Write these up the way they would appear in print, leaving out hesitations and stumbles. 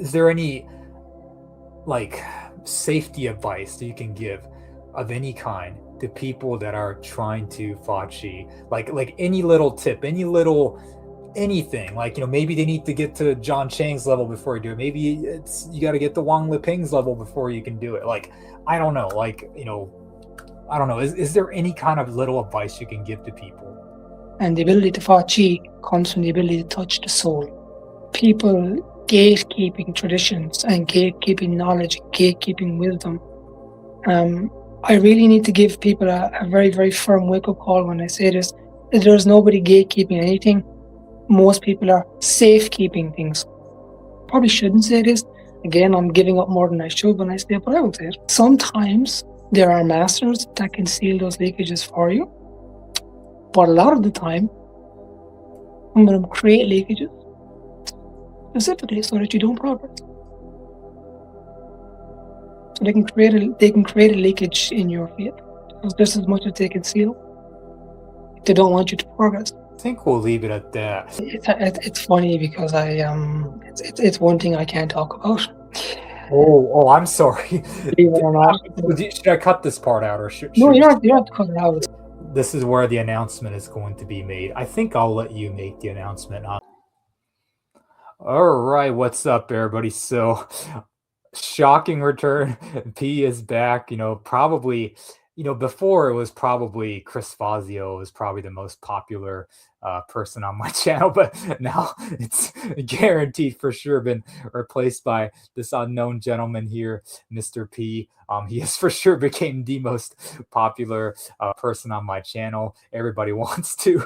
is there any like safety advice that you can give of any kind to people that are trying to Fachi? Like any little tip, any little anything, like, maybe they need to get to John Chang's level before you do it. Maybe it's you got to get to Wang Liping's level before you can do it. Like, I don't know, I don't know. Is there any kind of little advice you can give to people? And the ability to Fachi comes from the ability to touch the soul. People gatekeeping traditions and gatekeeping knowledge, gatekeeping wisdom. I really need to give people a very, very firm wake-up call when I say this. There's nobody gatekeeping anything. Most people are safekeeping things. Probably shouldn't say this. Again, I'm giving up more than I should when I say it, but I will say it. Sometimes there are masters that can seal those leakages for you. But a lot of the time, I'm going to create leakages specifically so that you don't progress. So they can create a leakage in your field just as much as they can seal if they don't want you to progress. I think we'll leave it at that. It's funny because it's one thing I can't talk about. Oh, I'm sorry. Believe it or not. Should I cut this part out, or should No, you don't have to cut it out. This is where the announcement is going to be made. I think I'll let you make the announcement. All right, what's up, everybody? So, shocking return. P is back. Probably, before it was probably Chris Fazio was probably the most popular person on my channel, but now it's guaranteed for sure been replaced by this unknown gentleman here, Mr. P. He has for sure became the most popular person on my channel. Everybody wants to,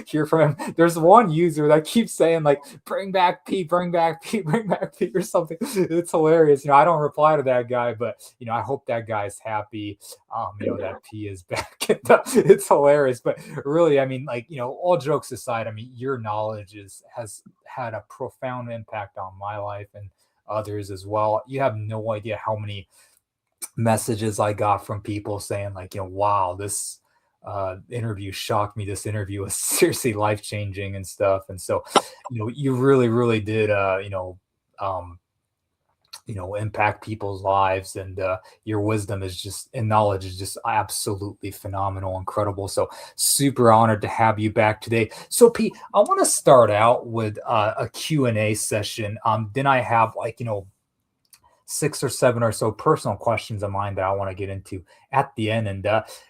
hear from him. There's one user that keeps saying like, bring back P, bring back P, bring back P or something. It's hilarious. I don't reply to that guy, but, I hope that guy's happy, that P is back. It's hilarious. But really, all jokes aside, your knowledge has had a profound impact on my life and others as well. You have no idea how many messages I got from people saying like, wow, this interview shocked me. This interview was seriously life-changing and stuff. And so, you really, really did, impact people's lives, and your wisdom and knowledge is just absolutely phenomenal, incredible. So super honored to have you back today. So Pete, I want to start out with a Q&A session. Then I have 6 or 7 or so personal questions of mine that I want to get into at the end. And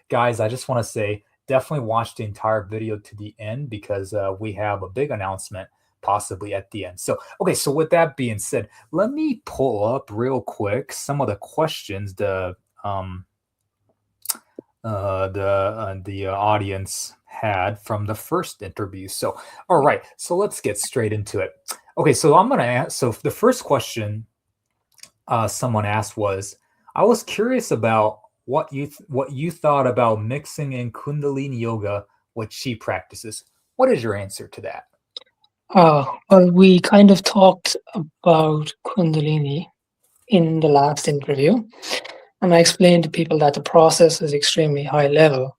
guys, I just want to say, definitely watch the entire video to the end, because we have a big announcement possibly at the end. So, okay. So with that being said, let me pull up real quick some of the questions the audience had from the first interview. So, all right. So let's get straight into it. Okay. So I'm going to ask, so the first question someone asked was, I was curious about what you thought about mixing in Kundalini yoga with Qi practices. What is your answer to that? Well, we kind of talked about Kundalini in the last interview, and I explained to people that the process is extremely high level.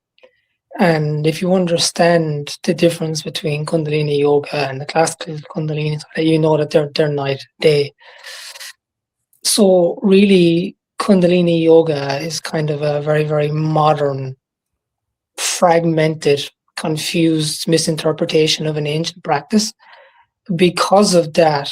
And if you understand the difference between Kundalini yoga and the classical Kundalini, you know that they're night and day. So really, Kundalini yoga is kind of a very, very modern, fragmented, confused misinterpretation of an ancient practice. Because of that,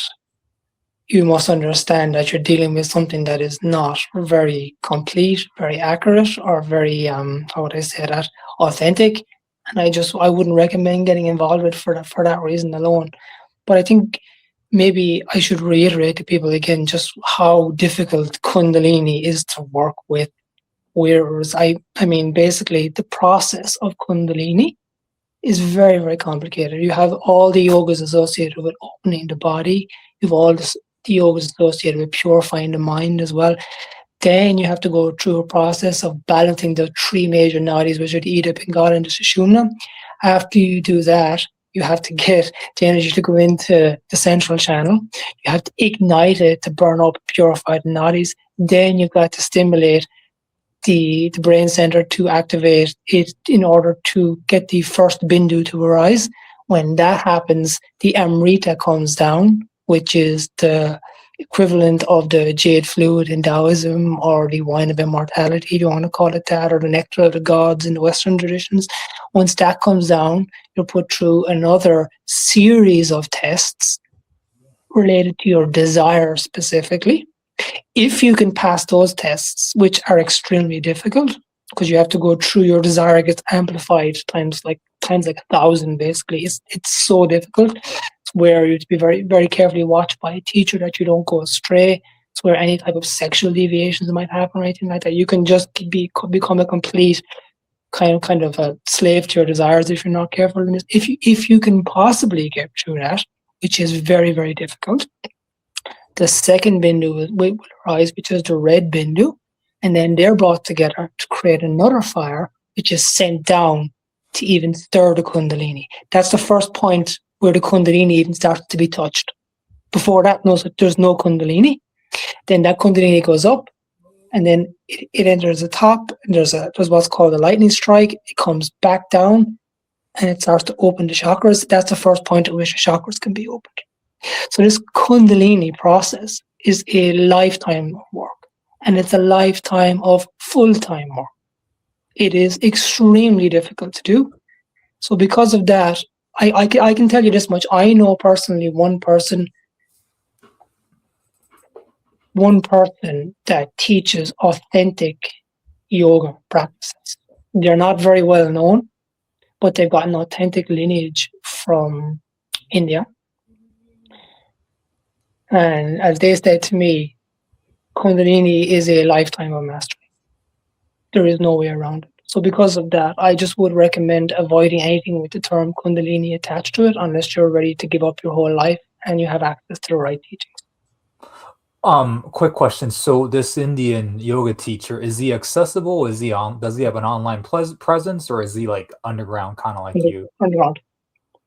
you must understand that you're dealing with something that is not very complete, very accurate, or very, how would I say that, authentic. And I wouldn't recommend getting involved with for that reason alone. But I think maybe I should reiterate to people again just how difficult Kundalini is to work with. Whereas basically the process of Kundalini is very, very complicated. You have all the yogas associated with opening the body. You have all the yogas associated with purifying the mind as well. Then you have to go through a process of balancing the 3 major nadis, which are the Ida, Pingala, and the Sushumna. After you do that, you have to get the energy to go into the central channel. You have to ignite it to burn up purified nadis. Then you've got to stimulate the brain center to activate it in order to get the first bindu to arise. When that happens, the amrita comes down, which is the equivalent of the jade fluid in Taoism, or the wine of immortality, if you want to call it that, or the nectar of the gods in the Western traditions. Once that comes down, you're put through another series of tests related to your desire specifically. If you can pass those tests, which are extremely difficult, because you have to go through, your desire gets amplified times like 1,000. Basically, it's so difficult. It's where you have to be very, very carefully watched by a teacher that you don't go astray. It's where any type of sexual deviations might happen or anything like that. You can just become a complete kind of a slave to your desires if you're not careful. And if you can possibly get through that, which is very, very difficult, the second bindu will arise, which is the red bindu, and then they're brought together to create another fire, which is sent down to even stir the kundalini. That's the first point where the kundalini even starts to be touched. Before that, there's no kundalini. Then that kundalini goes up, and then it enters the top, and there's what's called a lightning strike. It comes back down, and it starts to open the chakras. That's the first point at which the chakras can be opened. So this kundalini process is a lifetime of work, and it's a lifetime of full-time work. It is extremely difficult to do. So because of that, I can tell you this much. I know personally one person that teaches authentic yoga practices. They're not very well known, but they've got an authentic lineage from India. And as they said to me, Kundalini is a lifetime of mastery. There is no way around it. So because of that, I just would recommend avoiding anything with the term Kundalini attached to it, unless you're ready to give up your whole life and you have access to the right teachings. Quick question. So this Indian yoga teacher, is he accessible? Does he have an online presence, or is he like underground, kind of like you? Underground.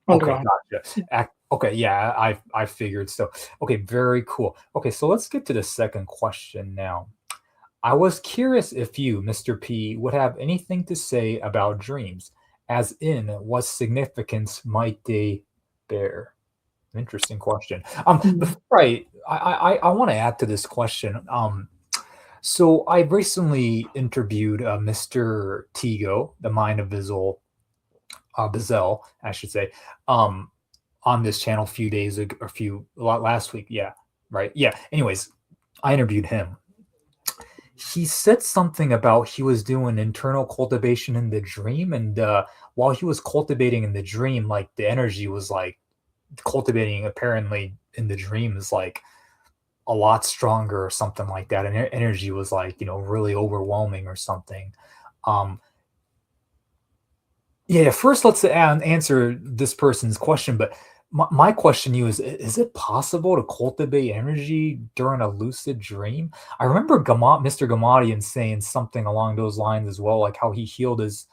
Okay, gotcha. Okay, yeah, I figured so. Okay, very cool. Okay, so let's get to the second question now. I was curious if you, Mr. P, would have anything to say about dreams, as in what significance might they bear? Interesting question. Before I want to add to this question. So I recently interviewed Mr. Tigo, the mind of Bizel, I should say, on this channel a few days ago, last week. Yeah, right. Yeah. Anyways, I interviewed him. He said something about he was doing internal cultivation in the dream, and while he was cultivating in the dream, like the energy was like cultivating apparently in the dream is like a lot stronger or something like that, and energy was like really overwhelming or something. Yeah, first let's answer this person's question, but my question to you is it possible to cultivate energy during a lucid dream? I remember Mr. Gamadian saying something along those lines as well, like how he healed his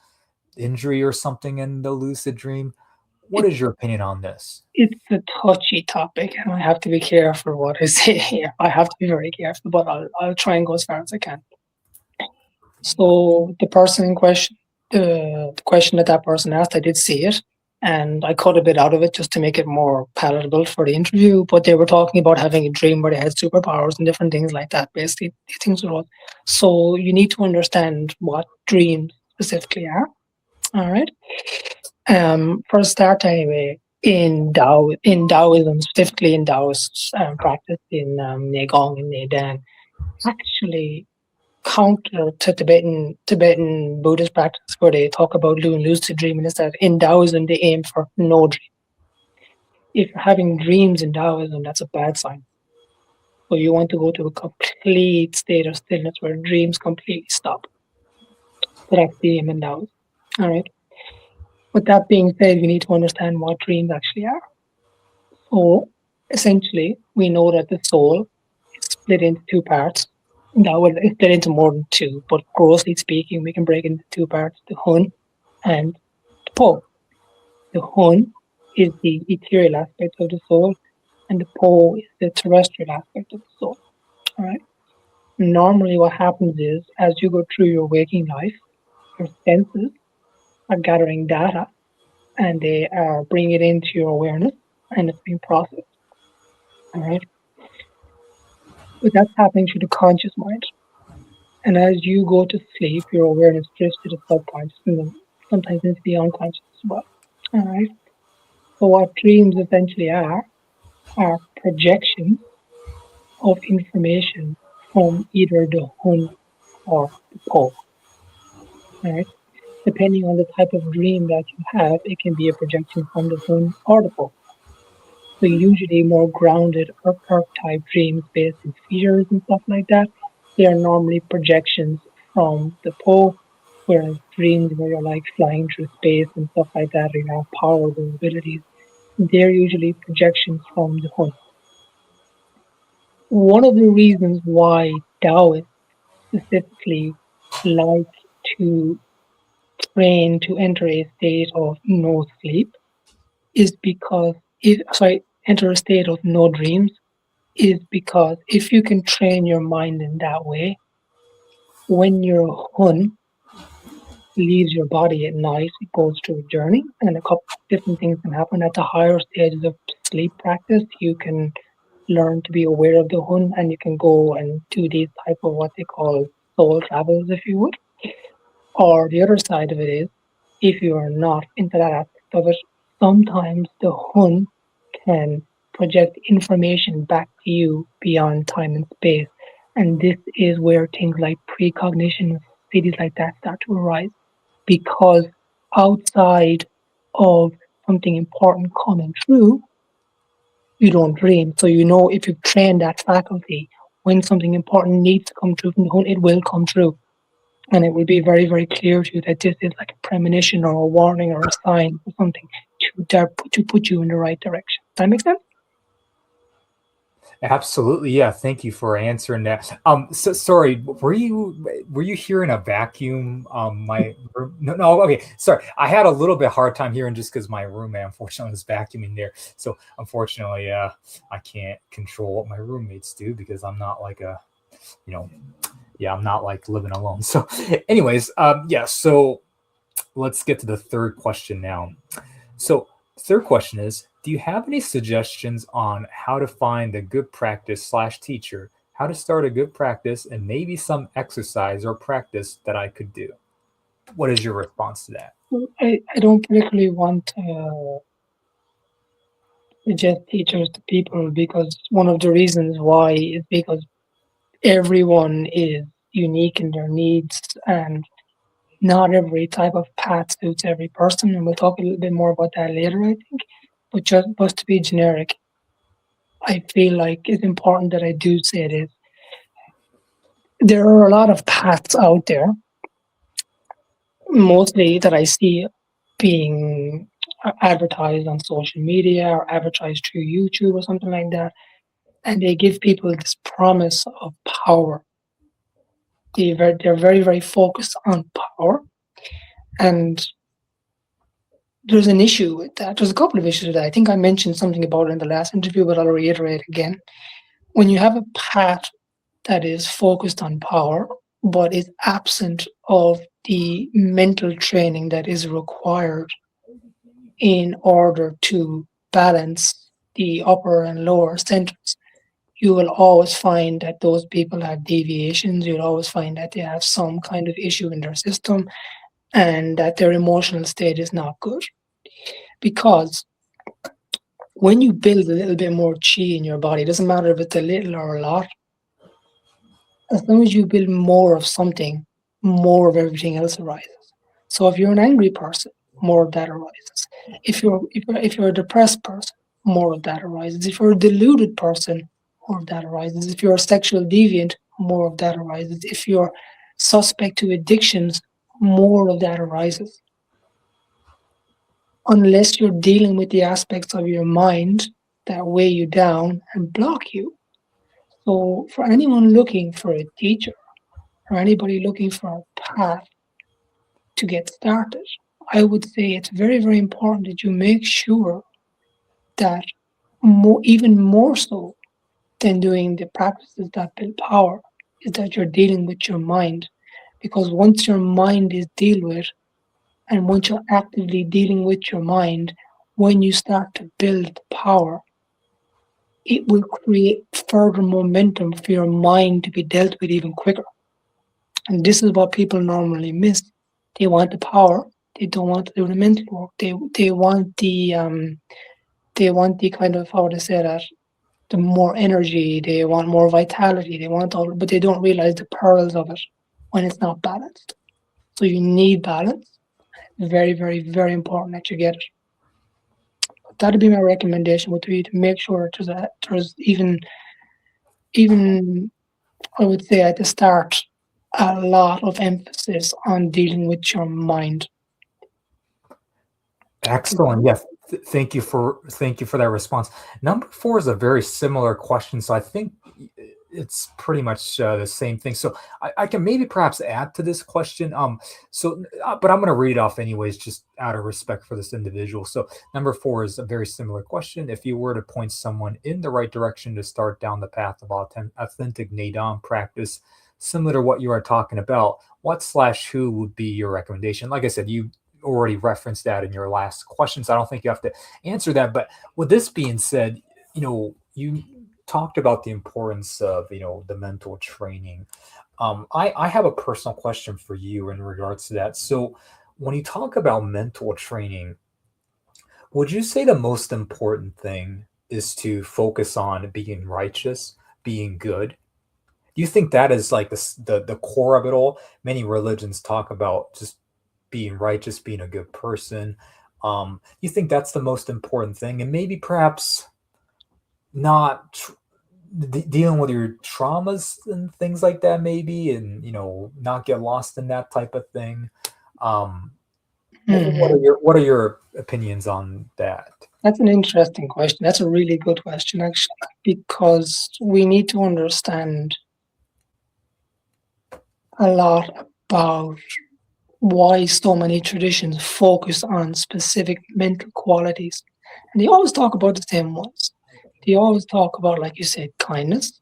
injury or something in the lucid dream. What is your opinion on this? It's a touchy topic, and I have to be careful what I say here. I have to be very careful, but I'll try and go as far as I can. So the person in question, the question that person asked, I did see it, and I cut a bit out of it just to make it more palatable for the interview. But they were talking about having a dream where they had superpowers and different things like that. Basically, things were all. So you need to understand what dreams specifically are. All right. For a start, anyway, in Taoism, specifically in Taoist practice in Neigong and Neidan, actually counter to Tibetan Buddhist practice, where they talk about doing lucid dreaming, is that in Taoism they aim for no dream. If you're having dreams in Taoism, that's a bad sign. So you want to go to a complete state of stillness where dreams completely stop. So that's the aim in Taoism. All right. With that being said, we need to understand what dreams actually are. So essentially, we know that the soul is split into two parts. That will split into more than two, but grossly speaking, we can break it into two parts: the hun and the po. The hun is the ethereal aspect of the soul, and the po is the terrestrial aspect of the soul. All right. Normally, what happens is, as you go through your waking life, your senses are gathering data, and they are bringing it into your awareness, and it's being processed. All right. But that's happening through the conscious mind. And as you go to sleep, your awareness drifts to the subconscious and then sometimes into the unconscious as well. All right. So what dreams essentially are projections of information from either the hun or the po. All right. Depending on the type of dream that you have, it can be a projection from the hun or the po. So usually more grounded or type dreams based in fears and stuff like that, they are normally projections from the po, whereas dreams where you're like flying through space and stuff like that, or you have powers and abilities, they're usually projections from the hun. One of the reasons why Taoists specifically like to train to enter a state of no sleep is because enter a state of no dreams is because if you can train your mind in that way, when your hun leaves your body at night, it goes through a journey, and a couple different things can happen. At the higher stages of sleep practice, you can learn to be aware of the hun, and you can go and do these type of what they call soul travels, if you would. Or the other side of it is, if you are not into that aspect of it, sometimes the hun can project information back to you beyond time and space. And this is where things like precognition, cities like that start to arise because outside of something important coming through, you don't dream. So you know if you've trained that faculty, when something important needs to come through from the whole, it will come through. And it will be very, very clear to you that this is like a premonition or a warning or a sign or something to put you in the right direction. Does that make sense? Absolutely, yeah. Thank you for answering that. So sorry, were you hearing a vacuum? My room, no, no, okay, sorry. I had a little bit hard time hearing just because my roommate unfortunately was vacuuming there. So unfortunately, I can't control what my roommates do because I'm not like a, you know, yeah, I'm not like living alone. So, anyways, yeah. So let's get to the third question now. So, third question is, do you have any suggestions on how to find a good practice slash teacher, how to start a good practice, and maybe some exercise or practice that I could do? What is your response to that? I don't particularly want to suggest teachers to people because one of the reasons why is because everyone is unique in their needs and not every type of path suits every person. And we'll talk a little bit more about that later, I think. But to be generic, I feel like it's important that I do say this. There are a lot of paths out there, mostly that I see being advertised on social media or advertised through YouTube or something like that. And they give people this promise of power. They're very, very focused on power. And there's an issue with that. There's a couple of issues with that. I think I mentioned something about it in the last interview, but I'll reiterate again. When you have a path that is focused on power, but is absent of the mental training that is required in order to balance the upper and lower centers, you will always find that those people have deviations. You'll always find that they have some kind of issue in their system and that their emotional state is not good. Because when you build a little bit more chi in your body, it doesn't matter if it's a little or a lot, as long as you build more of something, more of everything else arises. So if you're an angry person, more of that arises. If you're a depressed person, more of that arises. If you're a deluded person, more of that arises. If you're a sexual deviant, more of that arises. If you're suspect to addictions, more of that arises. Unless you're dealing with the aspects of your mind that weigh you down and block you. So for anyone looking for a teacher, or anybody looking for a path to get started, I would say it's very, very important that you make sure that even more so than doing the practices that build power, is that you're dealing with your mind. Because once your mind is dealt with, and once you're actively dealing with your mind, when you start to build power, it will create further momentum for your mind to be dealt with even quicker. And this is what people normally miss. They want the power. They don't want to do the mental work. They want the kind of, how to say that, the more energy. They want more vitality. They want all, but they don't realize the perils of it when it's not balanced. So you need balance. Very, very, very important that you get it. That'd be my recommendation would be to make sure there's even I would say at the start a lot of emphasis on dealing with your mind. Excellent. Yes. Thank you for that response. Number 4 is a very similar question, so I think it's pretty much the same thing. So I can maybe perhaps add to this question. But I'm going to read it off anyways, just out of respect for this individual. So number 4 is a very similar question. If you were to point someone in the right direction to start down the path of authentic Nadam practice, similar to what you are talking about, what/who would be your recommendation? Like I said, you already referenced that in your last question, so I don't think you have to answer that. But with this being said, you talked about the importance of the mental training. I have a personal question for you in regards to that. So when you talk about mental training, would you say the most important thing is to focus on being righteous, being good? Do you think that is like the core of it all? Many religions talk about just being righteous, being a good person. You think that's the most important thing, and maybe perhaps not dealing with your traumas and things like that, maybe, and not get lost in that type of thing. What are your opinions on that? That's an interesting question. That's a really good question, actually, because we need to understand a lot about why so many traditions focus on specific mental qualities. And they always talk about the same ones. They always talk about, like you said, kindness.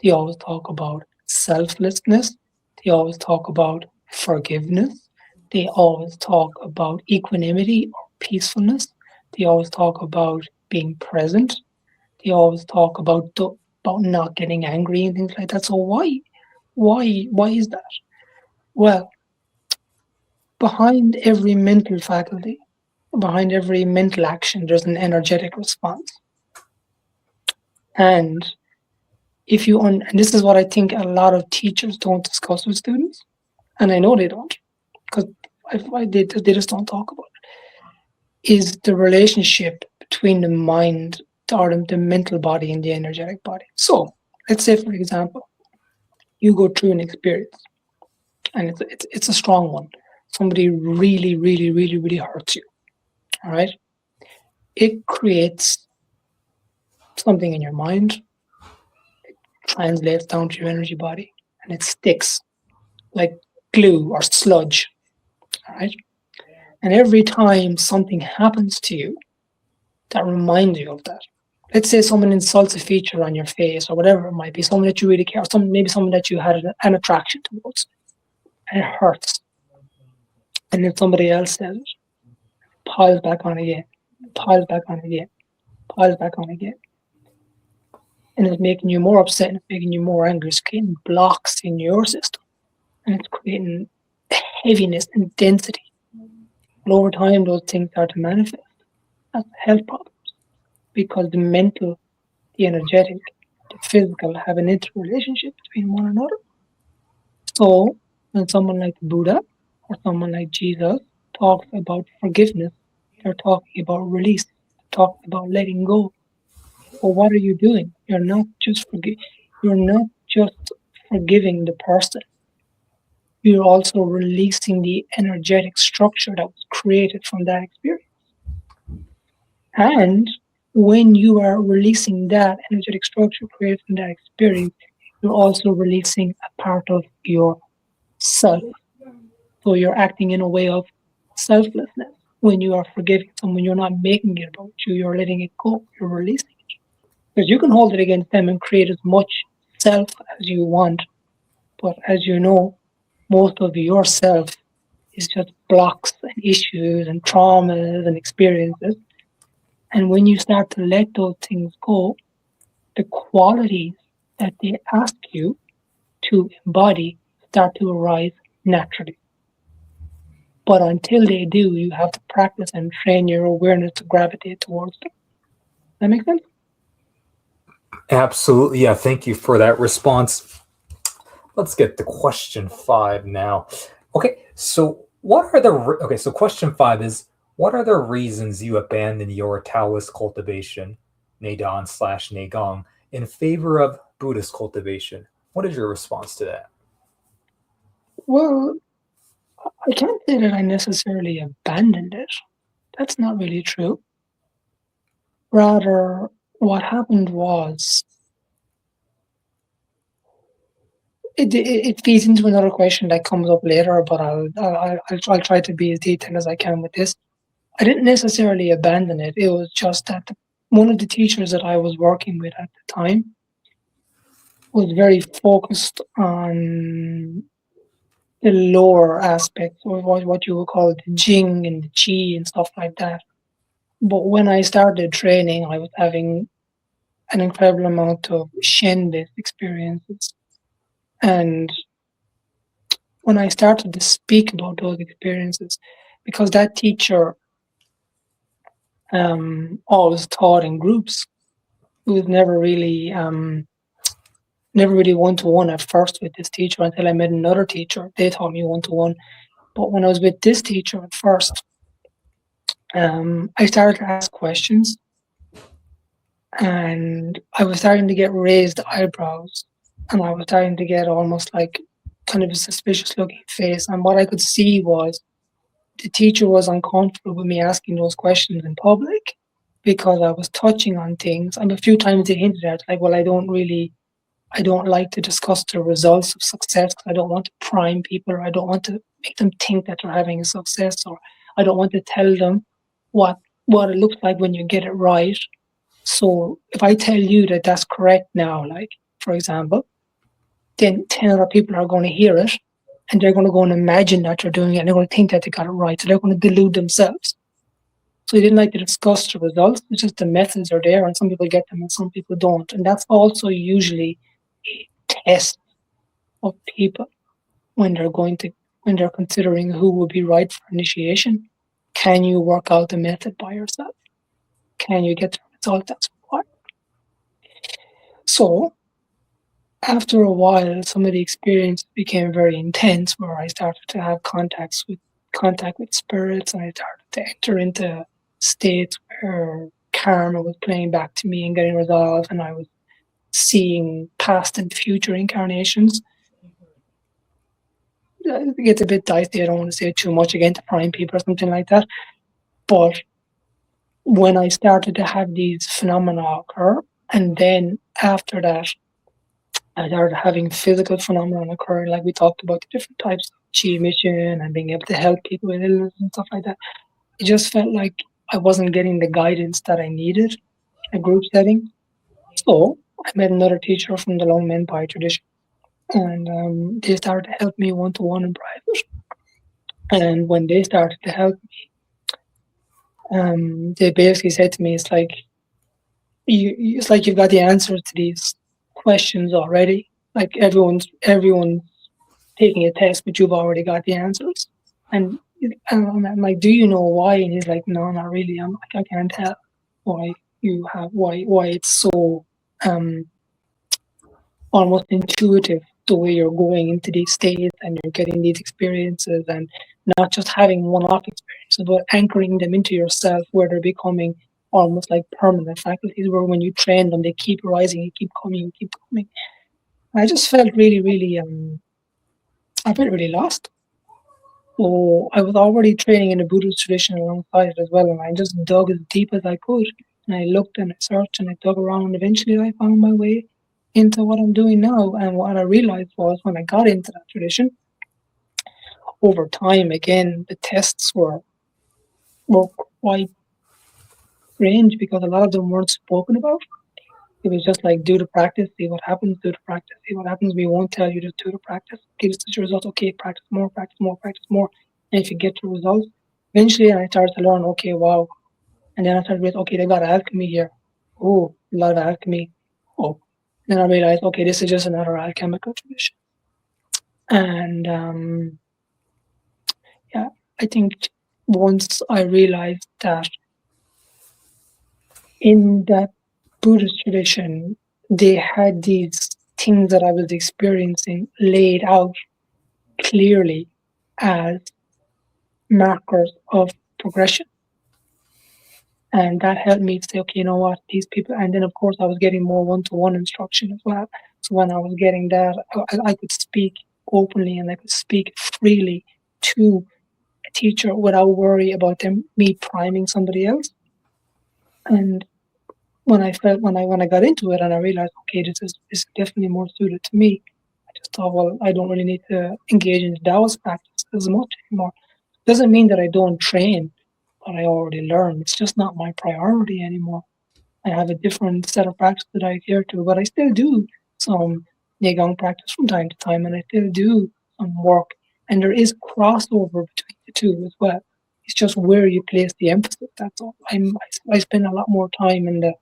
They always talk about selflessness. They always talk about forgiveness. They always talk about equanimity or peacefulness. They always talk about being present. They always talk about not getting angry and things like that. So why is that? Well, behind every mental faculty, behind every mental action, there's an energetic response. And and this is what I think a lot of teachers don't discuss with students, and I know they don't, because they just don't talk about it, is the relationship between the mind, or the mental body, and the energetic body. So let's say, for example, you go through an experience, and it's a strong one. Somebody really, really, really, really hurts you. All right. It creates something in your mind, it translates down to your energy body, and it sticks like glue or sludge. All right. And every time something happens to you that reminds you of that, let's say someone insults a feature on your face or whatever it might be, someone that you really care, maybe someone that you had an attraction towards, and it hurts. And then somebody else says it, piles back on again, piles back on again, piles back on again. And it's making you more upset and it's making you more angry. It's creating blocks in your system. And it's creating heaviness and density. But over time, those things start to manifest as health problems because the mental, the energetic, the physical have an interrelationship between one another. So when someone like Buddha or someone like Jesus talks about forgiveness, they're talking about release, they're talking about letting go. Well, what are you doing? You're not just forgiving the person. You're also releasing the energetic structure that was created from that experience. And when you are releasing that energetic structure created from that experience, you're also releasing a part of yourself. So you're acting in a way of selflessness. When you are forgiving someone, you're not making it about you, you're letting it go, you're releasing it. Because you can hold it against them and create as much self as you want. But as you know, most of yourself is just blocks and issues and traumas and experiences. And when you start to let those things go, the qualities that they ask you to embody start to arise naturally. But until they do, you have to practice and train your awareness to gravitate towards them. That makes sense? Absolutely. Yeah. Thank you for that response. Let's get to question 5 now. Okay. So so question 5 is, what are the reasons you abandoned your Taoist cultivation, Neidan slash Neigong, in favor of Buddhist cultivation? What is your response to that? Well, I can't say that I necessarily abandoned it. That's not really true. Rather, what happened was it feeds into another question that comes up later, but I'll try to be as detailed as I can with this. I didn't necessarily abandon it. It was just that one of the teachers that I was working with at the time was very focused on the lower aspects, or what you would call the Jing and the Qi and stuff like that. But when I started training, I was having an incredible amount of Shen-based experiences. And when I started to speak about those experiences, because that teacher always taught in groups, it was never really one-to-one at first with this teacher until I met another teacher. They taught me one-to-one. But when I was with this teacher at first, I started to ask questions, and I was starting to get raised eyebrows, and I was starting to get almost like kind of a suspicious looking face. And what I could see was the teacher was uncomfortable with me asking those questions in public because I was touching on things. And a few times they hinted at, like, well, I don't like to discuss the results of success because I don't want to prime people, or I don't want to make them think that they're having a success, or I don't want to tell them what it looks like when you get it right. So if I tell you that that's correct now, like, for example, then 10 other people are going to hear it, and they're going to go and imagine that you're doing it, and they're going to think that they got it right. So they're going to delude themselves. So they didn't like to discuss the results. It's just the methods are there, and some people get them and some people don't. And that's also usually a test of people when they're considering who would be right for initiation. Can you work out the method by yourself? Can you get the result that's required? So after a while, some of the experience became very intense, where I started to have contact with spirits, and I started to enter into states where karma was playing back to me and getting resolved, and I was seeing past and future incarnations. It gets a bit dicey. I don't want to say too much again to prime people or something like that. But when I started to have these phenomena occur, and then after that, I started having physical phenomena occur, like we talked about the different types of chi emission and being able to help people with illness and stuff like that. It just felt like I wasn't getting the guidance that I needed in a group setting. So I met another teacher from the Long Menpai tradition, and they started to help me one-to-one in private. And when they started to help me, they basically said to me, "It's like it's like you've got the answers to these questions already. Like everyone's taking a test, but you've already got the answers." And I'm like, "Do you know why?" And he's like, "No, not really. I'm like, I can't tell why it's so almost intuitive, the way you're going into these states and you're getting these experiences, and not just having one-off experiences, but anchoring them into yourself, where they're becoming almost like permanent faculties, where when you train them, they keep rising, you keep coming, you keep coming." I just felt really, I felt really lost. So I was already training in the Buddhist tradition alongside it as well, and I just dug as deep as I could. And I looked and I searched and I dug around, and eventually I found my way into what I'm doing now. And what I realized was, when I got into that tradition, over time, again, the tests were quite strange, because a lot of them weren't spoken about. It was just like, do the practice, see what happens, do the practice, see what happens. We won't tell you to do the practice. Give us the results. Okay, practice more, practice more, practice more. And if you get the results, eventually I started to learn, okay, wow. And then I started with, okay, they got alchemy here. Oh, a lot of alchemy. oh, then I realized, okay, this is just another alchemical tradition. And yeah, I think once I realized that in that Buddhist tradition, they had these things that I was experiencing laid out clearly as markers of progression. And that helped me to say, okay, you know what, these people, and then of course I was getting more one-to-one instruction as well. So when I was getting that, I could speak openly and I could speak freely to a teacher without worry about me priming somebody else. And when I got into it and I realized, okay, this is definitely more suited to me, I just thought, well, I don't really need to engage in the Taoist practice as much anymore. Doesn't mean that I don't train what I already learned. It's just not my priority anymore. I have a different set of practice that I adhere to, but I still do some Neigong practice from time to time, and I still do some work. And there is crossover between the two as well. It's just where you place the emphasis. That's all. I spend a lot more time in the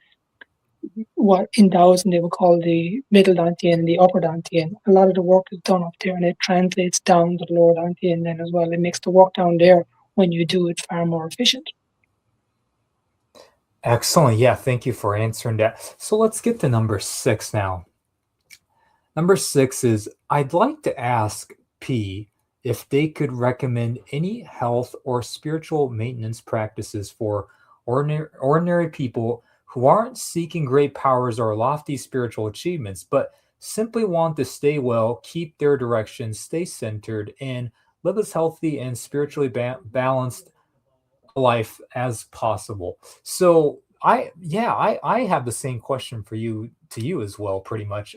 what in Taoism they would call the middle Dantian and the upper Dantian. A lot of the work is done up there, and it translates down to the lower Dantian then as well. It makes the work down there when you do it far more efficient. Excellent. Yeah, thank you for answering that. So let's get to number 6 now. Number 6 is I'd like to ask P if they could recommend any health or spiritual maintenance practices for ordinary people who aren't seeking great powers or lofty spiritual achievements, but simply want to stay well, keep their direction, stay centered, and live as healthy and spiritually balanced life as possible. So I have the same question for you to you as well, pretty much.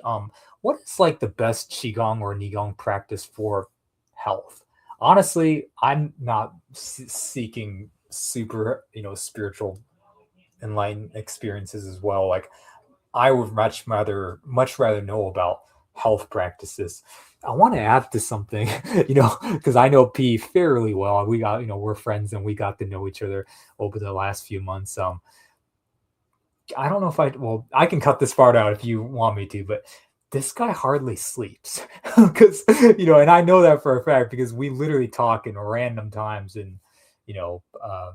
What is like the best qigong or nigong practice for health? Honestly, I'm not seeking super, spiritual enlightened experiences as well. Like I would much rather know about health practices. I want to add to something, because I know P fairly well. We're friends and we got to know each other over the last few months. I don't know if I can cut this part out if you want me to, but this guy hardly sleeps because, and I know that for a fact because we literally talk in random times and, you know, uh,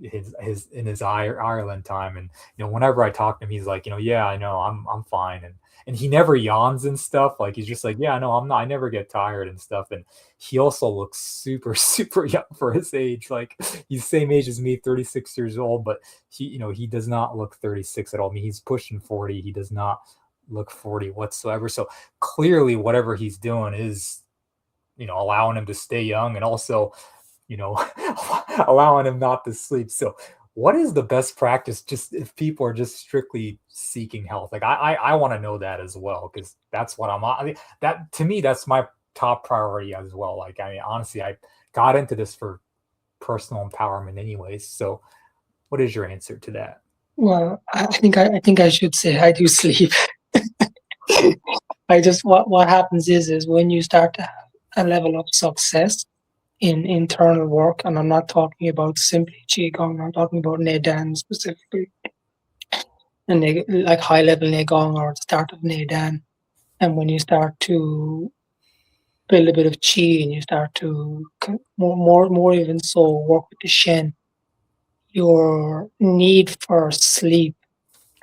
his in his Ireland time, and whenever I talk to him, he's like, yeah, I know, I'm fine, and he never yawns and stuff. Like he's just like, yeah, no, I'm not. I never get tired and stuff. And he also looks super super young for his age. Like he's the same age as me, 36 years old, but he does not look 36 at all. I mean, he's pushing 40. He does not look 40 whatsoever. So clearly, whatever he's doing is allowing him to stay young and also you know, allowing him not to sleep. So, what is the best practice? Just if people are just strictly seeking health, like I want to know that as well because that's what I mean, that to me that's my top priority as well. Like I mean, honestly, I got into this for personal empowerment, anyways. So, what is your answer to that? Well, I think I should say I do sleep. I just what happens is when you start to have a level of success in internal work, and I'm not talking about simply qigong. I'm talking about neidan specifically, and like high level neigong or the start of neidan. And when you start to build a bit of qi and you start to more even so work with the shen, your need for sleep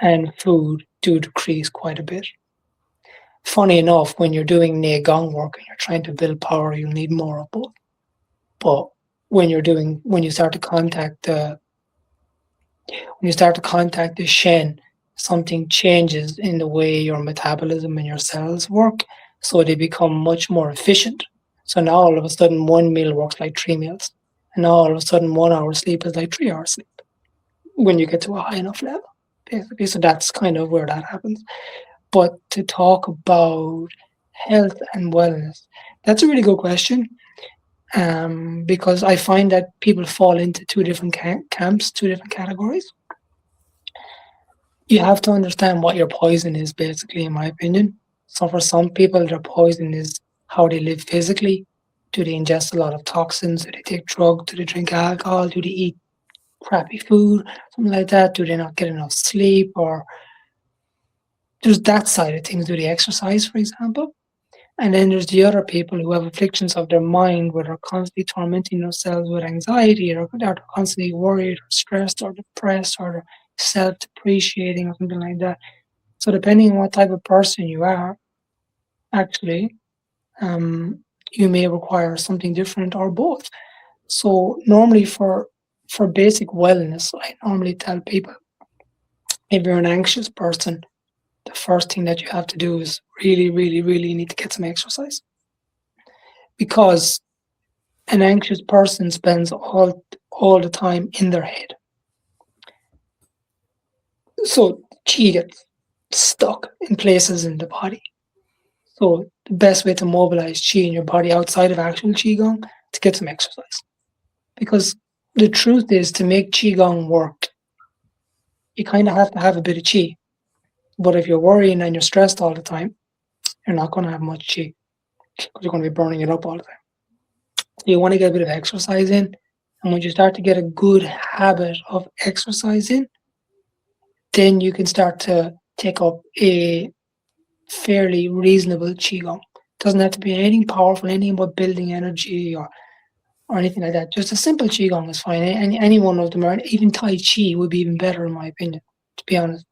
and food do decrease quite a bit. Funny enough, when you're doing neigong work and you're trying to build power, you'll need more of both. But when you start to contact the shen, something changes in the way your metabolism and your cells work, so they become much more efficient. So now all of a sudden 1 meal works like 3 meals. And now all of a sudden 1 hour sleep is like 3 hours sleep when you get to a high enough level. Basically. So that's kind of where that happens. But to talk about health and wellness, that's a really good question. Because I find that people fall into two different camps, two different categories. You have to understand what your poison is, basically, in my opinion. So for some people, their poison is how they live physically. Do they ingest a lot of toxins? Do they take drugs? Do they drink alcohol? Do they eat crappy food? Something like that? Do they not get enough sleep? Or there's that side of things, do the exercise, for example. And then there's the other people who have afflictions of their mind, where they're constantly tormenting themselves with anxiety, or they're constantly worried or stressed or depressed, or they're self-depreciating or something like that. So depending on what type of person you are, actually, you may require something different or both. So normally for basic wellness, I normally tell people, if you're an anxious person, the first thing that you have to do is really, really, really need to get some exercise, because an anxious person spends all the time in their head. So chi gets stuck in places in the body. So the best way to mobilize chi in your body outside of actual qigong, to get some exercise. Because the truth is, to make qigong work, you kind of have to have a bit of chi. But if you're worrying and you're stressed all the time, you're not going to have much chi, because you're going to be burning it up all the time. So you want to get a bit of exercise in. And when you start to get a good habit of exercising, then you can start to take up a fairly reasonable qigong. Doesn't have to be anything powerful, anything about building energy or anything like that. Just a simple qigong is fine. Any one of them, or even tai chi would be even better in my opinion, to be honest.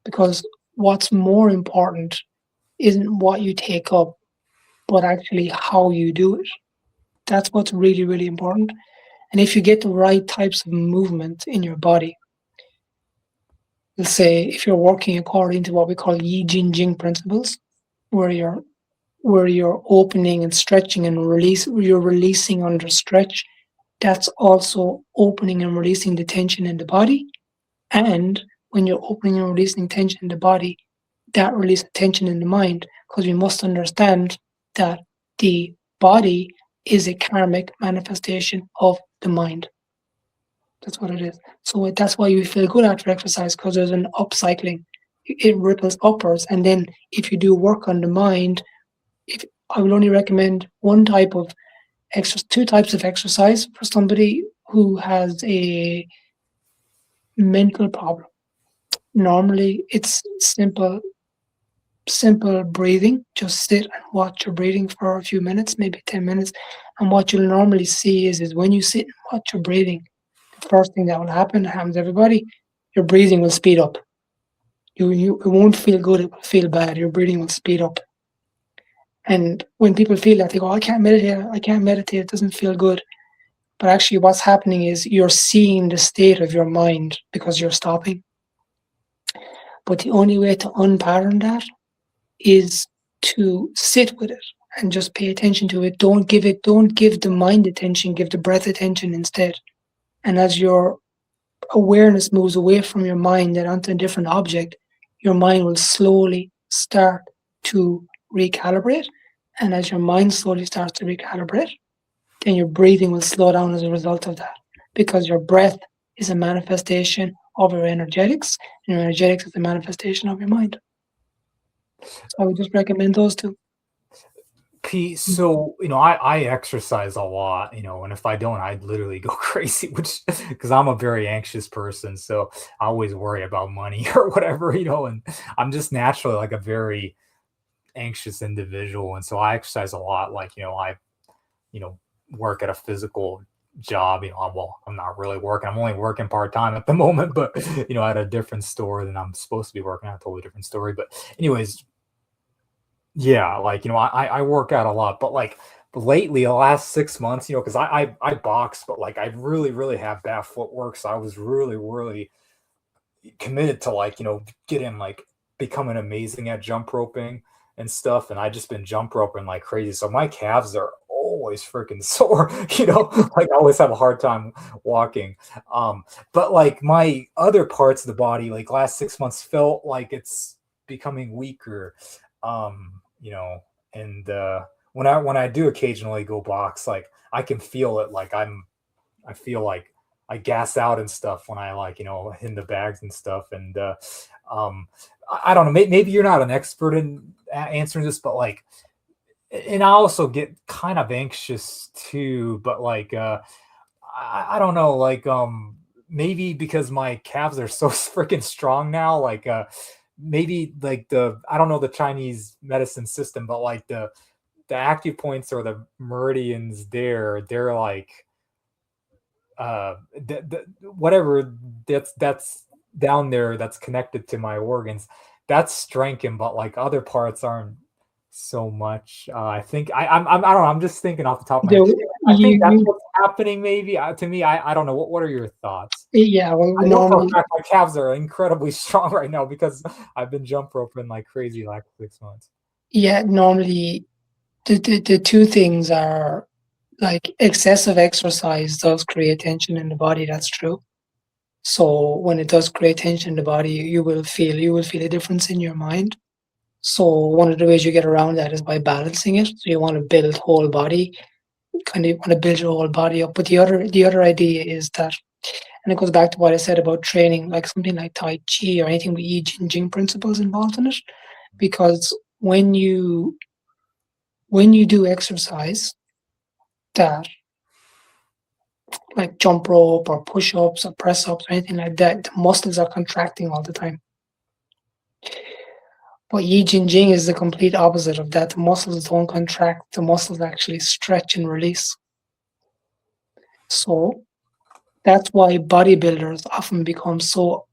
Because what's more important isn't what you take up, but actually how you do it. That's what's really, really important. And if you get the right types of movement in your body, let's say if you're working according to what we call Yi Jin Jing principles, where you're opening and stretching and you're releasing under stretch, that's also opening and releasing the tension in the body. And when you're opening and releasing tension in the body, that releases tension in the mind, because we must understand that the body is a karmic manifestation of the mind. That's what it is. So that's why you feel good after exercise, because there's an upcycling. It ripples upwards. And then if you do work on the mind, if I will only recommend two types of exercise for somebody who has a mental problem. Normally it's simple breathing. Just sit and watch your breathing for a few minutes, maybe 10 minutes. And what you'll normally see is when you sit and watch your breathing, the first thing that will happen, happens to everybody, your breathing will speed up. It won't feel good, it will feel bad. Your breathing will speed up. And when people feel that, they go, I can't meditate, it doesn't feel good. But actually what's happening is you're seeing the state of your mind because you're stopping. But the only way to unpattern that is to sit with it and just pay attention to it. Don't give the mind attention, give the breath attention instead. And as your awareness moves away from your mind and onto a different object, your mind will slowly start to recalibrate. And as your mind slowly starts to recalibrate, then your breathing will slow down as a result of that, because your breath is a manifestation of your energetics, and your energetics is a manifestation of your mind. So I would just recommend those two. Pete, so I exercise a lot, and if I don't, I'd literally go crazy, which because I'm a very anxious person, so I always worry about money or whatever, and I'm just naturally like a very anxious individual, and so I exercise a lot. Like, I work at a physical job. I'm not really working. I'm only working part time at the moment, but at a different store than I'm supposed to be working at. A totally different story, but anyways. Yeah, like, I work out a lot, but like lately, the last 6 months, because I box, but like I really, really have bad footwork. So I was really, really committed to like, getting like becoming amazing at jump roping and stuff. And I just been jump roping like crazy. So my calves are always freaking sore, like I always have a hard time walking. But like my other parts of the body, like last 6 months felt like it's becoming weaker. And when I do occasionally go box, like I can feel it, like I feel like I gas out and stuff when I like, hit the bags and stuff. And I don't know, maybe you're not an expert in answering this, but like, and I also get kind of anxious too, but like I don't know, like maybe because my calves are so freaking strong now, like maybe like I don't know the Chinese medicine system, but like the acupoints or the meridians there, they're like whatever that's down there that's connected to my organs, that's strengthened, but like other parts aren't so much. I think I don't know. I'm just thinking off the top of my head. I think that's You what's happening. Maybe to me, I don't know. What are your thoughts? yeah, well, I know for a normally, fact my calves are incredibly strong right now because I've been jump roping like crazy like 6 months. yeah, normally the two things are like excessive exercise does create tension in the body. That's true. So when it does create tension in the body, you will feel a difference in your mind. So one of the ways you get around that is by balancing it. So you want to build whole body, kind of want to build your whole body up. But the other idea is that, and it goes back to what I said about training, like something like Tai Chi or anything with Yi Jin Jing principles involved in it, because when you do exercise that, like jump rope or push ups or press ups or anything like that, the muscles are contracting all the time. But Yi Jin Jing is the complete opposite of that. The muscles don't contract, the muscles actually stretch and release. So that's why bodybuilders often become so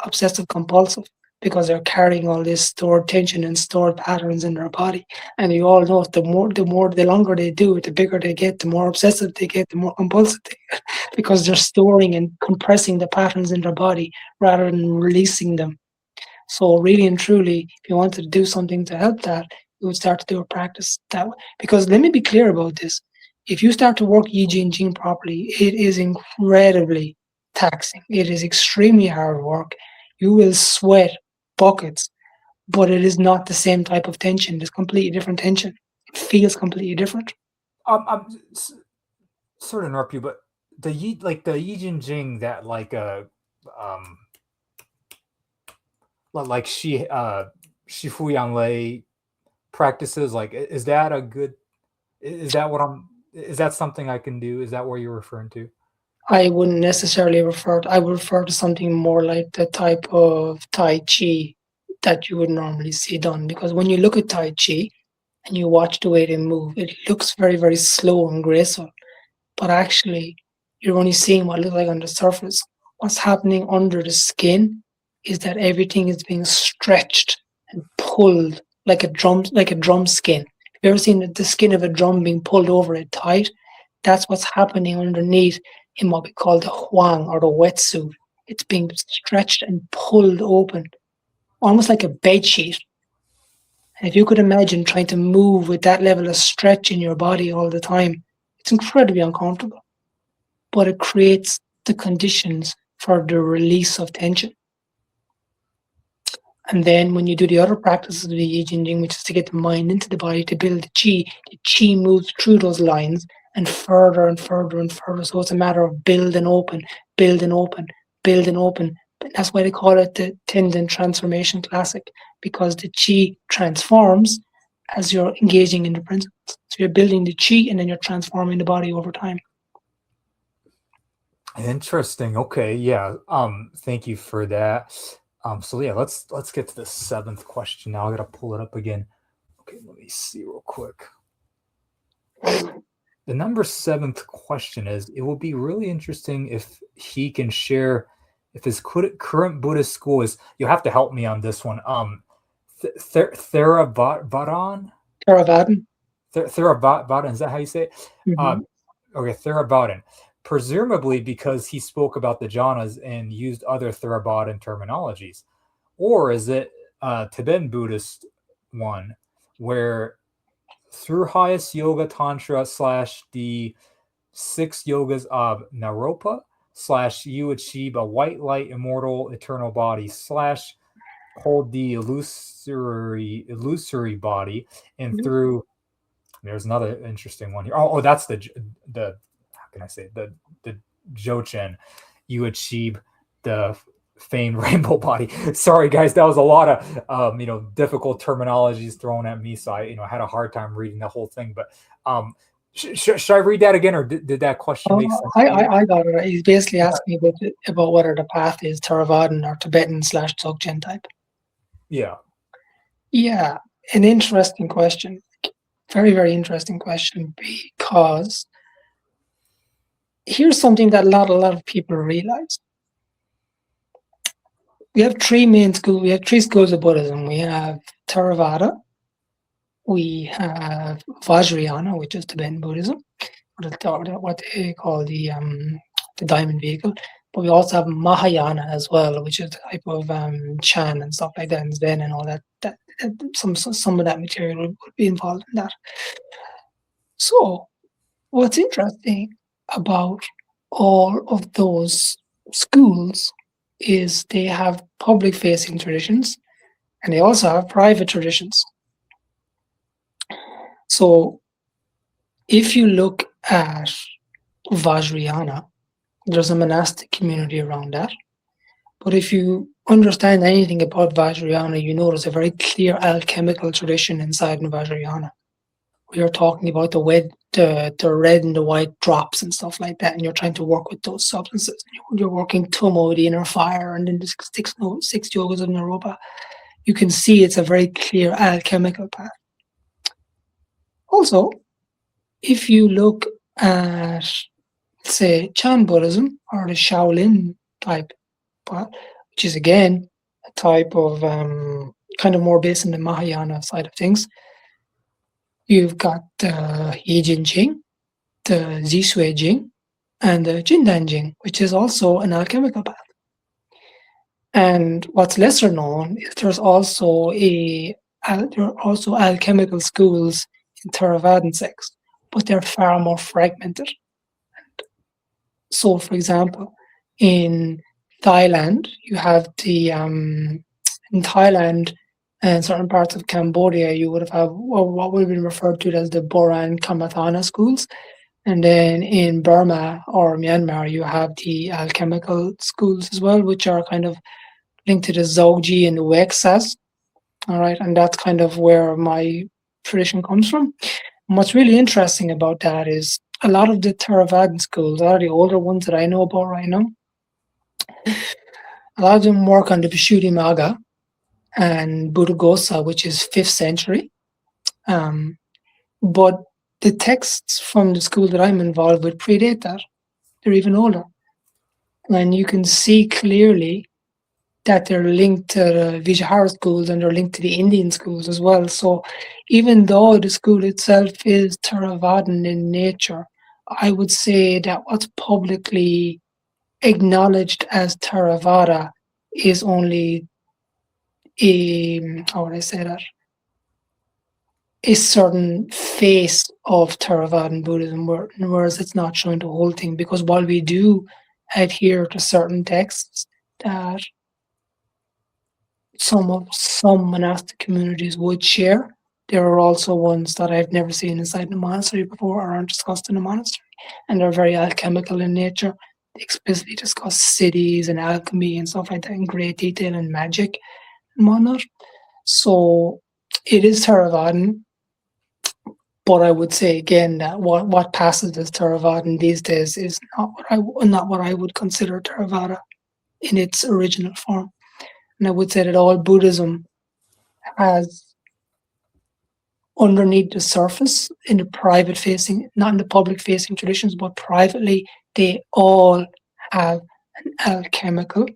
obsessive compulsive, because they're carrying all this stored tension and stored patterns in their body. And you all know the longer they do it, the bigger they get, the more obsessive they get, the more compulsive they get, because they're storing and compressing the patterns in their body rather than releasing them. So really and truly, if you wanted to do something to help that, you would start to do a practice that way. Because let me be clear about this. If you start to work Yi Jin Jing properly, it is incredibly taxing. It is extremely hard work. You will sweat buckets, but it is not the same type of tension. It's completely different tension. It feels completely different. I'm sort of interrupt you, but the Yi Jin Jing that um like Shifu Yang Lei practices, like is that a good, is that what I'm, is that something I can do? Is that what you're referring to? I wouldn't necessarily I would refer to something more like the type of Tai Chi that you would normally see done. Because when you look at Tai Chi and you watch the way they move, it looks very, very slow and graceful. But actually, you're only seeing what it looks like on the surface. What's happening under the skin is that everything is being stretched and pulled like a drum skin. Have you ever seen the skin of a drum being pulled over it tight? That's what's happening underneath in what we call the huang or the wetsuit. It's being stretched and pulled open, almost like a bed sheet. And if you could imagine trying to move with that level of stretch in your body all the time, it's incredibly uncomfortable, but it creates the conditions for the release of tension. And then when you do the other practices of the Yi Jin Jing, which is to get the mind into the body to build the Qi moves through those lines and further and further and further. So it's a matter of build and open, build and open, build and open. But that's why they call it the Tendon Transformation Classic, because the Qi transforms as you're engaging in the principles. So you're building the Qi and then you're transforming the body over time. Interesting. Okay. Yeah. Thank you for that. So yeah, let's get to the seventh question now. I gotta pull it up again. Okay, let me see real quick. The number seventh question is: it will be really interesting if he can share if his current Buddhist school is. You'll have to help me on this one. Theravada. Theravada. Theravada. Is that how you say it? Mm-hmm. Okay, Theravada. Presumably because he spoke about the jhanas and used other Theravada terminologies. Or is it Tibetan Buddhist one where through highest yoga tantra / the 6 yogas of Naropa / you achieve a white light immortal eternal body / hold the illusory body, and through, there's another interesting one here. Oh, that's the how can I say it? The Jochen, you achieve the famed rainbow body. Sorry guys, that was a lot of difficult terminologies thrown at me, so I had a hard time reading the whole thing. But should I read that again, or did that question make sense? I got it. He's basically asking about whether the path is Theravadan or Tibetan / Dzogchen type. Yeah. Yeah, an interesting question. Very, very interesting question, because here's something that a lot of people realize. We have we have three schools of Buddhism. We have Theravada, we have Vajrayana, which is Tibetan Buddhism, what they call the diamond vehicle. But we also have Mahayana as well, which is a type of Chan and stuff like that, and Zen and all that. Some of that material would be involved in that. So, what's interesting about all of those schools is they have public-facing traditions, and they also have private traditions. So, if you look at Vajrayana, there's a monastic community around that. But if you understand anything about Vajrayana, you know there's a very clear alchemical tradition inside in Vajrayana. We are talking about the red and the white drops and stuff like that, and you're trying to work with those substances. You're working Tomo, the inner fire, and then the six yogas of Naropa. You can see it's a very clear alchemical path. Also, if you look at, say, Chan Buddhism or the Shaolin type path, which is again a type of kind of more based in the Mahayana side of things, you've got the Yijin Jing, the Zisui Jing, and the Jindan Jing, which is also an alchemical path. And what's lesser known is there are also alchemical schools in Theravadan sects, but they're far more fragmented. So, for example, in Thailand, you have in Thailand and certain parts of Cambodia, you would have what would have been referred to as the Boran Kamathana schools. And then in Burma or Myanmar, you have the alchemical schools as well, which are kind of linked to the Zogji and the Wexas. All right, and that's kind of where my tradition comes from. And what's really interesting about that is a lot of the Theravadan schools, a lot of the older ones that I know about right now, a lot of them work on the Visuddhimagga and Buddhaghosa, which is 5th century. But the texts from the school that I'm involved with predate that. They're even older. And you can see clearly that they're linked to the Vijayahara schools and they're linked to the Indian schools as well. So even though the school itself is Theravadan in nature, I would say that what's publicly acknowledged as Theravada is only how would I say that? A certain face of Theravadan Buddhism, whereas it's not showing the whole thing. Because while we do adhere to certain texts that some monastic communities would share, there are also ones that I've never seen inside the monastery before or aren't discussed in the monastery, and they're very alchemical in nature. They explicitly discuss cities and alchemy and stuff like that in great detail and magic and whatnot. So it is Theravadan, but I would say again that what passes as Theravadan these days is not what I would consider Theravada in its original form. And I would say that all Buddhism has underneath the surface in the private facing, not in the public facing traditions, but privately, they all have an alchemical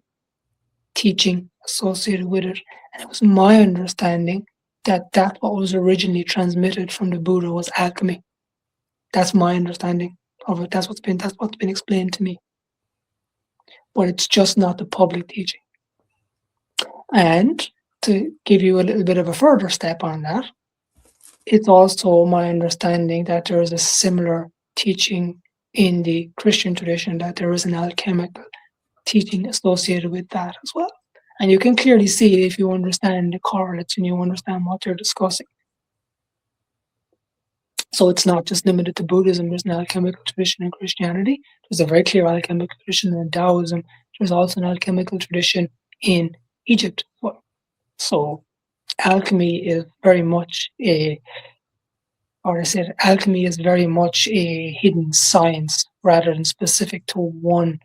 teaching associated with it. And it was my understanding that what was originally transmitted from the Buddha was alchemy. That's my understanding of it. That's what's been explained to me. But it's just not the public teaching. And to give you a little bit of a further step on that, it's also my understanding that there is a similar teaching in the Christian tradition, that there is an alchemical teaching associated with that as well. And you can clearly see if you understand the correlates and you understand what they're discussing. So it's not just limited to Buddhism. There's an alchemical tradition in Christianity. There's a very clear alchemical tradition in Taoism. There's also an alchemical tradition in Egypt. So alchemy is very much alchemy is very much a hidden science rather than specific to one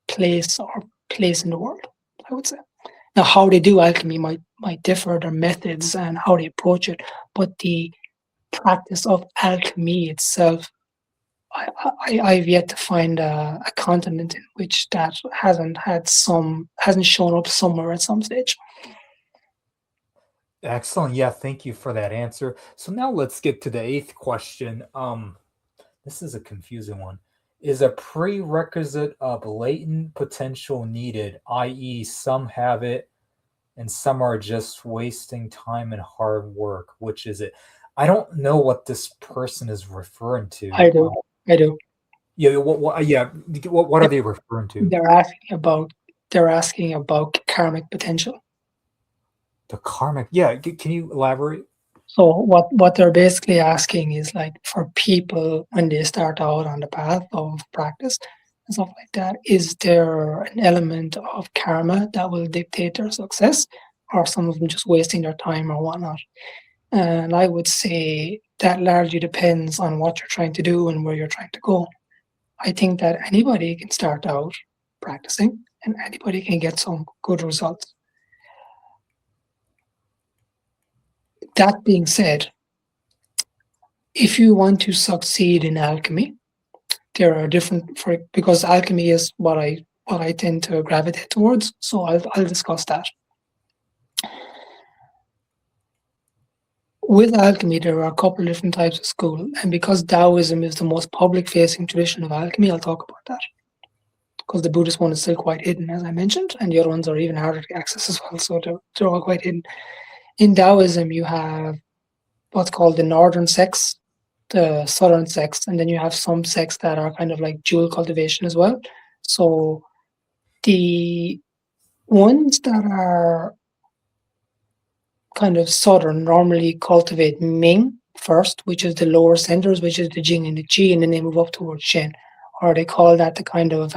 place in the world, I would say. Now, how they do alchemy might differ, their methods and how they approach it, but the practice of alchemy itself, I've yet to find a continent in which that hasn't shown up somewhere at some stage. Excellent. Yeah, thank you for that answer. So now let's get to the eighth question. This is a confusing one. Is a prerequisite of latent potential needed, i.e., some have it and some are just wasting time and hard work? Which is it? I don't know what this person is referring to. I do, I do. Yeah, what are they referring to? They're asking about karmic potential. The karmic. Yeah, can you elaborate? So what they're basically asking is like for people when they start out on the path of practice and stuff like that, is there an element of karma that will dictate their success, or some of them just wasting their time or whatnot? And I would say that largely depends on what you're trying to do and where you're trying to go. I think that anybody can start out practicing and anybody can get some good results. That being said, if you want to succeed in alchemy, there are different because alchemy is what I tend to gravitate towards. So I'll discuss that. With alchemy, there are a couple of different types of school, and because Taoism is the most public-facing tradition of alchemy, I'll talk about that. Because the Buddhist one is still quite hidden, as I mentioned, and the other ones are even harder to access as well, so they're all quite hidden. In Taoism, you have what's called the northern sects, the southern sects, and then you have some sects that are kind of like dual cultivation as well. So the ones that are kind of southern normally cultivate Ming first, which is the lower centers, which is the Jing and the Qi, and then they move up towards Shen, or they call that the kind of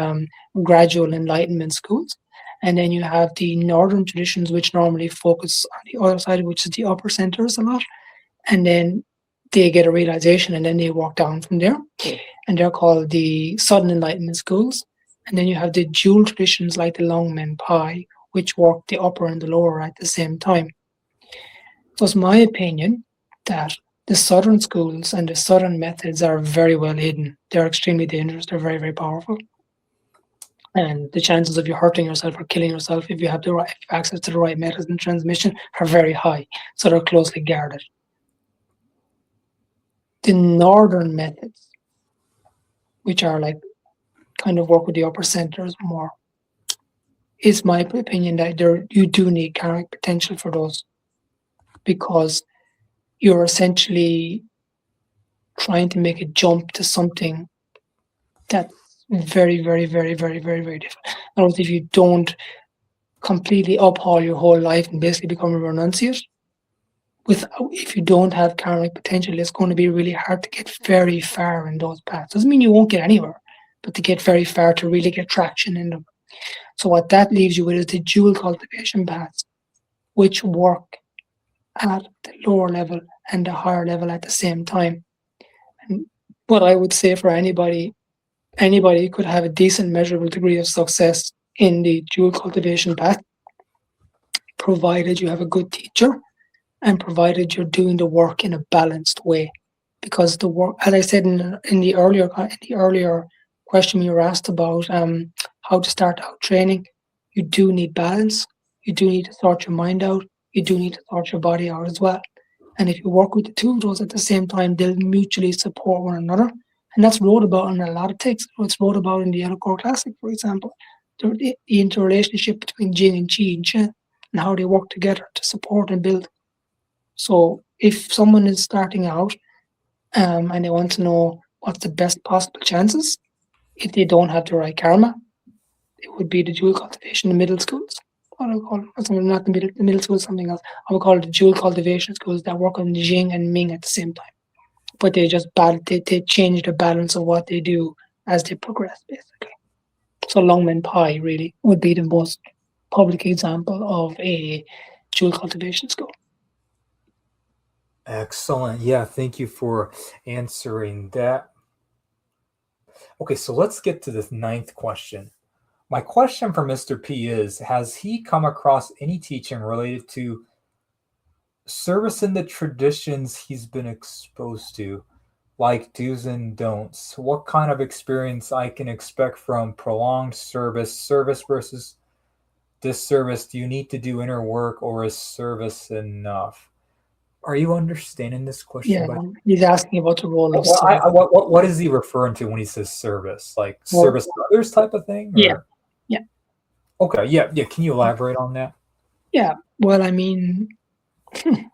gradual enlightenment schools. And then you have the northern traditions, which normally focus on the other side, which is the upper centers a lot. And then they get a realization and then they walk down from there. And they're called the Southern Enlightenment schools. And then you have the dual traditions like the Longmen Pai, which work the upper and the lower at the same time. So it's my opinion that the Southern schools and the Southern methods are very well hidden. They're extremely dangerous. They're very, very powerful. And the chances of you hurting yourself or killing yourself if you have access to the right methods and transmission are very high. So they're closely guarded. The northern methods, which are like kind of work with the upper centers more, it's my opinion that you do need karmic potential for those, because you're essentially trying to make a jump to something that's very, very, very, very, very, very different. In other words, if you don't completely uphaul your whole life and basically become a renunciate, if you don't have karmic potential, it's going to be really hard to get very far in those paths. Doesn't mean you won't get anywhere, but to get very far to really get traction in them. So what that leaves you with is the dual cultivation paths, which work at the lower level and the higher level at the same time. And what I would say for anybody could have a decent measurable degree of success in the dual cultivation path, provided you have a good teacher and provided you're doing the work in a balanced way. Because the work, as I said in the earlier question you were asked about how to start out training, you do need balance. You do need to sort your mind out. You do need to sort your body out as well. And if you work with the two of those at the same time, they'll mutually support one another. And that's wrote about in a lot of texts. It's wrote about in the Yellow Core Classic, for example, the interrelationship between Jing and Qi and Shen and how they work together to support and build. So if someone is starting out and they want to know what's the best possible chances, if they don't have the right karma, it would be the dual cultivation, the middle schools. What I call it, not the middle school, something else. I would call it the dual cultivation schools that work on Jing and Ming at the same time. But they just they change the balance of what they do as they progress, basically. So Longmen Pai really would be the most public example of a dual cultivation school. Excellent. Yeah, thank you for answering that. Okay, so let's get to this ninth question. My question for Mr. P is, has he come across any teaching related to service in the traditions he's been exposed to, like do's and don'ts? What kind of experience I can expect from prolonged service versus disservice? Do you need to do inner work, or is service enough? Are you understanding this question? Yeah, By he's asking about the role of what, service. what is he referring to when he says service? Like Well, service to others type of thing, yeah, or yeah, okay, yeah. Can you elaborate on that? yeah. Well, I mean,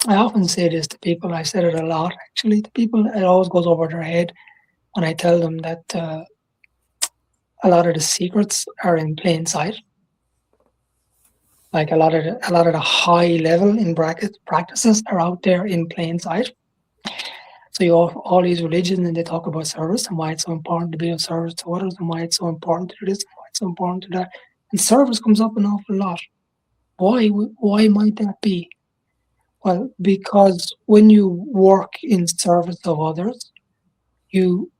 I often say this to people. I said it a lot, actually, to people. It always goes over their head when I tell them that a lot of the secrets are in plain sight. Like a lot of the high level in brackets practices are out there in plain sight. So you have all these religions, and they talk about service and why it's so important to be of service to others, and why it's so important to do this, and why it's so important to that. And service comes up an awful lot. Why might that be? Well, because when you work in service of others, you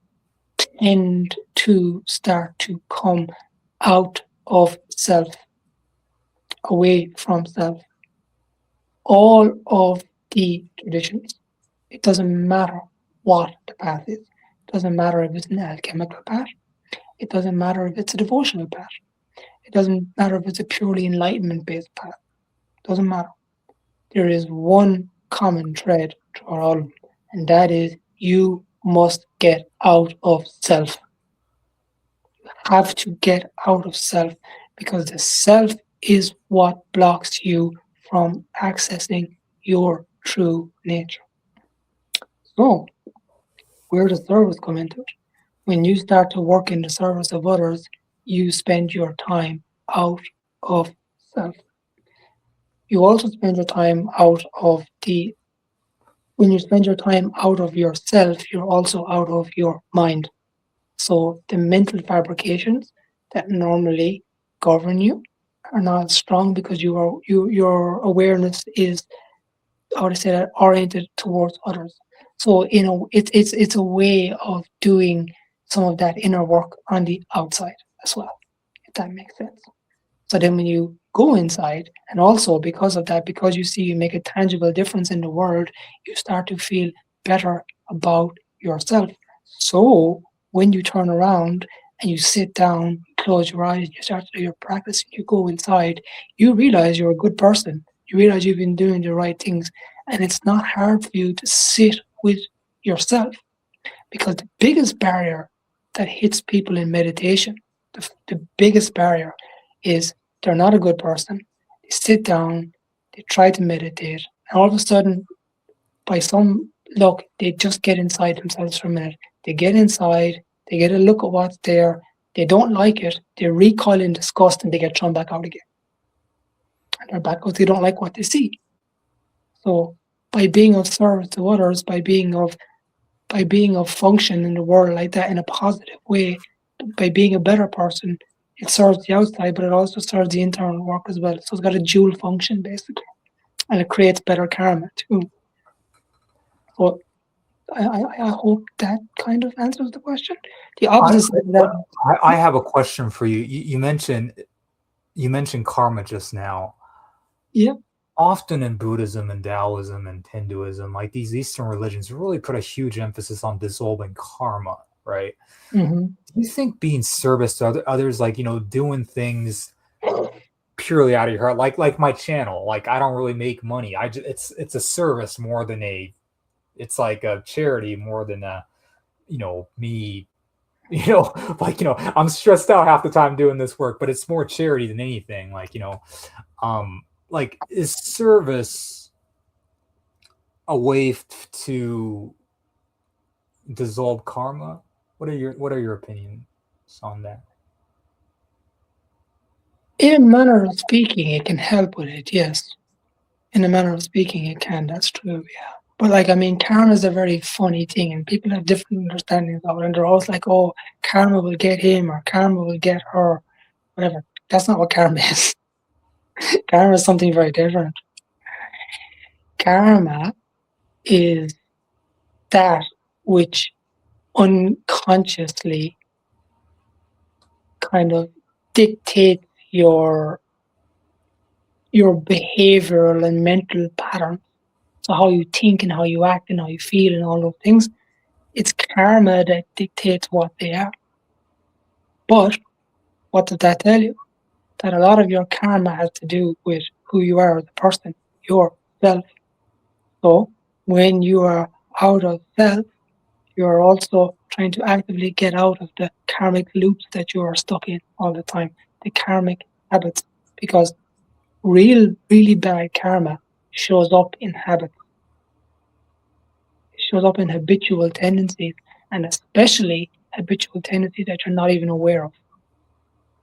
tend to start to come out of self, away from self. All of the traditions, it doesn't matter what the path is. It doesn't matter if it's an alchemical path. It doesn't matter if it's a devotional path. It doesn't matter if it's a purely enlightenment based path. It doesn't matter. There is one common thread throughout all of them, and that is you must get out of self. You have to get out of self, because the self is what blocks you from accessing your true nature. So, where does service come into it? When you start to work in the service of others, you spend your time out of self. You also spend your time out of the when you spend your time out of yourself, you're also out of your mind. So the mental fabrications that normally govern you are not strong, because your awareness is, how to say that, oriented towards others. So it's a way of doing some of that inner work on the outside as well, if that makes sense. So then when you go inside, and also because of that, because you see you make a tangible difference in the world, you start to feel better about yourself. So when you turn around and you sit down, you close your eyes, you start to do your practice, you go inside, you realize you're a good person. You realize you've been doing the right things. And it's not hard for you to sit with yourself, because the biggest barrier that hits people in meditation, the biggest barrier is they're not a good person. They sit down, they try to meditate, and all of a sudden, by some luck, they just get inside themselves for a minute. They get inside, they get a look at what's there, they don't like it, they recoil in disgust, and they get thrown back out again. And they're back because they don't like what they see. So by being of service to others, by being of function in the world like that in a positive way, by being a better person, it serves the outside, but it also serves the internal work as well. So it's got a dual function basically, and it creates better karma too. So I hope that kind of answers the question. The I, opposite side of that, I have a question for you. You mentioned karma just now. yeah, Often in Buddhism and Taoism and Hinduism, like these Eastern religions, really put a huge emphasis on dissolving karma, right? mm-hmm. Do you think being service to others, like doing things purely out of your heart, like my channel, like I don't really make money. It's a service more than it's like a charity more than me. I'm stressed out half the time doing this work, but it's more charity than anything. Like is service a way to dissolve karma? What are your opinions on that? In a manner of speaking, it can help with it. Yes, in a manner of speaking, it can. That's true. Yeah. But like, I mean, karma is a very funny thing, and people have different understandings of it. And they're always like, "Oh, karma will get him, or karma will get her, whatever." That's not what karma is. Karma is something very different. Karma is that which unconsciously kind of dictate your behavioral and mental pattern. So how you think and how you act and how you feel and all those things, it's karma that dictates what they are. But what does that tell you? That a lot of your karma has to do with who you are as a person, yourself. So when you are out of self, you are also trying to actively get out of the karmic loops that you are stuck in all the time, the karmic habits, because really bad karma shows up in habits. It shows up in habitual tendencies, and especially habitual tendencies that you're not even aware of.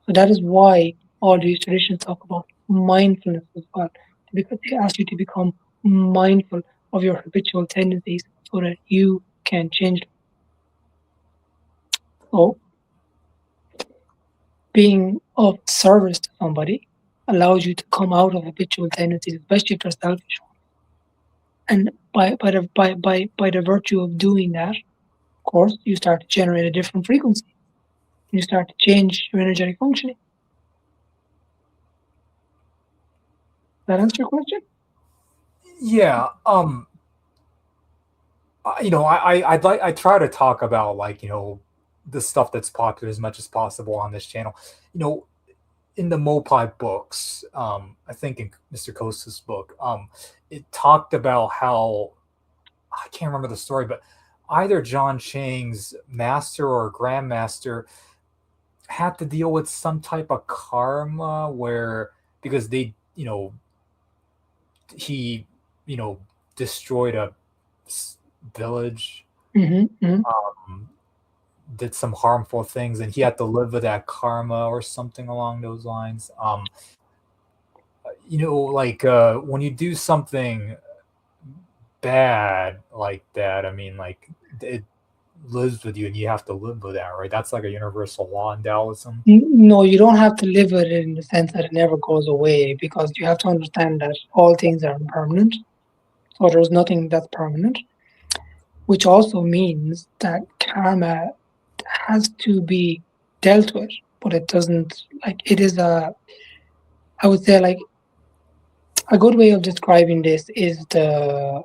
So that is why all these traditions talk about mindfulness as well, because they ask you to become mindful of your habitual tendencies so that you can change them. So being of service to somebody allows you to come out of habitual tendencies, especially if they're selfish. And by the virtue of doing that, of course, you start to generate a different frequency. You start to change your energetic functioning. That answer your question? Yeah. I try to talk about, like, the stuff that's popular as much as possible on this channel. You know, in the Mopai books, I think in Mr. Costa's book, it talked about how, I can't remember the story, but either John Chang's master or grandmaster had to deal with some type of karma where, because he, destroyed a village, um, did some harmful things, and he had to live with that karma or something along those lines. Like, when you do something bad like that, I mean, like, it lives with you and you have to live with that, right? That's like a universal law in Taoism. No, you don't have to live with it in the sense that it never goes away, because you have to understand that all things are impermanent. So there's nothing that's permanent, which also means that karma has to be dealt with, but it doesn't, like, it is I would say, like, a good way of describing this is a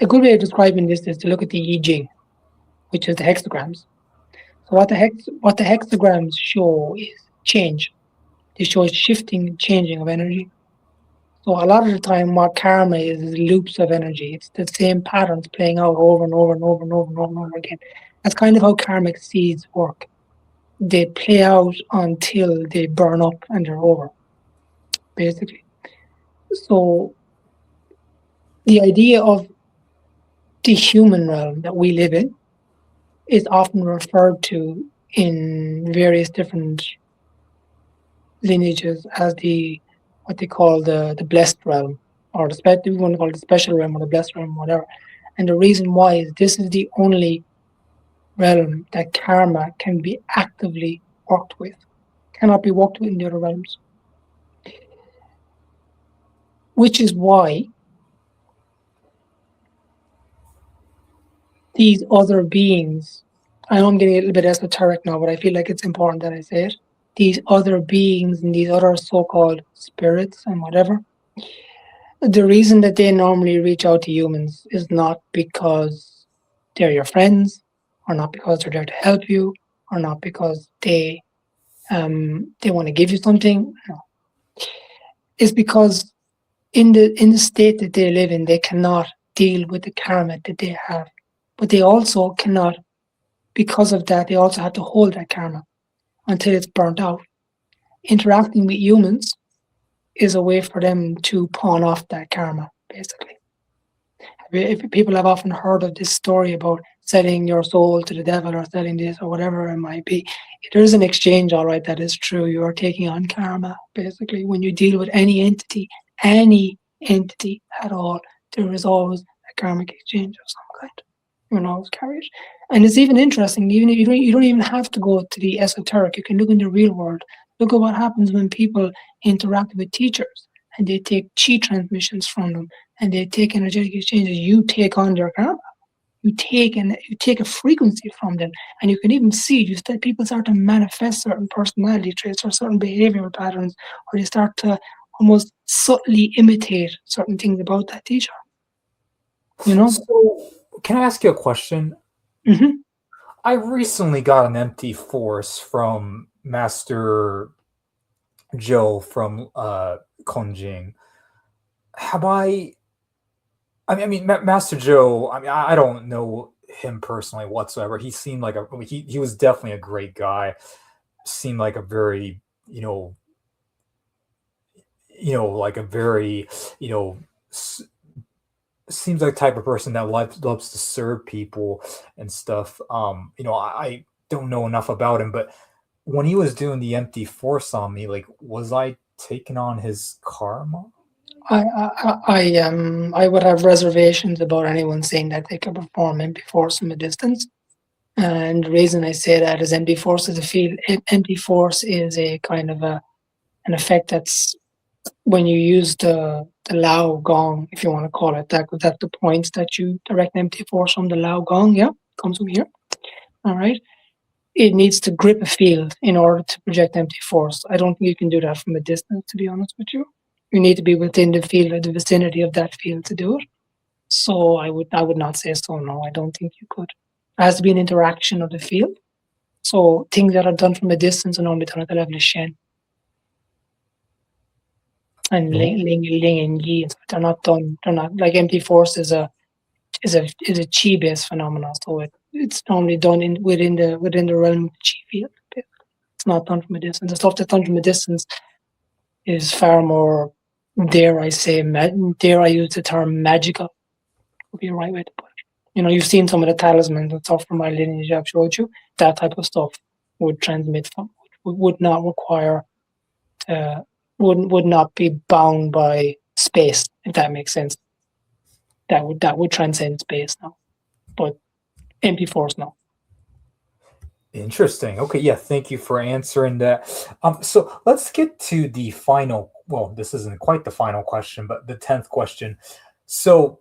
good way of describing this is to look at the I Ching, which is the hexagrams. So what the hexagrams show is change. They show shifting and changing of energy. So a lot of the time, what karma is loops of energy. It's the same patterns playing out over and over and over and over and over and over again. That's kind of how karmic seeds work. They play out until they burn up and they're over, basically. So the idea of the human realm that we live in is often referred to in various different lineages as what they call the blessed realm, or we want to call it the special realm or the blessed realm, whatever. And the reason why is this is the only realm that karma can be actively worked with. Cannot be worked with in the other realms. Which is why these other beings, I know I'm getting a little bit esoteric now, but I feel like it's important that I say it. These other beings and these other so-called spirits and whatever, the reason that they normally reach out to humans is not because they're your friends, or not because they're there to help you, or not because they want to give you something. No, it's because in the state that they live in, they cannot deal with the karma that they have, but they also cannot. Because of that, they also have to hold that karma until it's burnt out. Interacting with humans is a way for them to pawn off that karma, basically. If people have often heard of this story about selling your soul to the devil or selling this or whatever it might be, there is an exchange, all right, that is true. You are taking on karma, basically. When you deal with any entity at all, there is always a karmic exchange of some kind. You can always carry it. And it's even interesting, even if you don't even have to go to the esoteric. You can look in the real world. Look at what happens when people interact with teachers and they take chi transmissions from them and they take energetic exchanges. You take on their karma. you take a frequency from them, and you can even see people start to manifest certain personality traits or certain behavioral patterns, or they start to almost subtly imitate certain things about that teacher. So, can I ask you a question? Mm-hmm. I recently got an empty force from Master Joe from Konjing. Have I mean, Master Joe. I mean, I don't know him personally whatsoever. He seemed like he was definitely a great guy. Seemed like a very like a very you know seems like the type of person that loves to serve people and stuff. I don't know enough about him, but when he was doing the empty force on me, like, was I taking on his karma? I would have reservations about anyone saying that they can perform empty force from a distance. And the reason I say that is empty force is a field. Empty force is a kind of an effect that's when you use the Lao gong, if you want to call it that, because that's the points that you direct empty force from the Lao gong. Yeah, comes from here. All right. It needs to grip a field in order to project empty force. I don't think you can do that from a distance, to be honest with you. You need to be within the field or the vicinity of that field to do it. So I would not say so. No, I don't think you could. It has to be an interaction of the field. So things that are done from a distance are normally done at the level of Shen. And Ling and Yi, they're not done. They're not like empty force is a chi based phenomenon. So it's normally done within the realm of the chi field. It's not done from a distance. The stuff that's done from a distance is far more, dare I use the term magical. Would be the right way to put it. You've seen some of the talismans and stuff from my lineage I've showed you. That type of stuff would transmit from, would not require, would not be bound by space, if that makes sense. That would transcend space now, but empty force now. Interesting. Okay, yeah, thank you for answering that. So let's get to the final. Well, this isn't quite the final question, but the 10th question. So,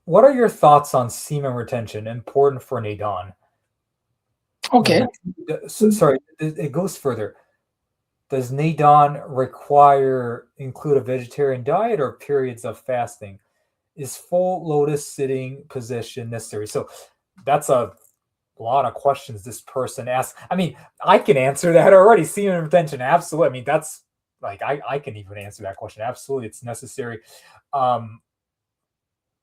what are your thoughts on semen retention? Important for Nadon. Okay. Sorry, it goes further. Does Nadon include a vegetarian diet or periods of fasting? Is full lotus sitting position necessary? So that's a lot of questions this person asks. I mean, I can answer that already. Semen retention, absolutely. I mean, that's like I can even answer that question. Absolutely, it's necessary.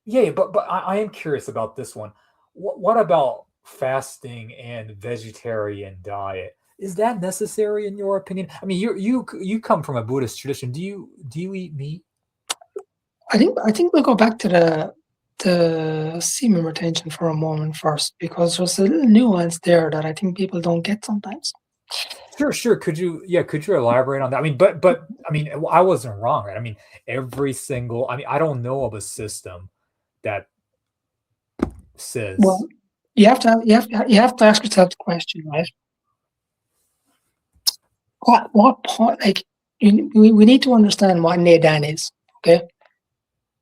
Yeah, but I am curious about this one. What about fasting and vegetarian diet? Is that necessary in your opinion? I mean, you come from a Buddhist tradition. Do you eat meat? I think we'll go back to the semen retention for a moment first, because there's a little nuance there that I think people don't get sometimes. Sure. Could you elaborate on that? I mean, but I mean, I wasn't wrong, right? I mean, I don't know of a system that says. Well, you have to ask yourself the question, right? What point? Like, we need to understand what Nedan is. Okay,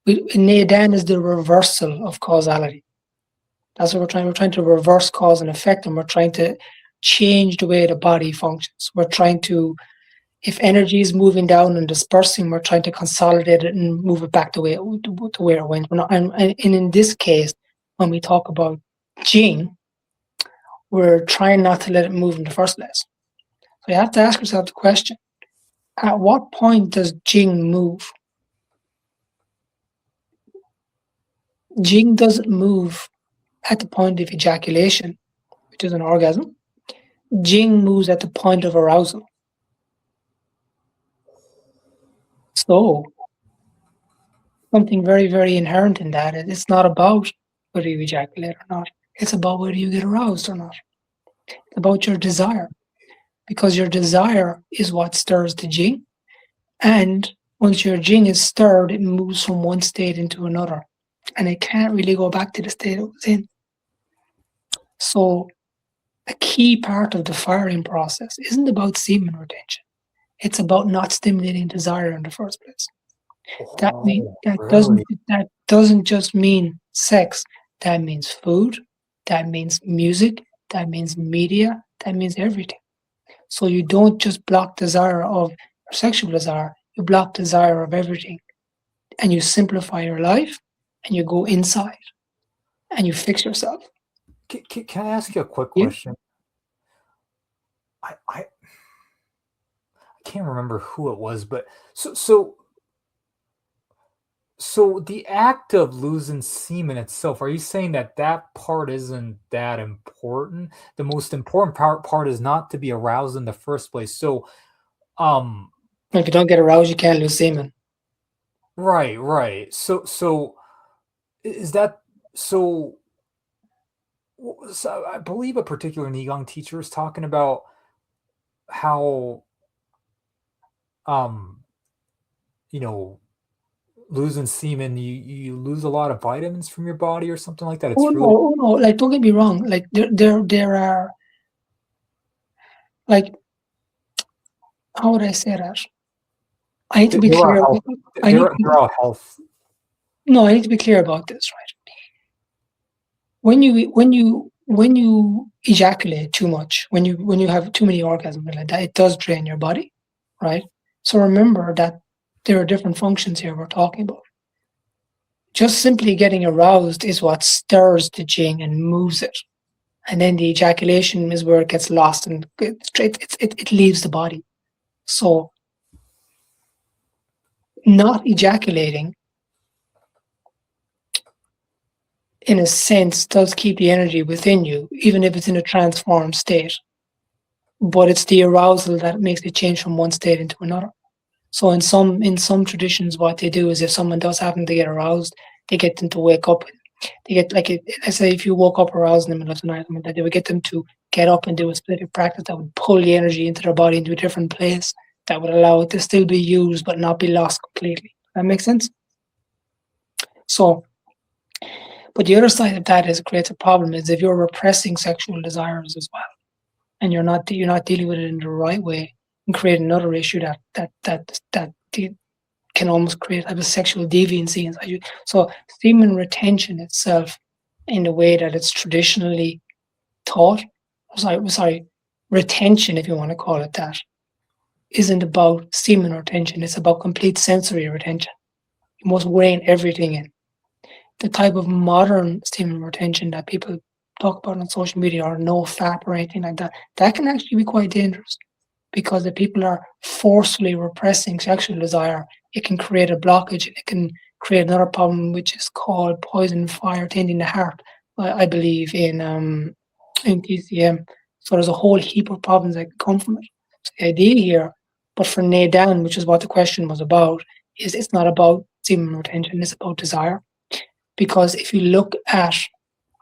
Nedan is the reversal of causality. That's what we're trying. We're trying to reverse cause and effect, and we're trying to change the way the body functions. We're trying to, if energy is moving down and dispersing, we're trying to consolidate it and move it back the way it went. We're not, and in this case, when we talk about Jing, we're trying not to let it move in the first place. So you have to ask yourself the question: at what point does Jing move? Jing doesn't move at the point of ejaculation, which is an orgasm. Jing moves at the point of arousal. So something very, very inherent in that. It's not about whether you ejaculate or not. It's about whether you get aroused or not. It's about your desire, because your desire is what stirs the Jing. And once your Jing is stirred, it moves from one state into another, and it can't really go back to the state it was in. So a key part of the firing process isn't about semen retention. It's about not stimulating desire in the first place. That doesn't just mean sex. that means food, that means music, that means media, that means everything. So you don't just block desire of sexual desire, you block desire of everything. And you simplify your life and you go inside and you fix yourself. Can I ask you a quick Yeah. question? I can't remember who it was, but so the act of losing semen itself, are you saying that that part isn't that important? The most important part is not to be aroused in the first place. So, If you don't get aroused, you can't lose semen. right. So is that so? So I believe a particular Nigong teacher is talking about how um you know losing semen, you lose a lot of vitamins from your body or something like that. It's really Oh no! Like, don't get me wrong. Like, there are, like, how would I say that? I need to be there are clear. health I need there are health. no. I need to be clear about this, right? When you ejaculate too much, when you have too many orgasms like that, it does drain your body, right? So remember that there are different functions here we're talking about. Just simply getting aroused is what stirs the jing and moves it. And then the ejaculation is where it gets lost and it leaves the body. So not ejaculating, in a sense, does keep the energy within you, even if it's in a transformed state. But it's the arousal that makes it change from one state into another. So in some traditions, what they do is if someone does happen to get aroused, they get them to wake up. They get like let's say if you woke up aroused in the middle of the night, I mean, that they would get them to get up and do a specific practice that would pull the energy into their body into a different place that would allow it to still be used but not be lost completely. That makes sense. So, but the other side of that is it creates a problem is if you're repressing sexual desires as well, and you're not dealing with it in the right way, and create another issue that can almost create like a sexual deviancy inside you. So semen retention itself, in the way that it's traditionally taught, sorry, retention, if you want to call it that, isn't about semen retention. It's about complete sensory retention. You must rein everything in. The type of modern semen retention that people talk about on social media, or no fap or anything like that, that can actually be quite dangerous, because if people are forcefully repressing sexual desire, it can create a blockage. It can create another problem, which is called poison fire tainting the heart. I believe in TCM. So there's a whole heap of problems that come from it. So the idea here, but for Nadan, which is what the question was about, is it's not about semen retention. It's about desire. Because if you look at,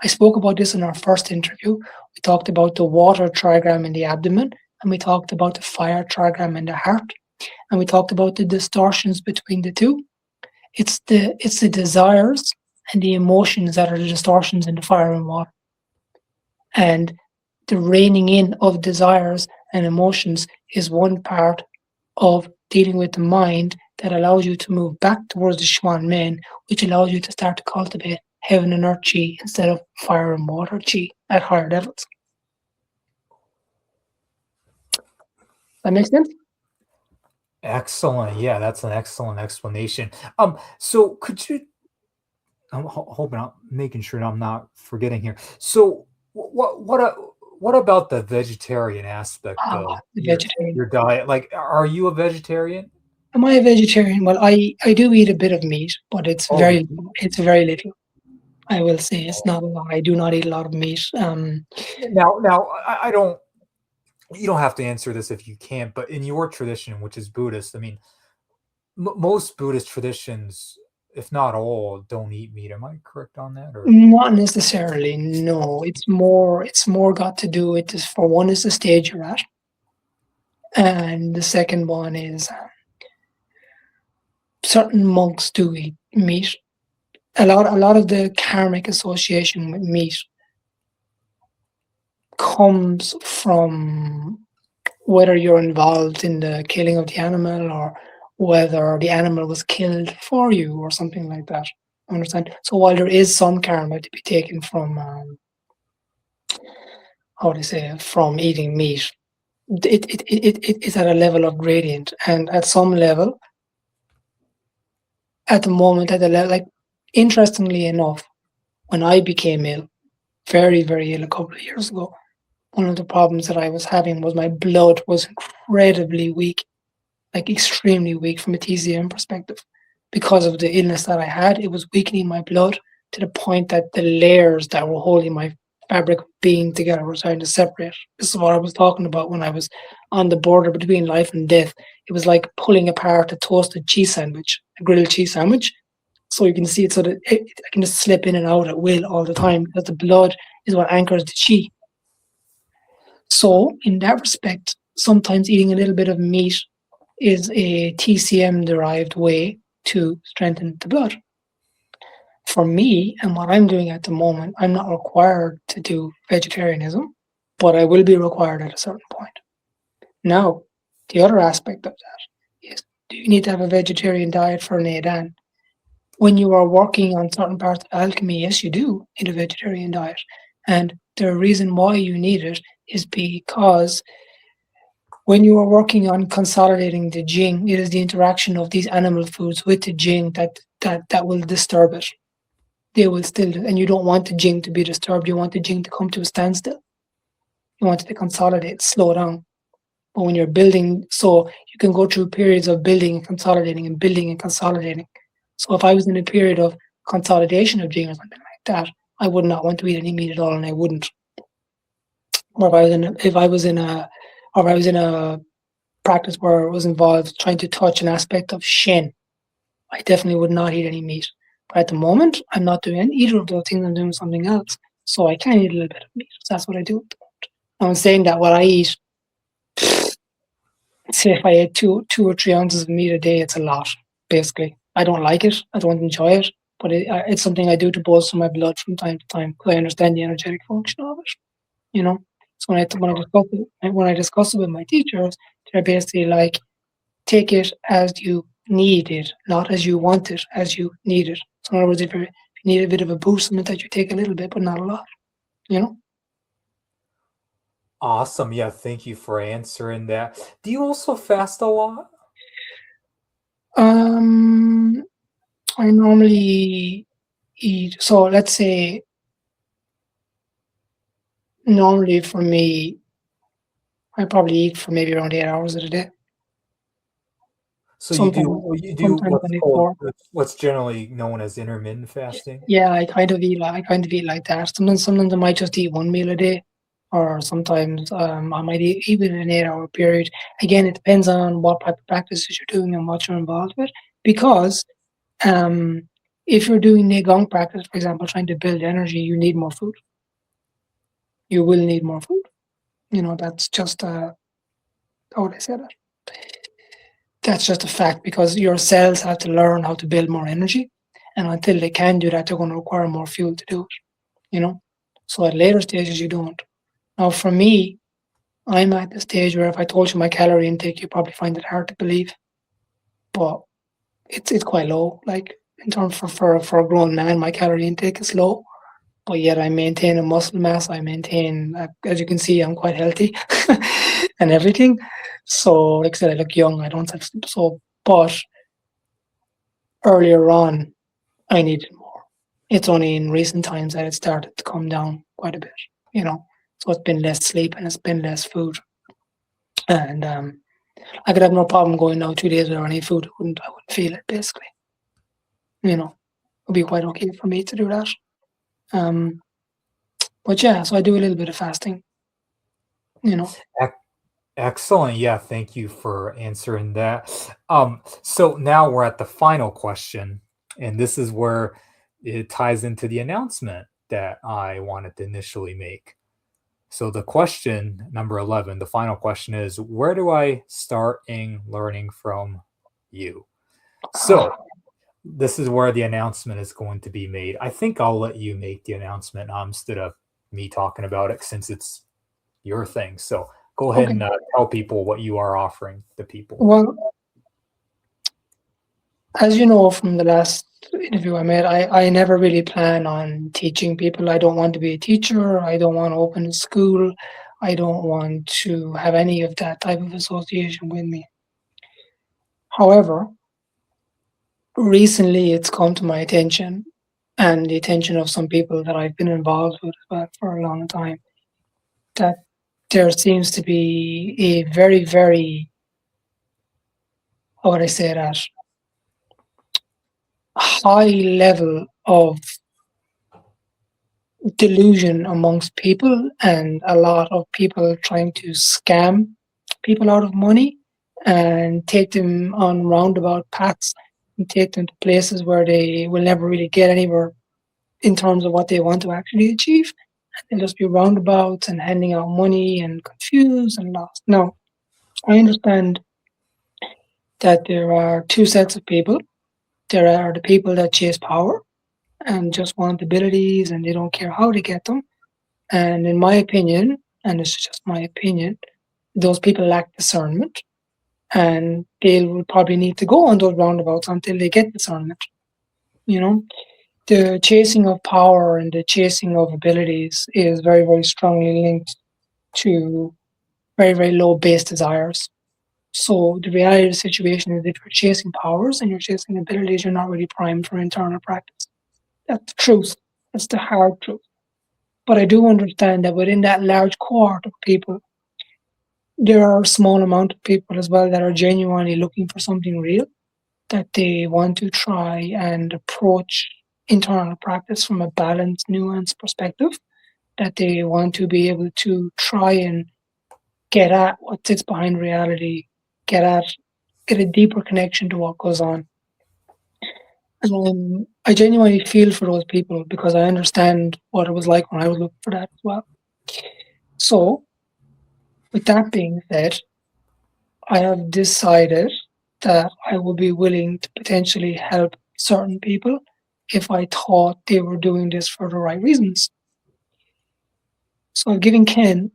I spoke about this in our first interview. We talked about the water trigram in the abdomen, and we talked about the fire trigram in the heart, and we talked about the distortions between the two. It's the desires and the emotions that are the distortions in the fire and water. And the reining in of desires and emotions is one part of dealing with the mind that allows you to move back towards the Shuan Men, which allows you to start to cultivate heaven and earth chi instead of fire and water chi at higher levels. That makes sense? Excellent. Yeah, that's an excellent explanation. So could you? I'm hoping I'm making sure I'm not forgetting here. So what about the vegetarian aspect of The vegetarian. your diet? Like, are you a vegetarian? Am I a vegetarian? Well, I do eat a bit of meat, but Oh, it's very little. I will say it's not a lot. I do not eat a lot of meat. now I don't. You don't have to answer this if you can't, but in your tradition, which is Buddhist, I mean, most Buddhist traditions, if not all, don't eat meat. Am I correct on that? Or Not necessarily. No, it's more got to do with this. For one, is the stage you're at, and the second one is certain monks do eat meat. A lot of the karmic association with meat comes from whether you're involved in the killing of the animal, or whether the animal was killed for you or something like that. Understand? So while there is some karma to be taken from, how do you say it, from eating meat, it's at a level of gradient, and at some level, at the moment, at the level, like, interestingly enough, when I became ill, very, very ill a couple of years ago, one of the problems that I was having was my blood was incredibly weak, like extremely weak from a TCM perspective. Because of the illness that I had, it was weakening my blood to the point that the layers that were holding my fabric of being together were starting to separate. This is what I was talking about when I was on the border between life and death. It was like pulling apart a toasted cheese sandwich, a grilled cheese sandwich. So you can see it so that I can just slip in and out at will all the time because the blood is what anchors the chi. So in that respect, sometimes eating a little bit of meat is a TCM derived way to strengthen the blood. For me, and what I'm doing at the moment, I'm not required to do vegetarianism, but I will be required at a certain point. Now, the other aspect of that is, do you need to have a vegetarian diet for an Adan? When you are working on certain parts of alchemy, yes, you do need a vegetarian diet. And the reason why you need it is because when you are working on consolidating the jing, it is the interaction of these animal foods with the jing that will disturb it. They will still, and you don't want the jing to be disturbed. You want the jing to come to a standstill. You want it to consolidate, slow down. But when you're building, so you can go through periods of building and consolidating and building and consolidating. So if I was in a period of consolidation of jing or something like that, I would not want to eat any meat at all, and I wouldn't. Or if I was in a practice where it was involved trying to touch an aspect of Shen, I definitely would not eat any meat. But at the moment, I'm not doing either of those things. I'm doing something else. So I can eat a little bit of meat. So that's what I do. I'm saying that what I eat, say if I ate 2 or 3 ounces of meat a day, it's a lot, basically. I don't like it. I don't enjoy it. But it's something I do to bolster my blood from time to time because I understand the energetic function of it. You know, so when I discuss it with my teachers, they're basically like, take it as you need it, not as you want it, as you need it. So in other words, if you need a bit of a boost, that you take a little bit, but not a lot. You know. Awesome. Yeah, thank you for answering that. Do you also fast a lot? Um, I normally eat. So let's say normally for me, I probably eat for maybe around 8 hours a day. So Sometimes, you do sometimes what's I eat called more. what's generally known as intermittent fasting? Yeah, I kind of eat like that. Sometimes I might just eat one meal a day, or sometimes I might eat even an 8 hour period. Again, it depends on what type of practices you're doing and what you're involved with. Because um, if you're doing Neigong practice, for example, trying to build energy, you need more food. You will need more food. That's just how would I say that? That's just a fact because your cells have to learn how to build more energy, and until they can do that, they're going to require more fuel to do it. You know, so at later stages you don't. Now, for me, I'm at the stage where if I told you my calorie intake, you probably find it hard to believe, but it's quite low. Like in terms for a grown man, my calorie intake is low, but yet I maintain a muscle mass. I maintain, as you can see, I'm quite healthy and everything. So, like I said, I look young. I don't have so, but earlier on, I needed more. It's only in recent times that it started to come down quite a bit. You know, so it's been less sleep and it's been less food. And I could have no problem going now 2 days without any food. I wouldn't feel it basically. It would be quite okay for me to do that. Um, but yeah, so I do a little bit of fasting. You know. Ec- Excellent. Yeah, thank you for answering that. So now we're at the final question, and this is where it ties into the announcement that I wanted to initially make. So the question number 11, the final question is, where do I start in learning from you? So this is where the announcement is going to be made. I think I'll let you make the announcement instead of me talking about it since it's your thing. So go ahead Okay. and tell people what you are offering the people. Well, As you know from the last interview I made, I never really plan on teaching people. I don't want to be a teacher. I don't want to open a school. I don't want to have any of that type of association with me. However, recently it's come to my attention and the attention of some people that I've been involved with for a long time that there seems to be a very, very, how would I say that, high level of delusion amongst people and a lot of people trying to scam people out of money and take them on roundabout paths and take them to places where they will never really get anywhere in terms of what they want to actually achieve. They'll just be roundabouts and handing out money and confused and lost. Now, I understand that there are two sets of people. There are the people that chase power and just want abilities and they don't care how to get them. And in my opinion, and it's just my opinion, those people lack discernment and they will probably need to go on those roundabouts until they get discernment. You know, the chasing of power and the chasing of abilities is very, very strongly linked to very, very low base desires. So the reality of the situation is if you're chasing powers and you're chasing abilities, you're not really primed for internal practice. That's the truth. That's the hard truth. But I do understand that within that large cohort of people, there are a small amount of people as well that are genuinely looking for something real, that they want to try and approach internal practice from a balanced, nuanced perspective, that they want to be able to try and get at what sits behind reality, get a deeper connection to what goes on. And I genuinely feel for those people because I understand what it was like when I was looking for that as well. So, with that being said, I have decided that I will be willing to potentially help certain people if I thought they were doing this for the right reasons. So I've given Ken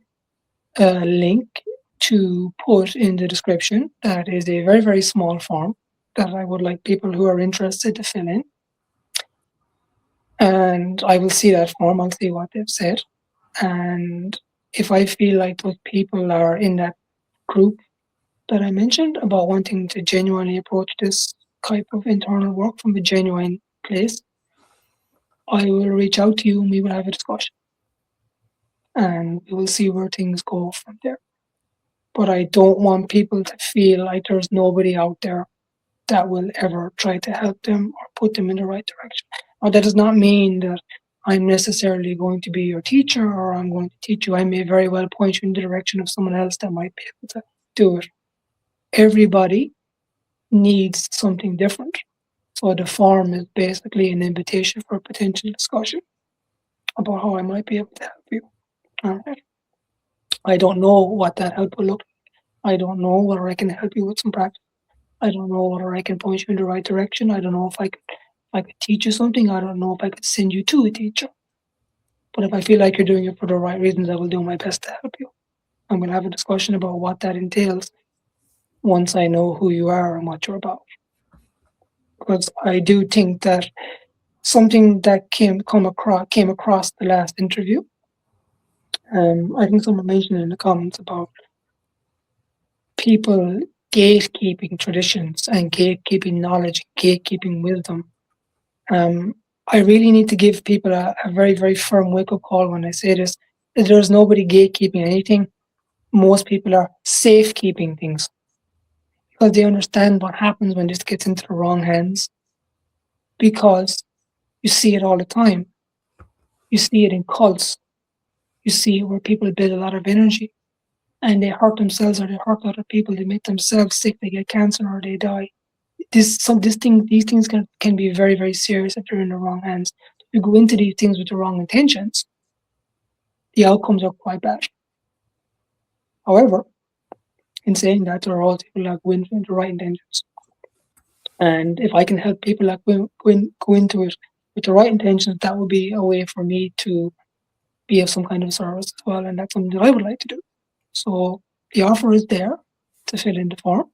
a link to put in the description that is a very, very small form that I would like people who are interested to fill in. And I will see that form, I'll see what they've said. And if I feel like those people are in that group that I mentioned about wanting to genuinely approach this type of internal work from a genuine place, I will reach out to you and we will have a discussion. And we will see where things go from there. But I don't want people to feel like there's nobody out there that will ever try to help them or put them in the right direction. Now, that does not mean that I'm necessarily going to be your teacher or I'm going to teach you. I may very well point you in the direction of someone else that might be able to do it. Everybody needs something different. So the form is basically an invitation for a potential discussion about how I might be able to help you. All right. I don't know what that help will look like. I don't know whether I can help you with some practice. I don't know whether I can point you in the right direction. I don't know if I could teach you something. I don't know if I could send you to a teacher. But if I feel like you're doing it for the right reasons, I will do my best to help you. And we'll have a discussion about what that entails once I know who you are and what you're about. Because I do think that something that came across the last interview. I think someone mentioned in the comments about people gatekeeping traditions and gatekeeping knowledge, gatekeeping wisdom. I really need to give people a very, very firm wake-up call when I say this. There's nobody gatekeeping anything. Most people are safekeeping things because they understand what happens when this gets into the wrong hands, because you see it all the time. You see it in cults. You see it where people build a lot of energy and they hurt themselves or they hurt other people. They make themselves sick. They get cancer or they die. These things can be very, very serious if they're in the wrong hands. If you go into these things with the wrong intentions, the outcomes are quite bad. However, in saying that, there are also people that go in with the right intentions. And if I can help people that go into it with the right intentions, that would be a way for me to be of some kind of service as well. And that's something that I would like to do. So the offer is there to fill in the form.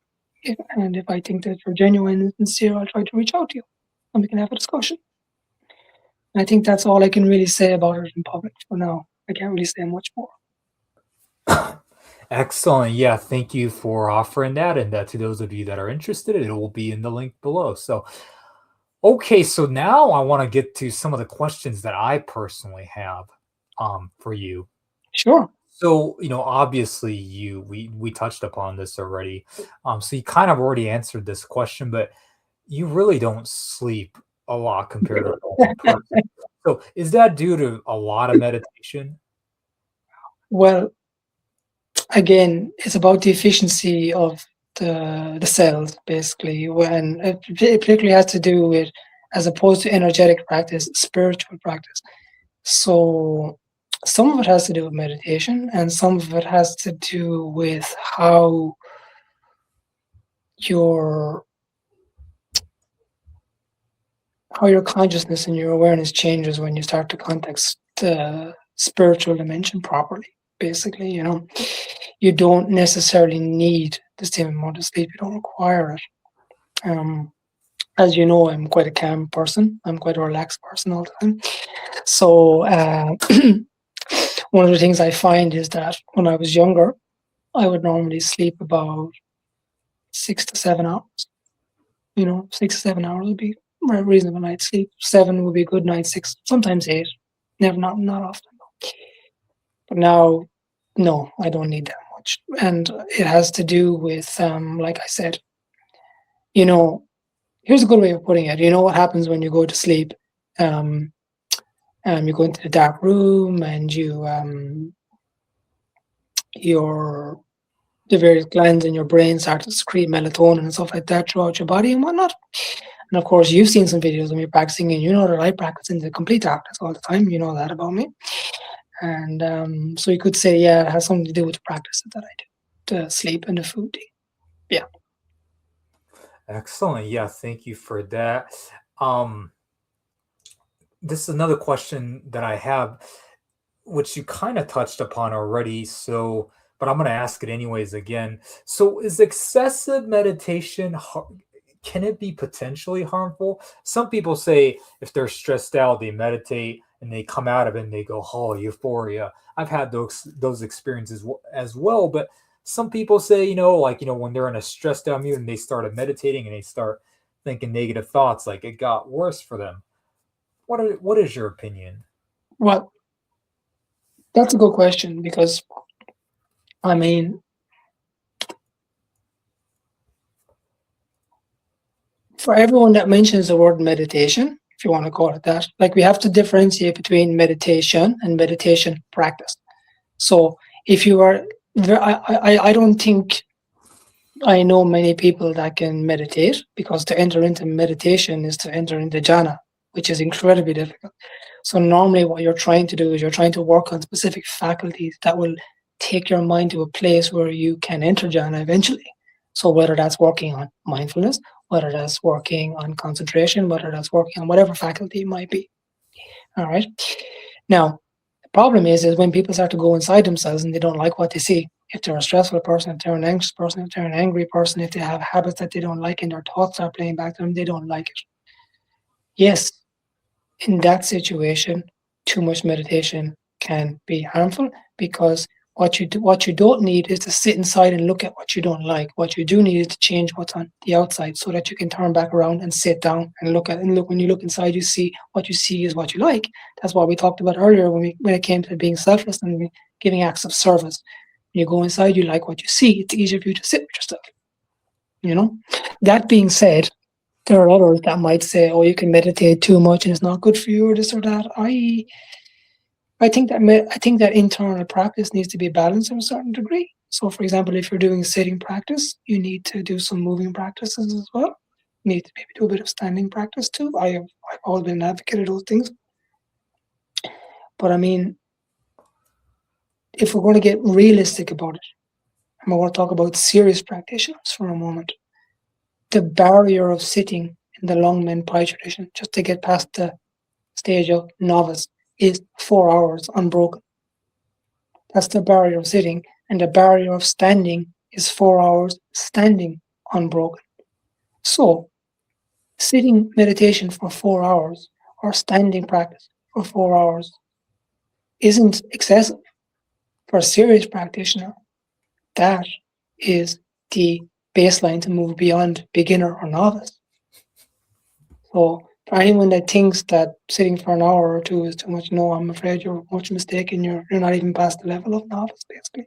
And if I think that you're genuine and sincere, I'll try to reach out to you and we can have a discussion. And I think that's all I can really say about it in public for now. I can't really say much more. Excellent. Yeah, thank you for offering that. And to those of you that are interested, it will be in the link below. So, okay, so now I want to get to some of the questions that I personally have for you. Sure. So, obviously we touched upon this already. So you kind of already answered this question, but you really don't sleep a lot compared to a normal person. So is that due to a lot of meditation? Well, again, it's about the efficiency of the cells, basically. When it particularly has to do with, as opposed to energetic practice, spiritual practice. So some of it has to do with meditation, and some of it has to do with how your consciousness and your awareness changes when you start to context the spiritual dimension properly. Basically, you don't necessarily need the same amount of sleep. You don't require it. As you know, I'm quite a calm person. I'm quite a relaxed person all the time. So one of the things I find is that when I was younger, I would normally sleep about 6 to 7 hours. 6 to 7 hours would be a reasonable night's sleep. 7 would be a good night. 6, sometimes 8. Never, not often. But now, no, I don't need that much, and it has to do with, like I said, here's a good way of putting it. You know what happens when you go to sleep? You go into the dark room, and the various glands in your brain start to secrete melatonin and stuff like that throughout your body and whatnot. And of course, you've seen some videos of me practicing, and you know that I practice in the complete darkness all the time. You know that about me. And so you could say, yeah, it has something to do with the practices that I do, the sleep and the food. Yeah. Excellent. Yeah, thank you for that. Um, this is another question that I have, which you kind of touched upon already. So, but I'm going to ask it anyways again. So, is excessive meditation, can it be potentially harmful? Some people say if they're stressed out, they meditate and they come out of it and they go, oh, euphoria. I've had those experiences as well. But some people say, when they're in a stressed out mood and they started meditating and they start thinking negative thoughts, like it got worse for them. What is your opinion? Well, that's a good question because, I mean, for everyone that mentions the word meditation, if you want to call it that, like we have to differentiate between meditation and meditation practice. So if you are, I don't think I know many people that can meditate, because to enter into meditation is to enter into jhana, which is incredibly difficult. So normally what you're trying to do is you're trying to work on specific faculties that will take your mind to a place where you can enter jhana eventually. So whether that's working on mindfulness, whether that's working on concentration, whether that's working on whatever faculty it might be. All right. Now, the problem is when people start to go inside themselves and they don't like what they see. If they're a stressful person, if they're an anxious person, if they're an angry person, if they have habits that they don't like and their thoughts are playing back to them, they don't like it. Yes, in that situation, too much meditation can be harmful, because what you don't need is to sit inside and look at what you don't like. What you do need is to change what's on the outside so that you can turn back around and sit down and look. When you look inside, you see what you see is what you like. That's what we talked about earlier when it came to being selfless and giving acts of service. When you go inside, you like what you see. It's easier for you to sit with yourself. That being said, there are others that might say, "Oh, you can meditate too much and it's not good for you," or this or that. I think that internal practice needs to be balanced to a certain degree. So, for example, if you're doing sitting practice, you need to do some moving practices as well. You need to maybe do a bit of standing practice too. I've always been an advocate of those things. But I mean, if we're going to get realistic about it, and we're going to talk about serious practitioners for a moment, the barrier of sitting in the Longmen Pai tradition, just to get past the stage of novice, is 4 hours unbroken. That's the barrier of sitting. And the barrier of standing is 4 hours standing unbroken. So sitting meditation for 4 hours or standing practice for 4 hours isn't excessive for a serious practitioner. That is the baseline to move beyond beginner or novice. So for anyone that thinks that sitting for an hour or two is too much, no, I'm afraid you're much mistaken. You're not even past the level of novice, basically.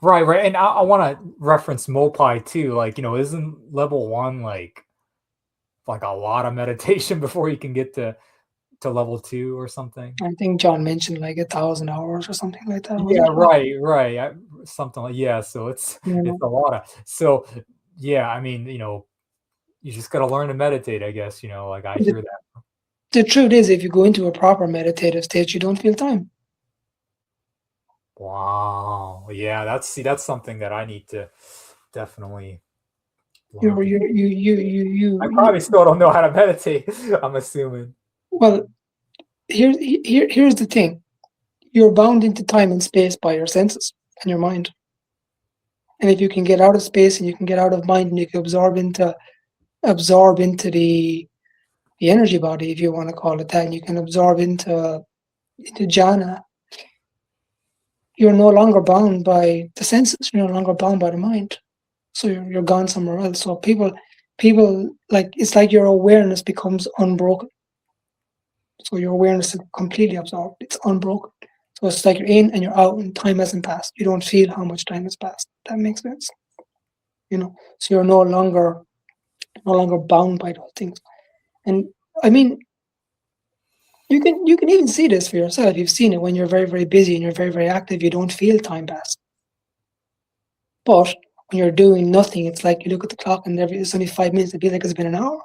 Right, right. And I want to reference Mopai too. Like, isn't level one like a lot of meditation before you can get to level two or something? I think John mentioned like 1,000 hours or something like that, Yeah, wasn't it? right, right. Something like, yeah. So it's You it's know, a lot of, so yeah. I mean, you just got to learn to meditate, I guess. Like I the, hear that. the truth is, if you go into a proper meditative state, you don't feel time. Wow. Yeah, that's something that I need to definitely learn. You're I probably still don't know how to meditate. I'm assuming. well. Here's the thing: you're bound into time and space by your senses and your mind. And if you can get out of space and you can get out of mind and you can absorb into the energy body, if you want to call it that, and you can absorb into jhana, you're no longer bound by the senses. You're no longer bound by the mind. So you're gone somewhere else. So people like it's like your awareness becomes unbroken. So your awareness is completely absorbed. It's unbroken. So it's like you're in and you're out and time hasn't passed. You don't feel how much time has passed. That makes sense. So you're no longer bound by those things. And I mean, you can even see this for yourself. You've seen it when you're very, very busy and you're very, very active, you don't feel time pass. But when you're doing nothing, it's like you look at the clock and it's only 5 minutes, it feels like it's been an hour.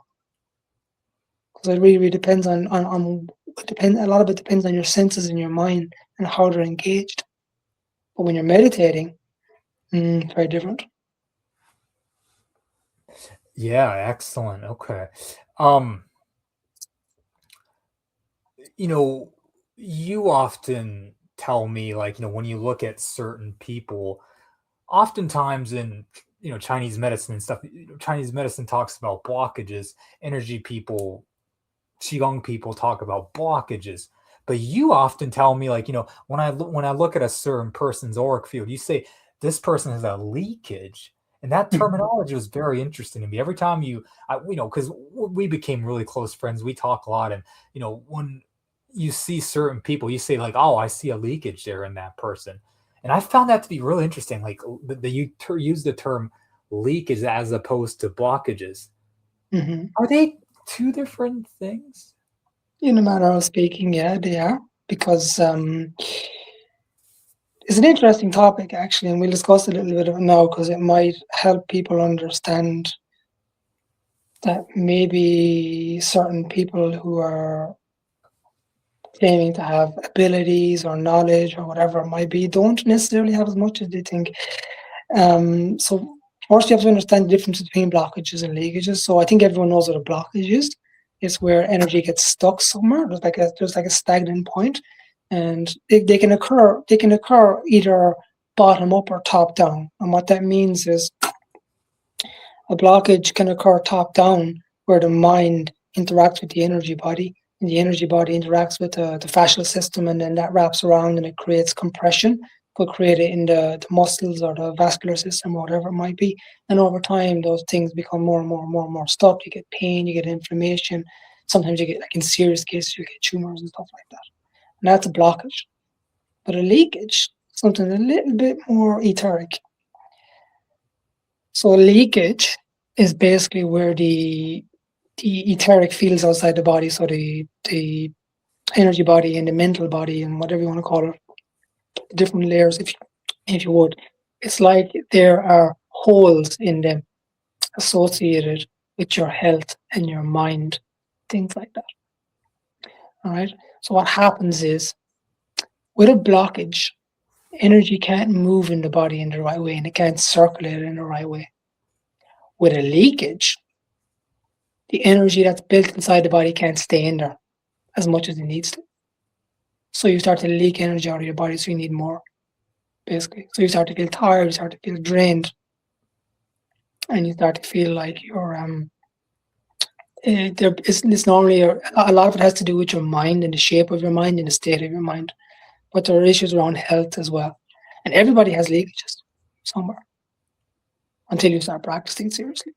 Because it really, really depends on a lot of it depends on your senses and your mind and how they're engaged. But when you're meditating, very different. Yeah, excellent. Okay. Um, you know, you often tell me, like, when you look at certain people, oftentimes in Chinese medicine and stuff, Chinese medicine talks about blockages. Energy people, qigong people talk about blockages. But you often tell me, like, when I look at a certain person's auric field, you say this person has a leakage. And that Mhm. terminology was very interesting to me. Every time because we became really close friends, we talk a lot, and when you see certain people, you say like, "Oh, I see a leakage there in that person," and I found that to be really interesting. Like you use the term leakage as opposed to blockages. Mhm. Are they two different things? In a manner of speaking, yeah, they are. Because it's an interesting topic, actually, and we'll discuss a little bit of it now because it might help people understand that maybe certain people who are claiming to have abilities or knowledge or whatever it might be don't necessarily have as much as they think. So first you have to understand the difference between blockages and leakages. So I think everyone knows what a blockage is. It's where energy gets stuck somewhere. There's like a stagnant point, and they can occur. They can occur either bottom up or top down. And what that means is a blockage can occur top down, where the mind interacts with the energy body, and the energy body interacts with the fascial system, and then that wraps around and it creates compression. Could create it in the muscles or the vascular system or whatever it might be. And over time, those things become more and more and more and more stuck. You get pain, you get inflammation. Sometimes you get, like in serious cases, you get tumors and stuff like that. And that's a blockage. But a leakage, something a little bit more etheric. So leakage is basically where the etheric fields outside the body, so the energy body and the mental body and whatever you want to call it, the different layers, if you would, it's like there are holes in them associated with your health and your mind, things like that. All right. So what happens is with a blockage, energy can't move in the body in the right way and it can't circulate in the right way. With a leakage, the energy that's built inside the body can't stay in there as much as it needs to. So you start to leak energy out of your body, so you need more, basically. So you start to feel tired, you start to feel drained. and you start to feel like you're it's normally a lot of it has to do with your mind and the shape of your mind and the state of your mind, but there are issues around health as well. And everybody has leakages somewhere until you start practicing seriously.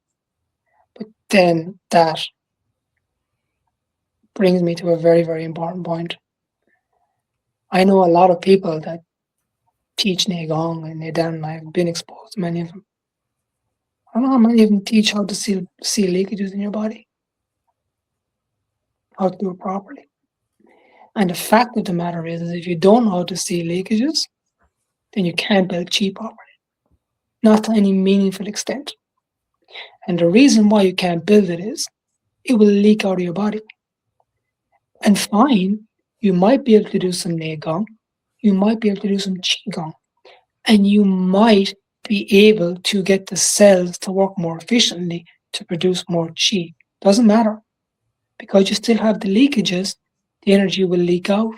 But then that brings me to a very, very important point. I know a lot of people that teach Neigong and Neidan, and I've been exposed to many of them. I don't know how many of them teach how to see leakages in your body, how to do it properly. And the fact of the matter is if you don't know how to see leakages, then you can't build Qi properly, not to any meaningful extent. And the reason why you can't build it is it will leak out of your body. And fine, you might be able to do some Neigong, you might be able to do some Qigong, and you might be able to get the cells to work more efficiently to produce more Qi. Doesn't matter. Because you still have the leakages, the energy will leak out.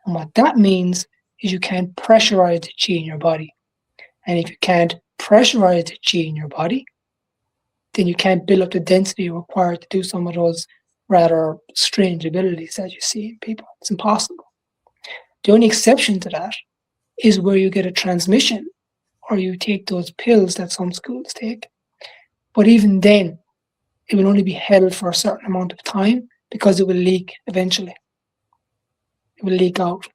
And what that means is you can't pressurize the Qi in your body. And if you can't pressurize the Qi in your body, then you can't build up the density required to do some of those rather strange abilities that you see in people. It's impossible. The only exception to that is where you get a transmission or you take those pills that some schools take. But even then, it will only be held for a certain amount of time because it will leak eventually. It will leak out.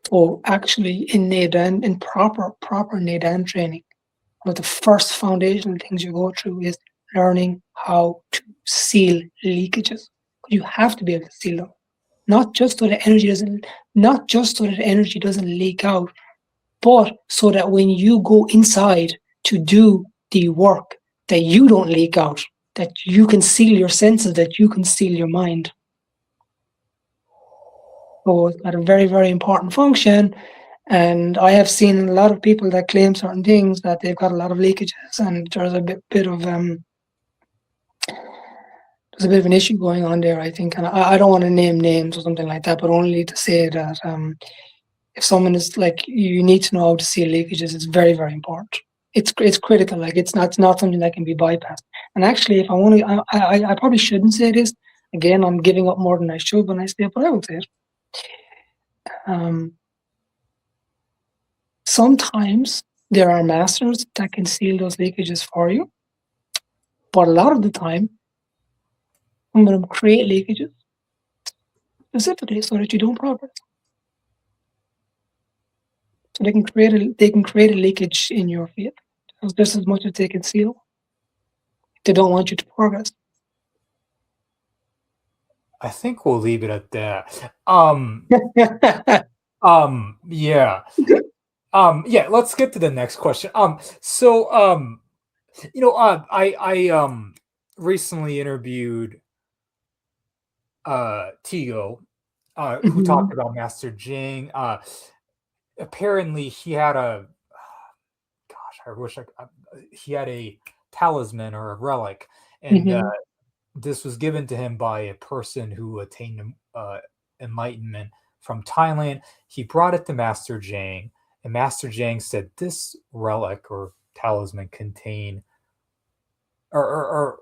So actually in Neidan, in proper Neidan training, one of the first foundational things you go through is learning how to seal leakages. You have to be able to seal them. Not just so that energy doesn't leak out, but so that when you go inside to do the work, that you don't leak out, that you can seal your senses, that you can seal your mind. So it's got a very, very important function. And I have seen a lot of people that claim certain things that they've got a lot of leakages, and there's a bit of an issue going on there, I think. And I don't want to name names or something like that, but only to say that if someone is like, you need to know how to see leakages. It's very, very important. It's critical. Like it's not something that can be bypassed. And actually, if I want to, I probably shouldn't say this. Again, I'm giving up more than I should when I say it, but I will say it. Sometimes there are masters that can seal those leakages for you, but a lot of the time, I'm going to create leakages specifically so that you don't progress. So they can create a leakage in your field just as much as they can seal. They don't want you to progress. I think we'll leave it at that. Yeah. Yeah, let's get to the next question. I recently interviewed Tigo, who talked about Master Jing. Apparently he had he had a talisman or a relic, and this was given to him by a person who attained enlightenment from Thailand. He brought it to Master Jang, and Master Jang said this relic or talisman contain, or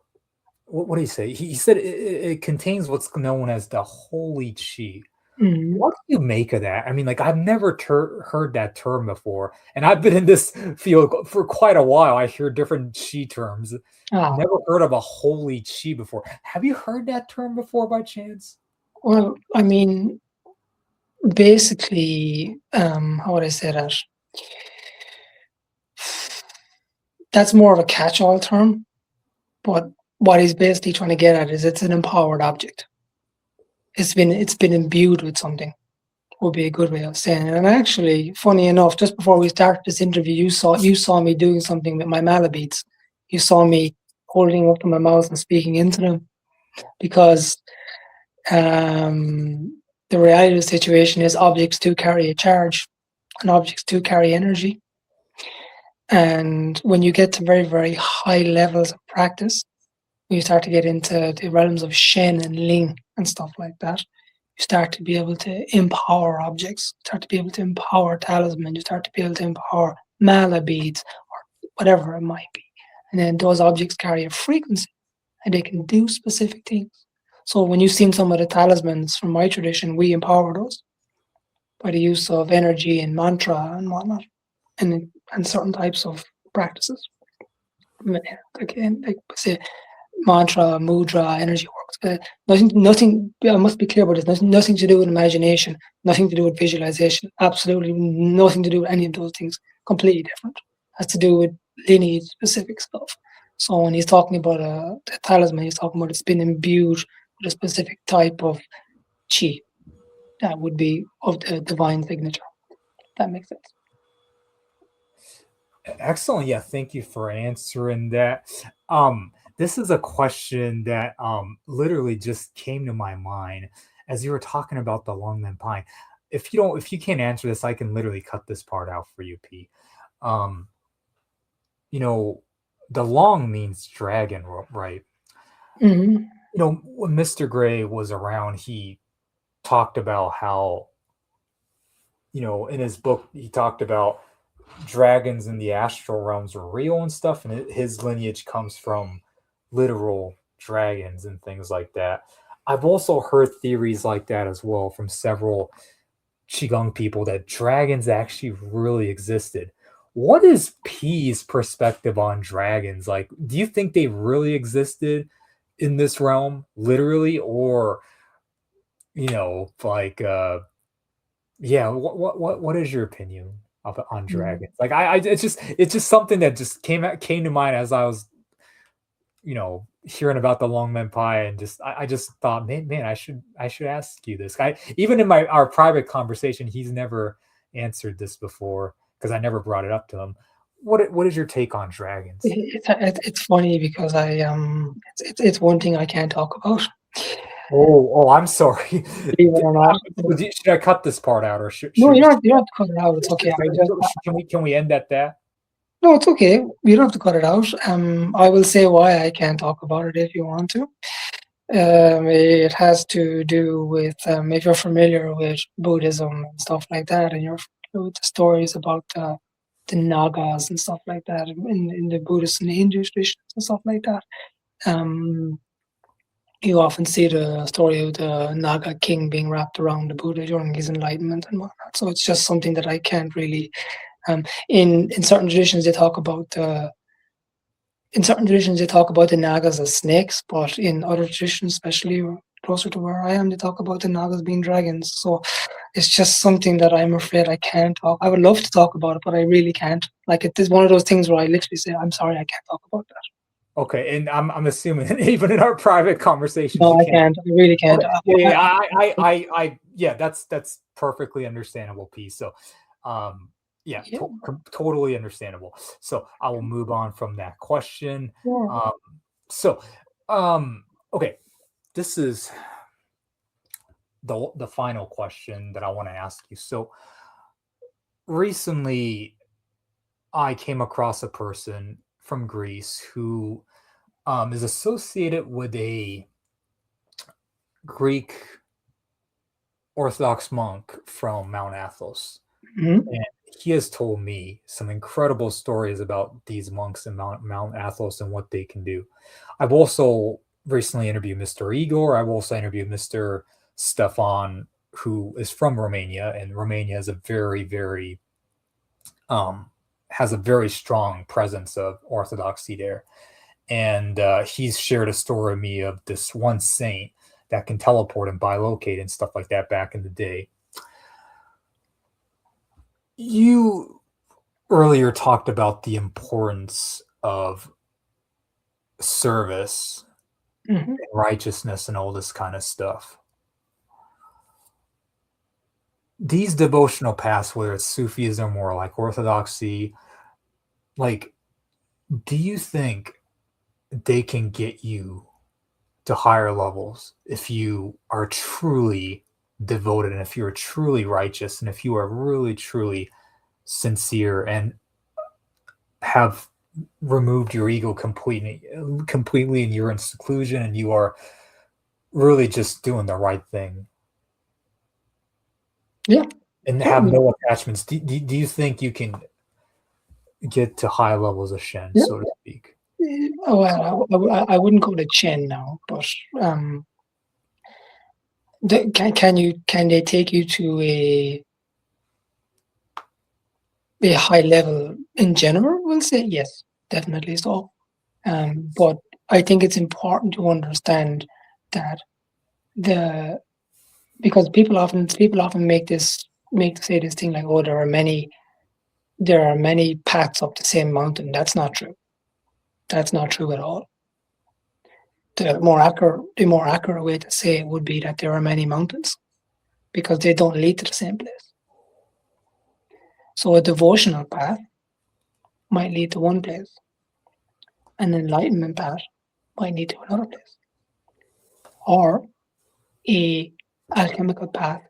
what did he say? He said it contains what's known as the holy Qi. What do you make of that? I mean, like, I've never heard that term before, and I've been in this field for quite a while. I hear different Qi terms. Never heard of a holy Qi before. Have you heard that term before by chance? Well, I mean, basically, how would I say that? That's more of a catch-all term, but what he's basically trying to get at is it's an empowered object. It's been imbued with something, would be a good way of saying it. And actually, funny enough, just before we started this interview, you saw me doing something with my mala beads. You saw me holding up to my mouth and speaking into them, because the reality of the situation is objects do carry a charge, and objects do carry energy. And when you get to very, very high levels of practice, when you start to get into the realms of Shen and Ling and stuff like that, you start to be able to empower objects, start to be able to empower talisman, you start to be able to empower mala beads or whatever it might be. and then those objects carry a frequency, and they can do specific things. So when you've seen some of the talismans from my tradition, we empower those by the use of energy and mantra and whatnot, and certain types of practices. Again, like say mantra, mudra, energy works. Nothing. I must be clear about this. Nothing to do with imagination. Nothing to do with visualization. Absolutely nothing to do with any of those things. Completely different. Has to do with lineage specific stuff. So when he's talking about the talisman, he's talking about it's been imbued with a specific type of chi that would be of the divine signature. That makes sense. Excellent. Yeah, thank you for answering that. This is a question that literally just came to my mind as you were talking about the longman pine. If you can't answer this, I can literally cut this part out for you, P. Um, you know, the long means dragon, right? Mm-hmm. You know, when Mr. Gray was around, he talked about how, you know, in his book, he talked about dragons in the astral realms are real and stuff, and his lineage comes from literal dragons and things like that. I've also heard theories like that as well from several qigong people that dragons actually really existed. What is P's perspective on dragons? Like, do you think they really existed in this realm, literally, or you know, like, yeah, what is your opinion of on dragons? Like, it's just something that just came to mind as I was, you know, hearing about the Longmen Pie, and just I just thought, man, I should ask you this. I even in our private conversation, he's never answered this before because I never brought it up to him. What is your take on dragons? It's funny because it's one thing I can't talk about. Oh, I'm sorry. Believe it or not. Should I cut this part out, or No, should you don't have to cut it out. It's okay. can we end at that? No, it's okay. You don't have to cut it out. I will say why I can't talk about it if you want to. It has to do with if you're familiar with Buddhism and stuff like that, and you're familiar with the stories about the Nagas and stuff like that in the Buddhist and the Hindu traditions and stuff like that. You often see the story of the Naga king being wrapped around the Buddha during his enlightenment and whatnot. So it's just something that I can't really. In certain traditions, they talk about the Nagas as snakes, but in other traditions, especially closer to where I am, they talk about the Nagas being dragons. So it's just something that I'm afraid I can't talk. I would love to talk about it, but I really can't. Like, it is one of those things where I literally say, "I'm sorry, I can't talk about that." Okay, and I'm assuming even in our private conversations, No, you I can't. can't. I really can't. Okay. Yeah, yeah, that's perfectly understandable, P. So, yeah, Yeah, totally understandable. So I will move on from that question. yeah. So, okay, this is the final question that I want to ask you. So recently, I came across a person from Greece who is associated with a Greek Orthodox monk from Mount Athos. Mhm. And he has told me some incredible stories about these monks in Mount Athos and what they can do. I've also recently interviewed Mr. Igor. I've also interviewed Mr. Stefan, who is from Romania, and Romania is a very has a very strong presence of Orthodoxy there. And he's shared a story with me of this one saint that can teleport and bilocate and stuff like that back in the day. You earlier talked about the importance of service Mhm. and righteousness and all this kind of stuff. These devotional paths, whether it's Sufism or like Orthodoxy, like, do you think they can get you to higher levels if you are truly devoted and if you're truly righteous and if you are really truly sincere and have removed your ego completely and you're in seclusion and you are really just doing the right thing Yeah, and yeah, have no attachments? Do you think you can get to high levels of Shen, yeah, so to speak? Well, I wouldn't go to Chen now, but can they take you to a high level in general? We'll say yes, definitely so. But I think it's important to understand that because people often say this thing like, oh, there are many paths up the same mountain. That's not true. That's not true at all. The more accurate way to say it would be that there are many mountains, because they don't lead to the same place. So a devotional path might lead to one place. An enlightenment path might lead to another place. Or a alchemical path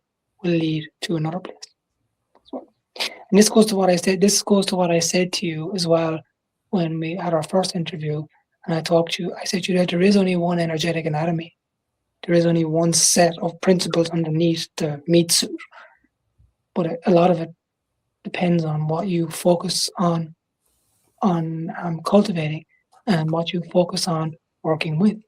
will lead to another place. So, and this goes to what I said to you as well when we had our first interview, and I said to you that there is only one energetic anatomy. There is only one set of principles underneath the meat suit. But a lot of it depends on what you focus on cultivating, and what you focus on working with,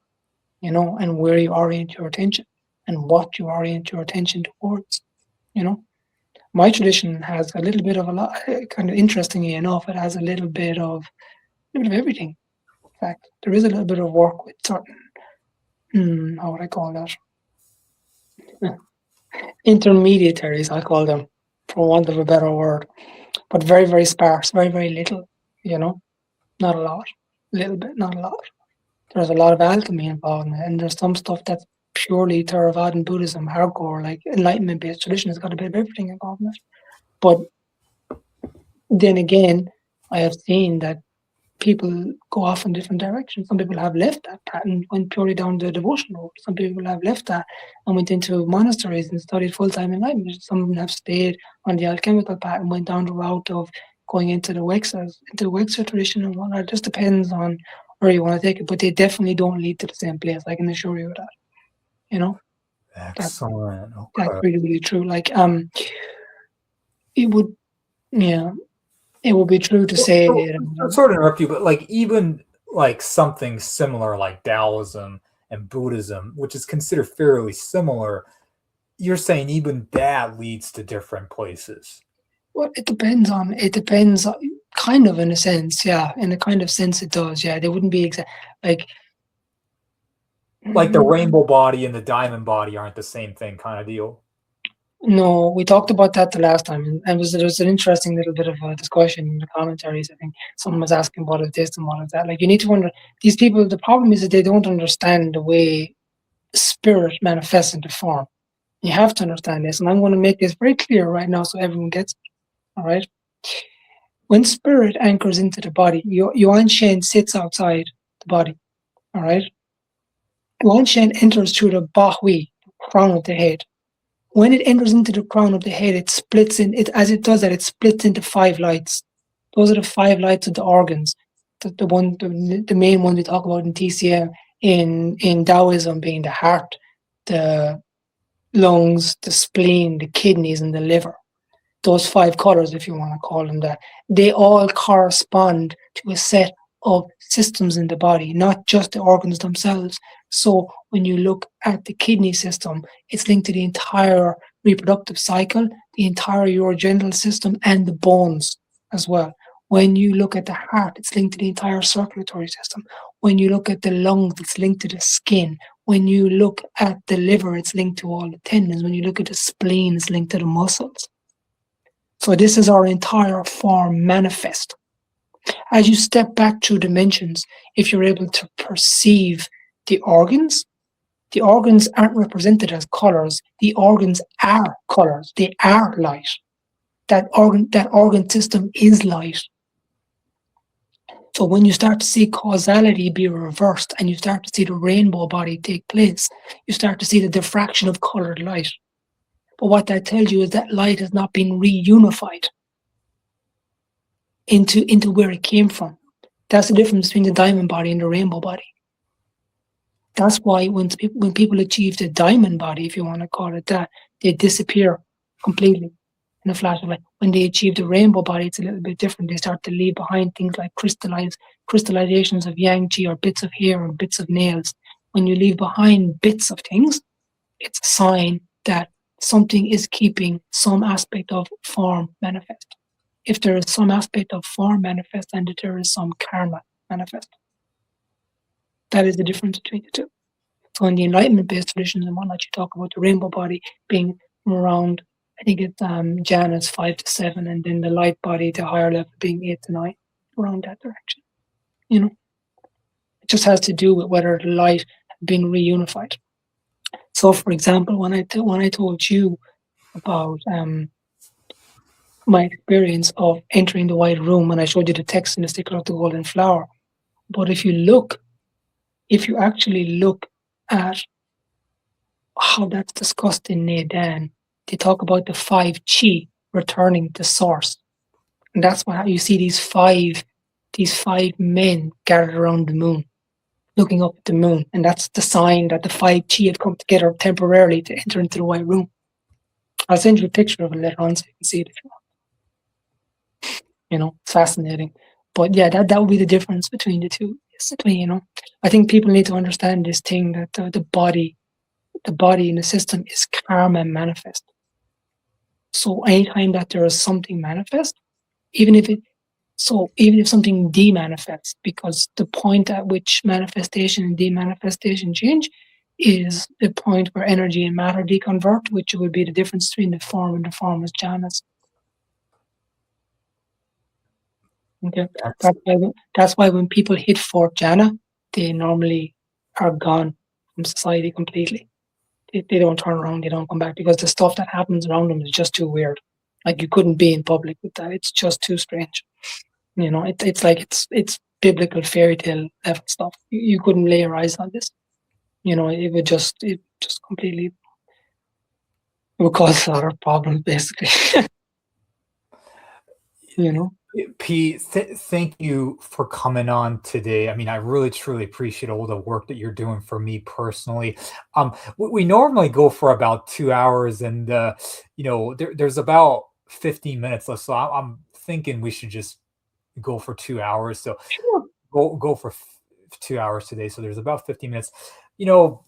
and where you orient your attention and what you orient your attention towards. My tradition has a little bit of kind of interestingly enough, it has a little bit of everything. In fact, there is a little bit of work with certain, how would I call that? Intermediaries, I call them, for want of a better word, but very, very sparse, very, very little, not a lot, a little bit, not a lot. There's a lot of alchemy involved in it, and there's some stuff that's purely Theravada Buddhism, hardcore, like enlightenment-based tradition has got a bit of everything involved in it. But then again, I have seen that people go off in different directions. Some people have left that path and went purely down the devotional road. Some people have left that and went into monasteries and studied full-time enlightenment. Some of them have stayed on the alchemical path and went down the route of going into the Wexer tradition and whatnot. It just depends on where you want to take it, but they definitely don't lead to the same place. I can assure you of that. Excellent. That's really, really true. Like, it would be true to say. I'm sorry to interrupt you, but like even like something similar like Taoism and Buddhism, which is considered fairly similar, you're saying even that leads to different places. Well, it depends, kind of, in a sense, yeah. In a kind of sense it does, yeah. They wouldn't be exact, like the rainbow body and the diamond body aren't the same thing kind of deal. No, we talked about that the last time, and there was an interesting little bit of a discussion in the commentaries. I think someone was asking what is this and what is that. Like, you need to wonder, these people, the problem is that they don't understand the way spirit manifests into form. You have to understand this, and I'm going to make this very clear right now so everyone gets it. All right? When spirit anchors into the body, Yuan Shen sits outside the body. All right? Yuan Shen enters through the Bahui, crown of the head. When it enters into the crown of the head, it splits into 5 lights. Those are the 5 lights of the organs. The main one we talk about in TCM, in Taoism, being the heart, the lungs, the spleen, the kidneys, and the liver. Those 5 colors, if you want to call them that, they all correspond to a set of systems in the body, not just the organs themselves. So when you look at the kidney system, it's linked to the entire reproductive cycle, the entire urogenital system, and the bones as well. When you look at the heart, it's linked to the entire circulatory system. When you look at the lungs, it's linked to the skin. When you look at the liver, it's linked to all the tendons. When you look at the spleen, it's linked to the muscles. So this is our entire form manifest. As you step back through dimensions, if you're able to perceive the organs aren't represented as colors. The organs are colors. They are light. That organ system is light. So when you start to see causality be reversed and you start to see the rainbow body take place, you start to see the diffraction of colored light. But what that tells you is that light has not been reunified into where it came from. That's the difference between the diamond body and the rainbow body. That's why when people achieve the diamond body, if you want to call it that, they disappear completely in a flash of light. When they achieve the rainbow body, it's a little bit different. They start to leave behind things like crystallized crystallizations of yang qi or bits of hair or bits of nails, when you leave behind bits of things, it's a sign that something is keeping some aspect of form manifest. If there is some aspect of form manifest, and that there is some karma manifest. That is the difference between the two. So in the enlightenment-based traditions and whatnot, you talk about the rainbow body being around, I think it's Jana's 5 to 7, and then the light body, the higher level, being 8 to 9, around that direction. You know, it just has to do with whether the light has been reunified. So, for example, when I told you about my experience of entering the white room, when I showed you the text in the sticker of the golden flower, but if you actually look at how that's discussed in Neidan, they talk about the 5 chi returning to source. And that's why you see these five men gathered around the moon, looking up at the moon. And that's the sign that the 5 chi have come together temporarily to enter into the white room. I'll send you a picture of it later on so you can see it if you want. You know, it's fascinating. But yeah, that would be the difference between the two, basically, you know. I think people need to understand this thing that the body in the system is karma manifest. So anytime that there is something manifest, even if something demanifests, because the point at which manifestation and demanifestation change is the point where energy and matter deconvert, which would be the difference between the form and the formless jhanas. Okay, that's why when people hit fourth jhana, they normally are gone from society completely. They don't turn around, they don't come back, because the stuff that happens around them is just too weird. Like, you couldn't be in public with that. It's just too strange. You know, it's like it's biblical fairy tale level stuff. You couldn't lay your eyes on this. You know, it just completely, it would cause a lot of problems, basically. You know. Pete, thank you for coming on today. I mean, I really truly appreciate all the work that you're doing for me personally. We normally go for about 2 hours, and you know, there's about 15 minutes left, so I'm thinking we should just go for 2 hours. So Sure. go for 2 hours today. So there's about 15 minutes. You know,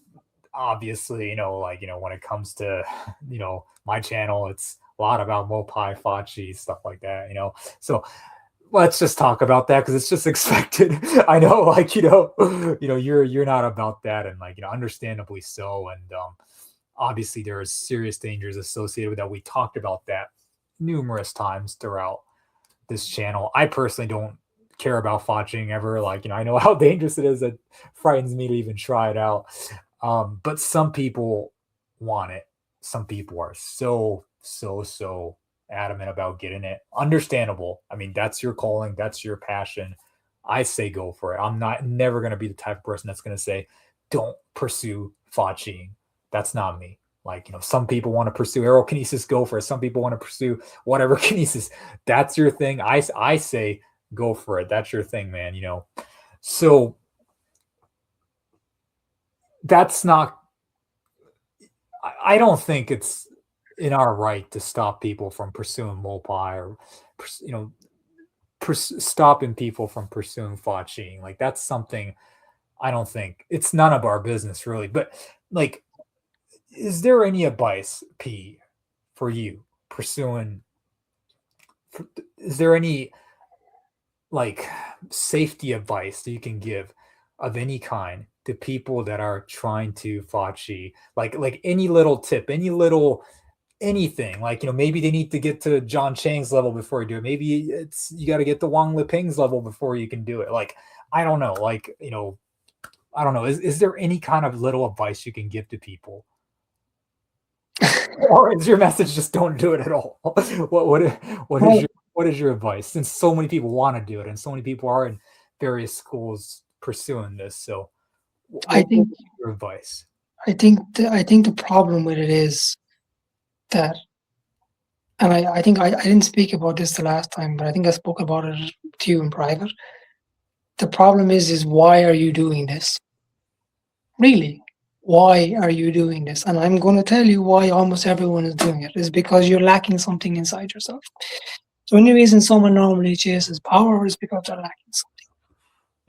obviously, you know, like, you know, when it comes to, you know, my channel, it's a lot about Mopai, Fachi, stuff like that, you know. So let's just talk about that, because it's just expected. I know, like, you know, you're not about that, and, like, you know, understandably so. And obviously there is serious dangers associated with that. We talked about that numerous times throughout this channel. I personally don't care about fotching ever. Like, you know, I know how dangerous it is. It frightens me to even try it out. But some people want it. Some people are so adamant about getting it. Understandable. I mean, that's your calling. That's your passion. I say go for it. I'm never going to be the type of person that's going to say, don't pursue fotching. That's not me. Like, you know, some people want to pursue aerokinesis, go for it. Some people want to pursue whatever kinesis. That's your thing. I say go for it. That's your thing, man, you know. So that's not, I don't think it's in our right to stop people from pursuing Mopai, or, you know, stopping people from pursuing fotching. Like, that's something I don't think, it's none of our business, really. But, like, is there any advice, P, for you pursuing? Is there any, like, safety advice that you can give of any kind to people that are trying to Fachi? Like any little tip, any little anything. Like, you know, maybe they need to get to John Chang's level before you do it. Maybe it's you got to get to Wang Liping's level before you can do it. Like, I don't know. Like, you know, I don't know. Is there any kind of little advice you can give to people? Or is your message just don't do it at all? What is your advice, since so many people want to do it and so many people are in various schools pursuing this? So I think your advice. I think the problem with it is that, and I think I didn't speak about this the last time, but I think I spoke about it to you in private. The problem is why are you doing this? Really, why are you doing this? And I'm going to tell you why almost everyone is doing it is because you're lacking something inside yourself. The only reason someone normally chases power is because they're lacking something.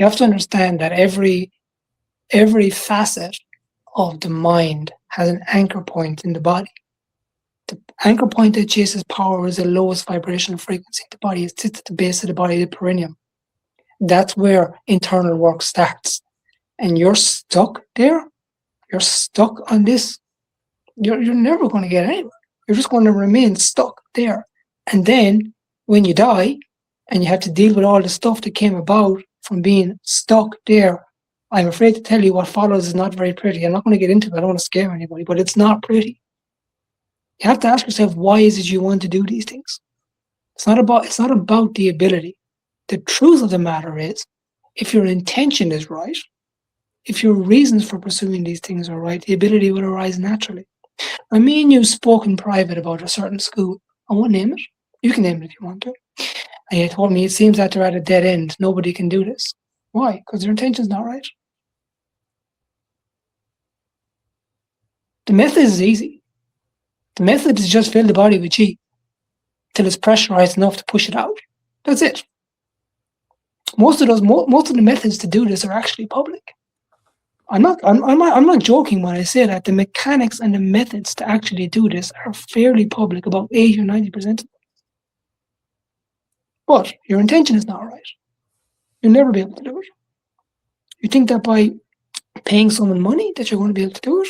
You have to understand that every facet of the mind has an anchor point in the body. The anchor point that chases power is the lowest vibrational frequency in the body. It sits at the base of the body, the perineum. That's where internal work starts. And you're stuck there. You're stuck on this. You're never going to get anywhere. You're just going to remain stuck there. And then when you die and you have to deal with all the stuff that came about from being stuck there, I'm afraid to tell you what follows is not very pretty. I'm not going to get into it. I don't want to scare anybody, but it's not pretty. You have to ask yourself, why is it you want to do these things? It's not about the ability. The truth of the matter is, if your intention is right, if your reasons for pursuing these things are right, the ability will arise naturally. I mean, you spoke in private about a certain school. I won't name it. You can name it if you want to. And you told me it seems that they're at a dead end. Nobody can do this. Why? Because their intention's not right. The method is easy. The method is just fill the body with chi till it's pressurized enough to push it out. That's it. Most of the methods to do this are actually public. I'm not joking when I say that the mechanics and the methods to actually do this are fairly public, about 80 or 90% of them. But your intention is not right. You'll never be able to do it. You think that by paying someone money that you're going to be able to do it?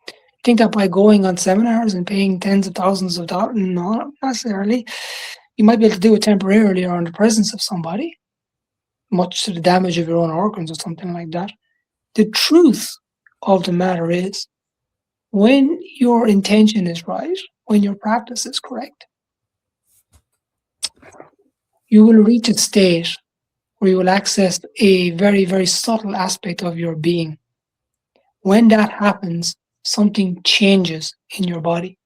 You think that by going on seminars and paying tens of thousands of dollars? No, not necessarily. You might be able to do it temporarily or in the presence of somebody, much to the damage of your own organs or something like that. The truth of the matter is, when your intention is right, when your practice is correct, you will reach a state where you will access a very, very subtle aspect of your being. When that happens, something changes in your body.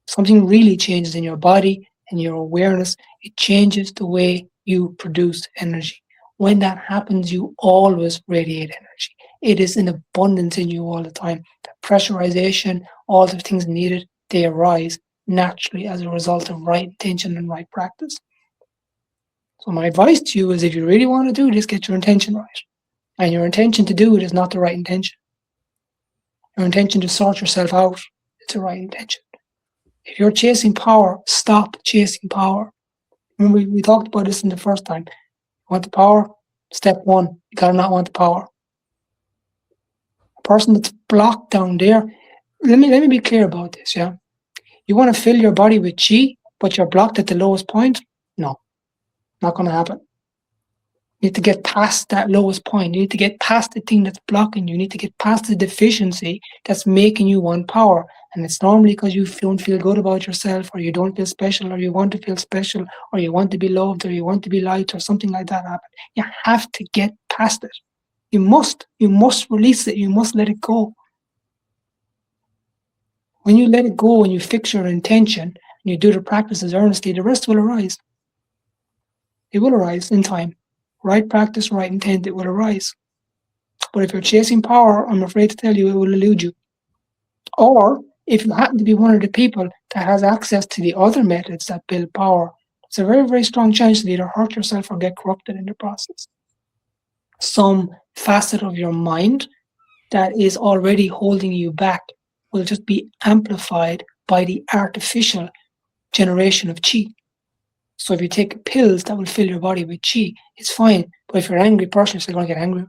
Something really changes in your body and your awareness. It changes the way you produce energy. When that happens, you always radiate energy. It is in abundance in you all the time. The pressurization, all the things needed, they arise naturally as a result of right intention and right practice. So my advice to you is, if you really want to do this, get your intention right. And your intention to do it is not the right intention. Your intention to sort yourself out is the right intention. If you're chasing power, stop chasing power. Remember, we talked about this in the first time. You want the power? Step one, you gotta not want the power. A person that's blocked down there, let me be clear about this, yeah? You want to fill your body with chi, but you're blocked at the lowest point? No, not gonna happen. You need to get past that lowest point. You need to get past the thing that's blocking you. You need to get past the deficiency that's making you want power. And it's normally because you don't feel good about yourself, or you don't feel special, or you want to feel special, or you want to be loved, or you want to be liked, or something like that happen. You have to get past it. You must release it. You must let it go. When you let it go and you fix your intention and you do the practices earnestly, the rest will arise. It will arise in time. Right practice, right intent, it will arise. But if you're chasing power, I'm afraid to tell you, it will elude you. Or if you happen to be one of the people that has access to the other methods that build power, it's a very, very strong chance to either hurt yourself or get corrupted in the process. Some facet of your mind that is already holding you back will just be amplified by the artificial generation of chi. So if you take pills that will fill your body with chi, it's fine. But if you're an angry person, you're still going to get angry.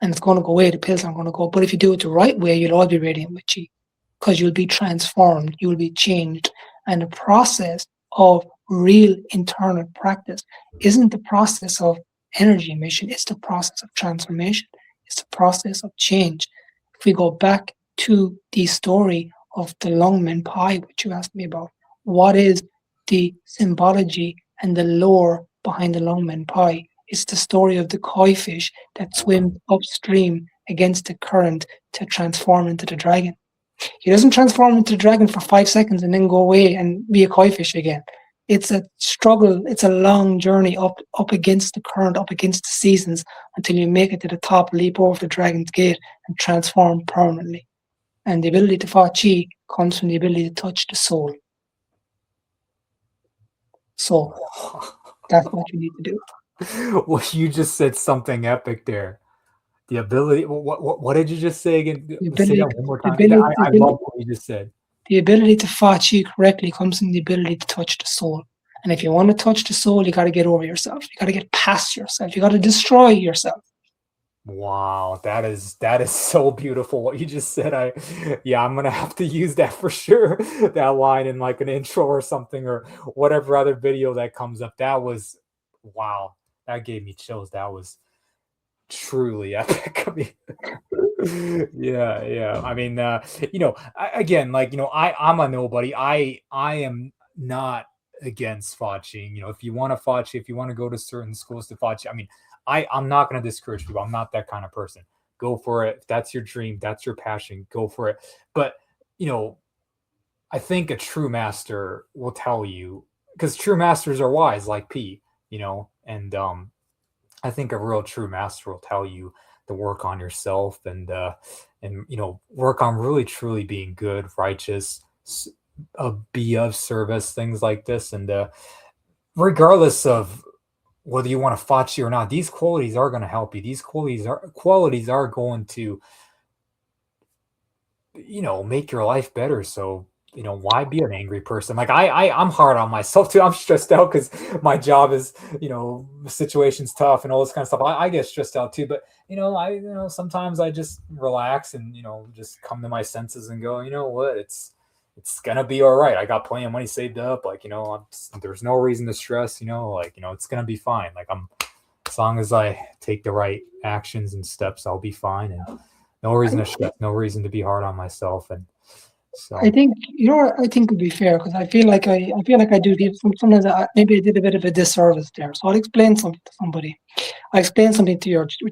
And it's going to go away. The pills aren't going to go. But if you do it the right way, you'll all be radiant with chi, because you'll be transformed. You'll be changed. And the process of real internal practice isn't the process of energy emission. It's the process of transformation. It's the process of change. If we go back to the story of the longmen pie, which you asked me about, what is the symbology and the lore behind the longmen pie? It's the story of the koi fish that swims upstream against the current to transform into the dragon. He doesn't transform into the dragon for 5 seconds and then go away and be a koi fish again. It's a struggle. It's a long journey up against the current, up against the seasons, until you make it to the top, leap over the dragon's gate, and transform permanently. And the ability to fa chi comes from the ability to touch the soul. So that's what you need to do. Well, you just said something epic there. The ability. What did you just say again? The Say ability, that one more the time. ability, the I ability, love what you just said. the ability to fa chi correctly comes from the ability to touch the soul. And if you want to touch the soul, you got to get over yourself. You got to get past yourself. You got to destroy yourself. Wow, that is so beautiful what you just said. Yeah, I'm gonna have to use that for sure. That line in like an intro or something or whatever other video that comes up. That was wow. That gave me chills. That was truly epic. I mean, yeah, yeah. I mean, again, like I'm a nobody. I am not against Fauci. If you want to Fauci, if you want to go to certain schools to Fauci, I mean, I'm not going to discourage people. I'm not that kind of person. Go for it. If that's your dream, that's your passion. Go for it. But you know, I think a true master will tell you because true masters are wise, like P. And I think a real true master will tell you to work on yourself and work on really truly being good, righteous, be of service, things like this. And regardless of whether you want to fachi or not, these qualities are going to help you. These qualities are going to make your life better. So why be an angry person? Like I'm hard on myself too. I'm stressed out because my job is situation's tough and all this kind of stuff. I get stressed out too, but sometimes I just relax and just come to my senses and go, what, it's gonna be all right. I got plenty of money saved up. Like there's no reason to stress. It's gonna be fine. Like as long as I take the right actions and steps, I'll be fine. And no reason to stress, no reason to be hard on myself. And so I think what I think would be fair because I feel like I do give sometimes maybe I did a bit of a disservice there. So I'll explain something to somebody. I explain something to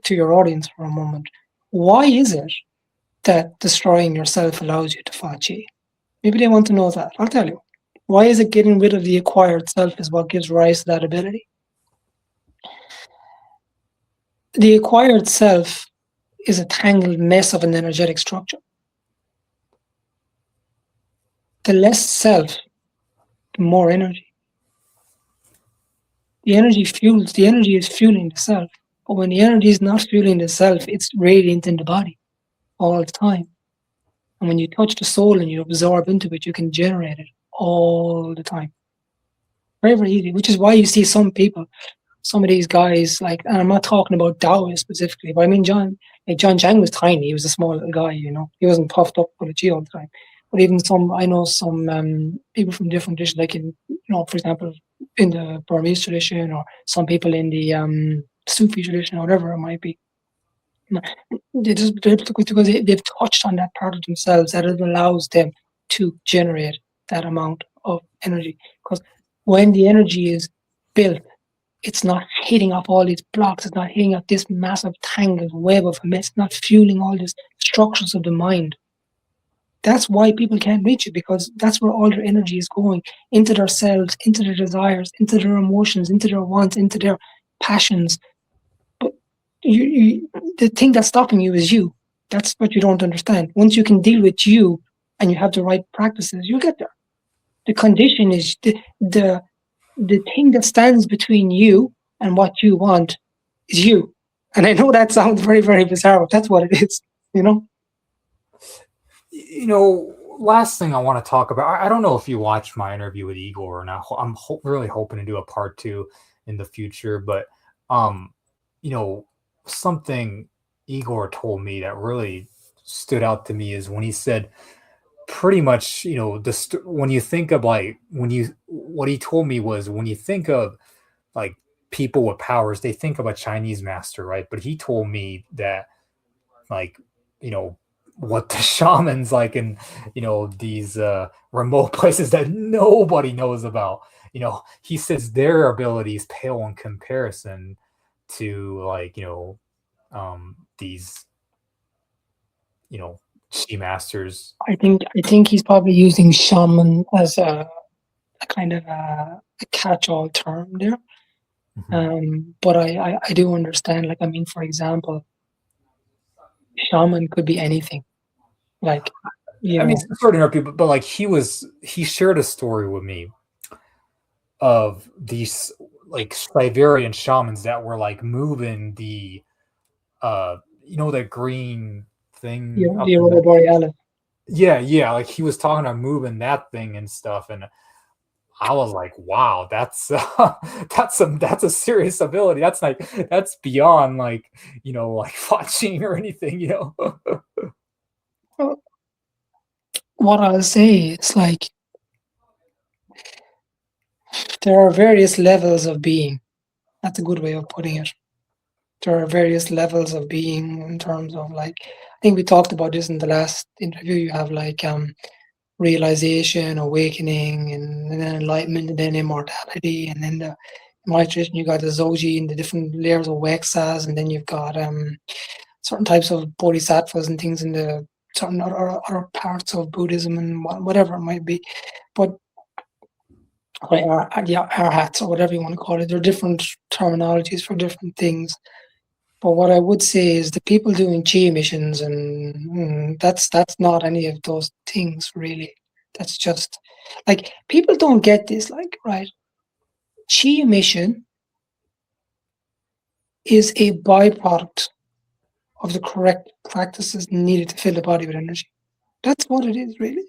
your audience for a moment. Why is it that destroying yourself allows you to fa chi? Maybe they want to know that. I'll tell you. Why is it getting rid of the acquired self is what gives rise to that ability? The acquired self is a tangled mess of an energetic structure. The less self, the more energy. The energy is fueling the self. But when the energy is not fueling the self, it's radiant in the body all the time. And when you touch the soul and you absorb into it, you can generate it all the time. Very, very easy, which is why you see some people, some of these guys, like, and I'm not talking about Taoists specifically, but I mean, John Chang was tiny. He was a small little guy, He wasn't puffed up full of G all the time. But even I know some people from different traditions, like for example, in the Burmese tradition, or some people in the Sufi tradition, or whatever it might be. Because they've touched on that part of themselves that it allows them to generate that amount of energy. Because when the energy is built, it's not hitting off all these blocks. It's not hitting off this massive tangled web of mess. It's not fueling all these structures of the mind. That's why people can't reach it, because that's where all their energy is going, into their selves, into their desires, into their emotions, into their wants, into their passions. But the thing that's stopping you is you. That's what you don't understand. Once you can deal with you and you have the right practices, you'll get there. The condition is the thing that stands between you and what you want is you. And I know that sounds very, very bizarre, but that's what it is, last thing I want to talk about, I don't know if you watched my interview with Igor or not. I'm really hoping to do a part 2 in the future, but something Igor told me that really stood out to me is when he said pretty much, when you think of what he told me was when you think of like people with powers, they think of a Chinese master, right? But he told me that like, what the shamans like in, these remote places that nobody knows about, he says their abilities pale in comparison to like, these, chi masters. I think he's probably using shaman as a kind of a catch-all term there. But I do understand, like, I mean, for example, shaman could be anything. Like, I mean, sorry to interrupt you, but like he shared a story with me of these like Siberian shamans that were like moving the that green thing up The in the aurora borealis. yeah, like he was talking about moving that thing and stuff, and I was like, wow, that's that's a serious ability. That's like that's beyond like like watching or anything. Well, what I'll say is like there are various levels of being. That's a good way of putting it. There are various levels of being in terms of like I think we talked about this in the last interview. You have like realization, awakening, and then enlightenment, and then immortality, and then the my tradition you got the Zoji and the different layers of Wexas, and then you've got certain types of bodhisattvas and things in the certain other parts of Buddhism and whatever it might be. But yeah, arhats or whatever you want to call it, there are different terminologies for different things. But what I would say is the people doing chi missions and that's not any of those things really. That's just like people don't get this. Like, right, chi mission is a byproduct of the correct practices needed to fill the body with energy. That's what it is, really.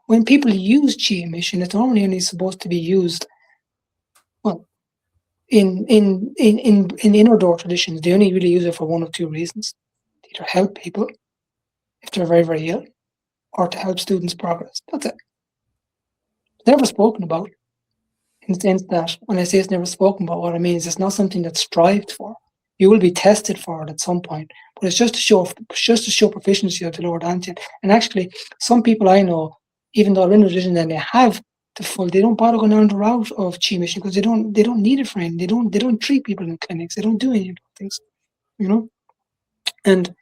When people use chi mission, it's only supposed to be used. Well, in inner door traditions, they only really use it for one of two reasons: either help people if they're very very ill, or to help students progress. That's it. It's never spoken about in the sense that when I say it's never spoken about, what I mean is it's not something that's strived for. You will be tested for it at some point, but it's just to show proficiency of the lower dantian. And actually, some people I know, even though they're in religion and they have the full, they don't bother going down the route of chi mission because they don't need it for anything. They don't treat people in clinics. They don't do any of those things, you know. And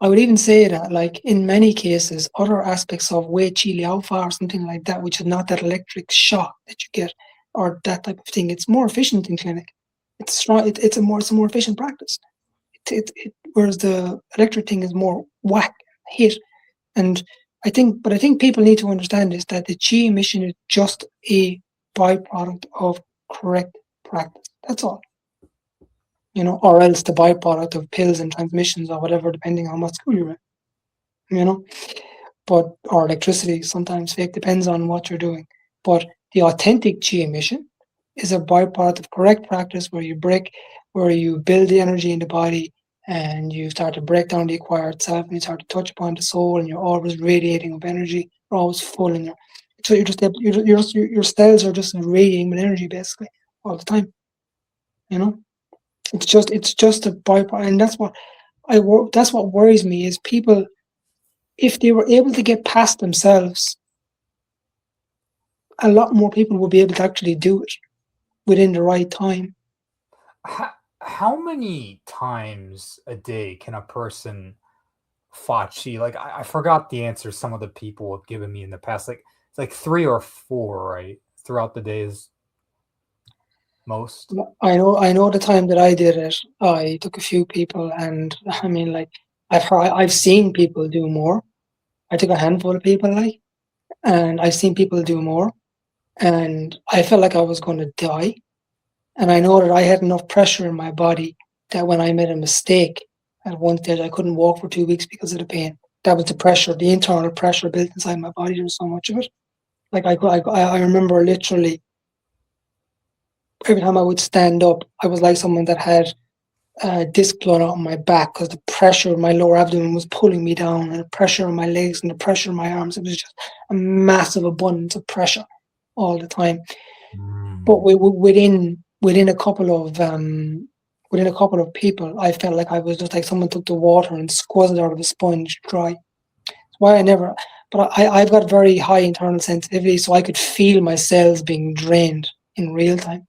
I would even say that, like in many cases, other aspects of Wei Chi Liao Fa or something like that, which is not that electric shock that you get, or that type of thing, it's more efficient in clinic. It's strong. It's a more efficient practice. Whereas the electric thing is more whack hit. And I think people need to understand is that the Chi emission is just a byproduct of correct practice. That's all. Or else the byproduct of pills and transmissions or whatever, depending on what school you're in. You know, or electricity, sometimes fake, depends on what you're doing. But the authentic chi emission is a byproduct of correct practice where you build the energy in the body and you start to break down the acquired self and you start to touch upon the soul and you're always radiating of energy, you're always full in so your cells are just radiating with energy basically all the time. It's just a byproduct, and that's what worries me is people, if they were able to get past themselves, a lot more people will be able to actually do it within the right time. How many times a day can a person Fachi? Like I forgot the answer some of the people have given me in the past. Like it's like 3 or 4, right? Throughout the days, most. I know the time that I did it, I took a few people, and I mean, like I've seen people do more. I took a handful of people, and I've seen people do more, and I felt like I was going to die. And I know that I had enough pressure in my body that when I made a mistake at one stage, I couldn't walk for 2 weeks because of the pain. That was the pressure, the internal pressure built inside my body. There was so much of it. Like I remember literally every time I would stand up, I was like someone that had a disc blown out on my back because the pressure of my lower abdomen was pulling me down, and the pressure on my legs and the pressure on my arms. It was just a massive abundance of pressure all the time. But within a couple of people, I felt like I was just like someone took the water and squeezed it out of a sponge dry. That's why I never. But I've got very high internal sensitivity, so I could feel my cells being drained in real time.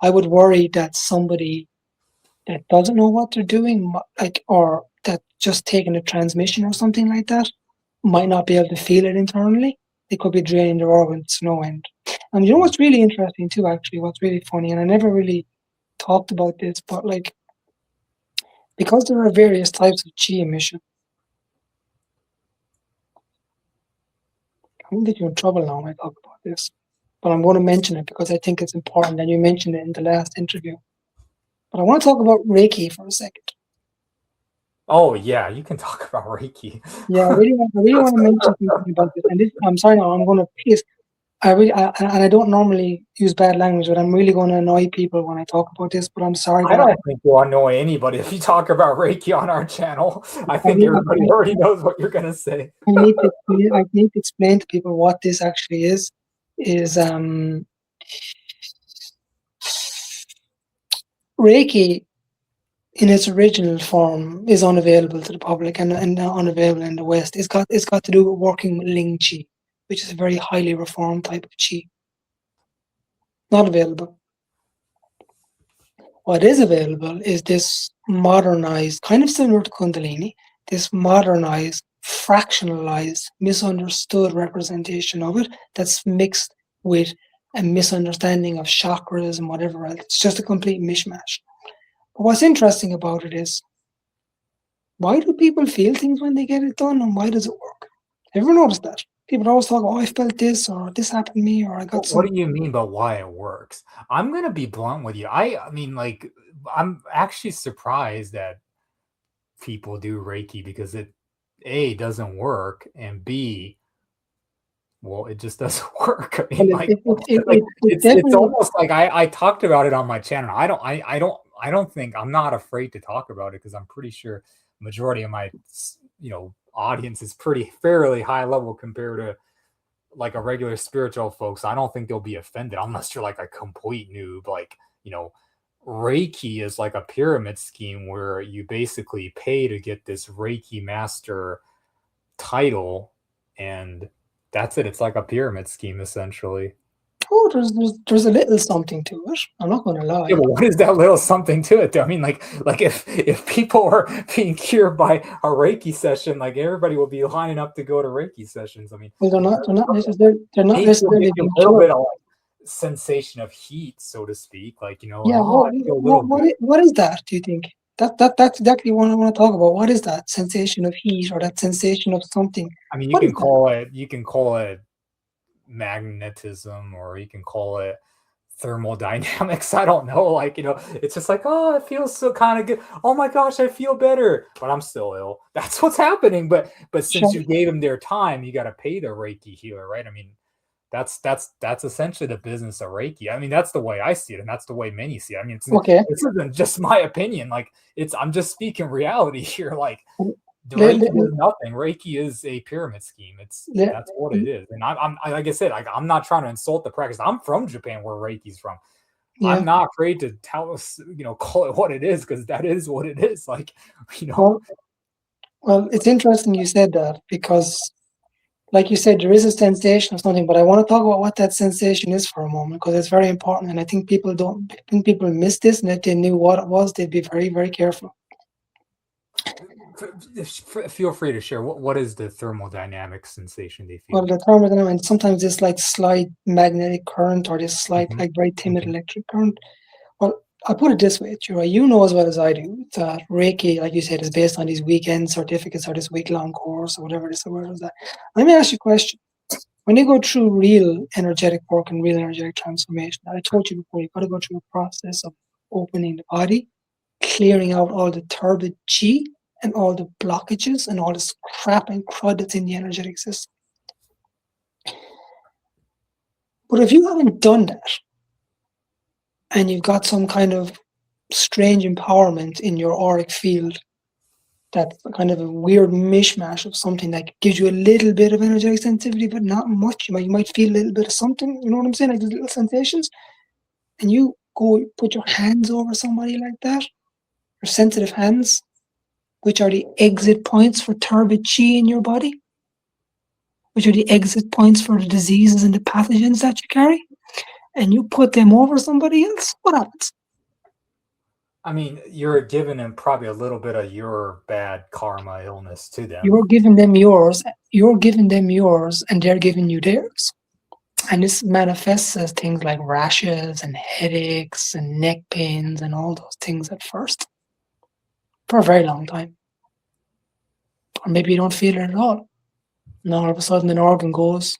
I would worry that somebody that doesn't know what they're doing, or that just taking a transmission or something like that, might not be able to feel it internally. They could be draining their organs to no end. And you know what's really interesting too, actually, what's really funny, and I never really talked about this, but like because there are various types of chi emission, I'm gonna get you in trouble now when I talk about this. but I'm going to mention it because I think it's important, and you mentioned it in the last interview. But I want to talk about Reiki for a second. Oh yeah, you can talk about Reiki. Yeah, I really want to mention something about this. And this, I'm sorry, now I'm going to please. And I don't normally use bad language, but I'm really going to annoy people when I talk about this. But I'm sorry. I don't think you'll annoy anybody if you talk about Reiki on our channel. I think everybody already knows what you're going to say. I need to explain to people what this actually is. Reiki, in its original form, is unavailable to the public and unavailable in the West. It's got to do with working with Ling Qi, which is a very highly reformed type of Qi. Not available. What is available is this modernized, kind of similar to Kundalini, this modernized, fractionalized, misunderstood representation of it that's mixed with a misunderstanding of chakras and whatever else. It's just a complete mishmash. But what's interesting about it is, why do people feel things when they get it done, and why does it work? Ever noticed that? People always talk, oh, I felt this, or this happened to me, or I got something. What do you mean by why it works? I'm going to be blunt with you. I mean, like, I'm actually surprised that people do Reiki because it, A, doesn't work, and B, well, it just doesn't work. I mean, it's almost like I talked about it on my channel. I don't think, I'm not afraid to talk about it because I'm pretty sure the majority of my, audience is fairly high level compared to like a regular spiritual folks. I don't think they'll be offended unless you're like a complete noob. Like, Reiki is like a pyramid scheme where you basically pay to get this Reiki master title, and that's it. It's like a pyramid scheme essentially. Oh, there's a little something to it. I'm not going to lie. Yeah, but what is that little something to it, though? I mean, like if people are being cured by a Reiki session, like everybody will be lining up to go to Reiki sessions. I mean, well, they're not necessarily being a little bit of like sensation of heat, so to speak. Like, yeah. What is that? Do you think that's exactly what I want to talk about? What is that sensation of heat or that sensation of something? I mean, you can call it magnetism, or you can call it thermodynamics. I don't know. Like, it's just like, oh, it feels so kind of good. Oh my gosh, I feel better, but I'm still ill. That's what's happening. But since you gave them their time, you got to pay the Reiki healer, right? I mean, that's essentially the business of Reiki. I mean, that's the way I see it, and that's the way many see it. I mean, this isn't just my opinion. Like, I'm just speaking reality here. Like, Reiki is nothing. Reiki is a pyramid scheme. That's what it is. And I'm like I said, I'm not trying to insult the practice. I'm from Japan, where Reiki's from. Yeah. I'm not afraid to tell us, call it what it is, because that is what it is. Like, Well, it's interesting you said that, because, like you said, there is a sensation of something, but I want to talk about what that sensation is for a moment, because it's very important. And I think people miss this, and if they knew what it was, they'd be very, very careful. Feel free to share. What is the thermodynamic sensation they feel? Well, the thermodynamic, and sometimes it's like slight magnetic current, or this slight, like very timid electric current. Well, I'll put it this way, Chura, you know as well as I do that Reiki, like you said, is based on these weekend certificates or this week-long course or whatever this word is. That. Let me ask you a question. When you go through real energetic work and real energetic transformation, I told you before, you've got to go through a process of opening the body, clearing out all the turbid chi and all the blockages and all this crap and crud that's in the energetic system. But if you haven't done that, and you've got some kind of strange empowerment in your auric field, that's kind of a weird mishmash of something that gives you a little bit of energetic sensitivity, but not much. You might feel a little bit of something, you know what I'm saying? Like these little sensations. And you go put your hands over somebody like that, your sensitive hands, which are the exit points for turbid chi in your body, which are the exit points for the diseases and the pathogens that you carry, and you put them over somebody else, what happens? I mean, you're giving them probably a little bit of your bad karma illness to them. You're giving them yours, and they're giving you theirs. And this manifests as things like rashes and headaches and neck pains and all those things at first, for a very long time. Or maybe you don't feel it at all. And all of a sudden an organ goes,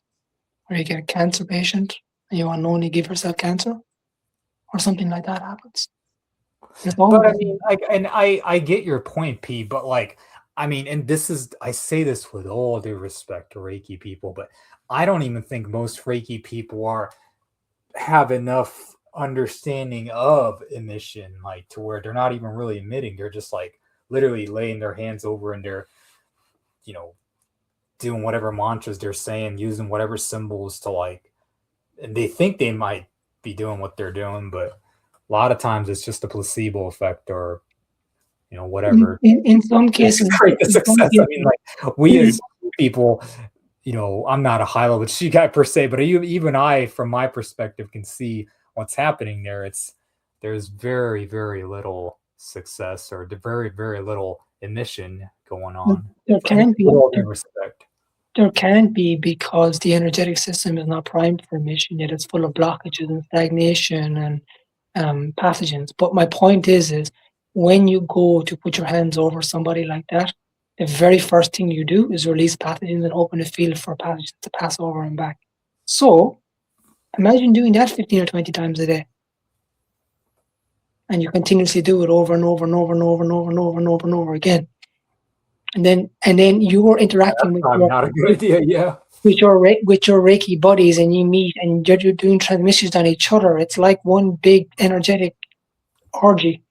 or you get a cancer patient, and you unknowingly give yourself cancer, or something like that happens. But I mean, I get your point, P, but like, I mean, and this is, I say this with all due respect to Reiki people, but I don't even think most Reiki people have enough understanding of emission, like to where they're not even really emitting. They're just like literally laying their hands over and they're, you know, doing whatever mantras they're saying, using whatever symbols to like, and they think they might be doing what they're doing, but a lot of times it's just a placebo effect or, you know, whatever. In some cases, Create the success. I mean, like we as people, you know, I'm not a high level chi guy per se, but even I, from my perspective, can see what's happening there. There's very, very little success or very, very little emission going on. there can be. With all due respect. There can be, because the energetic system is not primed for emission yet. It's full of blockages and stagnation and pathogens. But my point is when you go to put your hands over somebody like that, the very first thing you do is release pathogens and open a field for pathogens to pass over and back. So imagine doing that 15 or 20 times a day. And you continuously do it over and over and over and over and over and over and over and over again. And then you are interacting with Probably not a good idea, yeah. with your Reiki buddies, and you meet and you're doing transmissions on each other. It's like one big energetic orgy.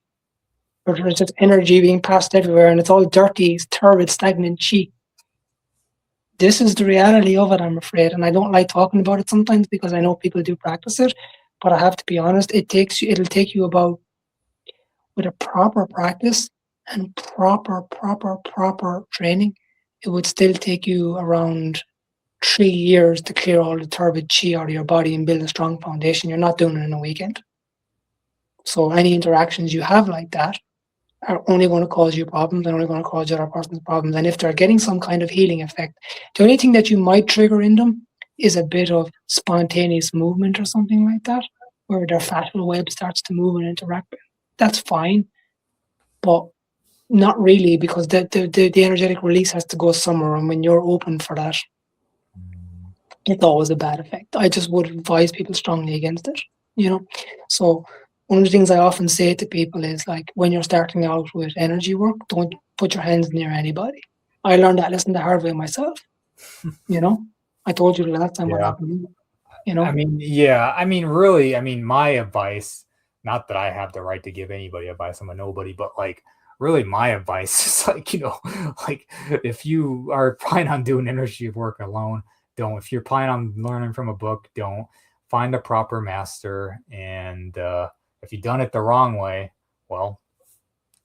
Where there's just energy being passed everywhere, and it's all dirty, turbid, stagnant chi. This is the reality of it, I'm afraid, and I don't like talking about it sometimes because I know people do practice it, but I have to be honest, it'll take you about, with a proper practice and proper training, it would still take you around 3 years to clear all the turbid chi out of your body and build a strong foundation. You're not doing it in a weekend. So any interactions you have like that are only going to cause you problems and only going to cause the other person's problems. And if they're getting some kind of healing effect, the only thing that you might trigger in them is a bit of spontaneous movement or something like that, where their fascial web starts to move and interact. That's fine, but not really, because the energetic release has to go somewhere, and when you're open for that, it's always a bad effect. I just would advise people strongly against it, you know. So one of the things I often say to people is, like, when you're starting out with energy work, don't put your hands near anybody. I learned that lesson the hard way myself, you know. I told you the last time what happened, you know. I mean, yeah, I mean, really, I mean, my advice, not that I have the right to give anybody advice, I'm a nobody, but like, really my advice is like, you know, like if you are planning on doing energy work alone, don't. If you're planning on learning from a book, don't. Find a proper master. And if you've done it the wrong way, well,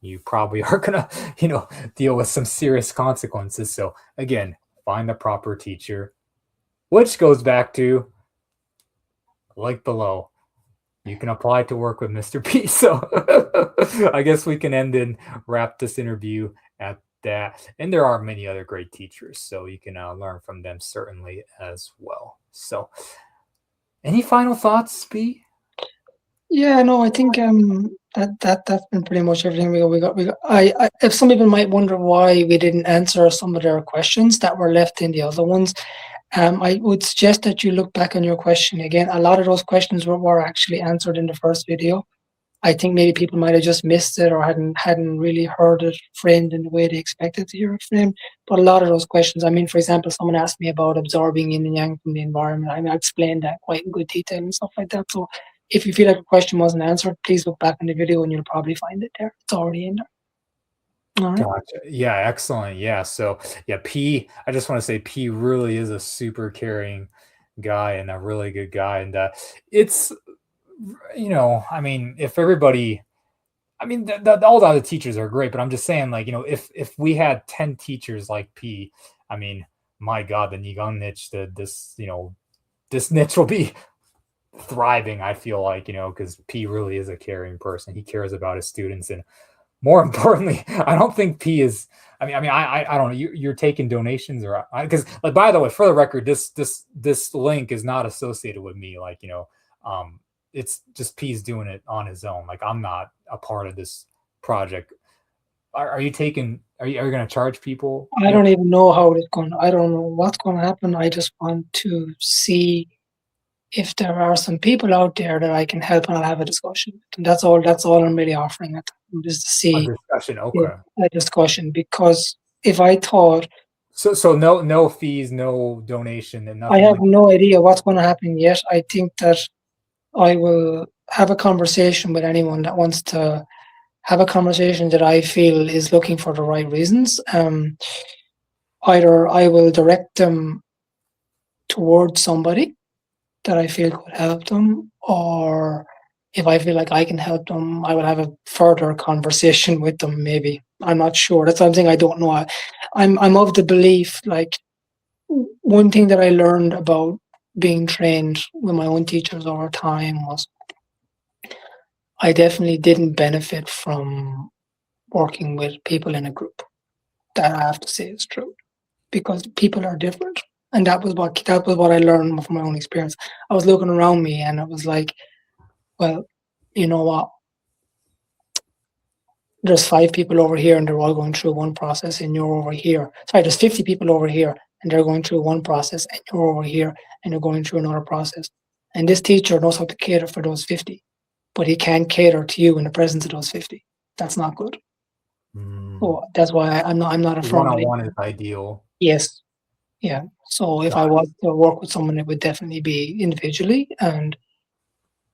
you probably are gonna, you know, deal with some serious consequences. So again, find the proper teacher, which goes back to, like below, you can apply to work with Mr. P. So I guess we can end and wrap this interview at that. And there are many other great teachers, so you can learn from them certainly as well. So any final thoughts, P? Yeah, no, I think that's been pretty much everything we got. If some people might wonder why we didn't answer some of their questions that were left in the other ones, I would suggest that you look back on your question again. A lot of those questions were actually answered in the first video. I think maybe people might have just missed it or hadn't really heard it framed in the way they expected to hear it framed. But a lot of those questions, I mean, for example, someone asked me about absorbing yin and yang from the environment. I mean, I explained that quite in good detail and stuff like that. So if you feel like a question wasn't answered, please look back in the video and you'll probably find it there. It's already in there. All right. Gotcha. Yeah, excellent. Yeah. So yeah, P, I just want to say P really is a super caring guy and a really good guy. And it's, you know, I mean, if everybody, I mean, all the other teachers are great, but I'm just saying, like, you know, if we had 10 teachers like P, I mean, my God, the Nigang niche, this, you know, this niche will be thriving, I feel like, you know, because P really is a caring person. He cares about his students. And more importantly, I don't think P is, I don't know, you're taking donations or, because, like, by the way, for the record, this link is not associated with me. Like, you know, it's just P's doing it on his own. Like, I'm not a part of this project. Are you taking, are you going to charge people? I don't even know how it's going. I don't know what's going to happen. I just want to see if there are some people out there that I can help and I'll have a discussion with. And that's all I'm really offering at them, is to A see discussion. Okay. a discussion. Because if I thought, So no fees, no donation, and I nothing have like no idea what's going to happen yet, I think that I will have a conversation with anyone that wants to have a conversation that I feel is looking for the right reasons. Either I will direct them towards somebody that I feel could help them, or if I feel like I can help them, I will have a further conversation with them. Maybe, I'm not sure. That's something I don't know. I'm of the belief, like, one thing that I learned about being trained with my own teachers over time was I definitely didn't benefit from working with people in a group. That I have to say is true, because people are different. And that was what I learned from my own experience. I was looking around me and I was like, well, you know what? There's 5 people over here and they're all going through one process, and you're over here. Sorry, there's 50 people over here and they're going through one process, and you're over here and you're going through another process. And this teacher knows how to cater for those 50, but he can't cater to you in the presence of those 50. That's not good. So that's why I'm not a firm believer. one-on-one is ideal. Yes. Yeah. So if I was to work with someone, it would definitely be individually, and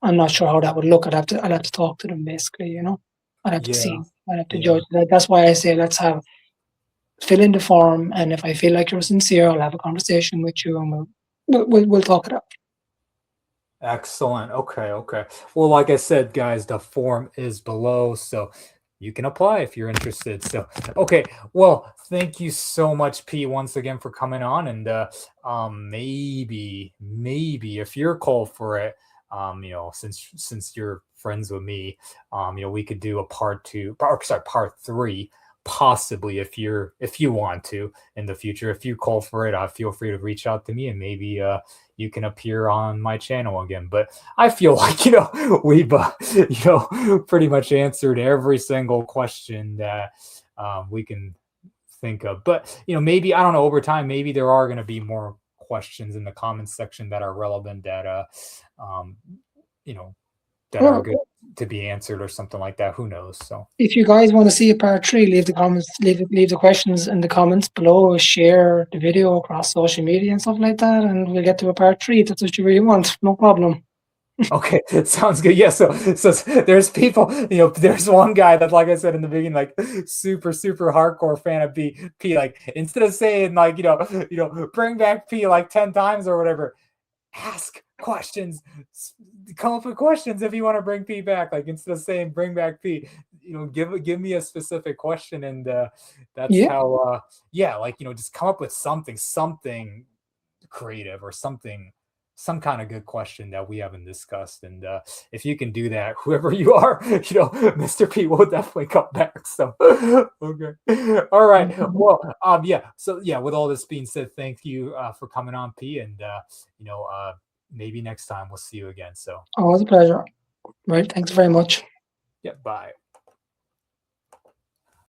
I'm not sure how that would look. I'd have to talk to them, basically, I'd have to Yeah. see. I'd have to Yeah. judge that. That's why I say fill in the form, and if I feel like you're sincere, I'll have a conversation with you, and we'll talk it out. Excellent. Okay. Well, like I said, guys, the form is below, so you can apply if you're interested. So, okay. Well, thank you so much, P, once again for coming on, and maybe if you're called for it, since you're friends with me, we could do a part 2, part 3, possibly if you want to in the future. If you call for it, feel free to reach out to me, and maybe you can appear on my channel again. But I feel like we've pretty much answered every single question that we can think of. But maybe, I don't know, over time maybe there are going to be more questions in the comments section that are relevant, that that are good to be answered or something like that. Who knows? So if you guys want to see a part 3, leave the questions in the comments below, share the video across social media and stuff like that, and we'll get to a part 3. That's what you really want. No problem. okay, it sounds good. Yeah, so there's people, there's one guy that, like I said in the beginning, like super hardcore fan of P. Like, instead of saying, like, bring back P like 10 times or whatever, ask questions, come up with questions if you want to bring P back. Like, instead of saying bring back P, give me a specific question, and that's how just come up with something creative, or some kind of good question that we haven't discussed. And if you can do that, whoever you are, Mr. P will definitely come back. So okay, all right. Well, so with all this being said, thank you for coming on, P, and maybe next time we'll see you again. So Always a pleasure. Right, thanks very much. yeah, bye.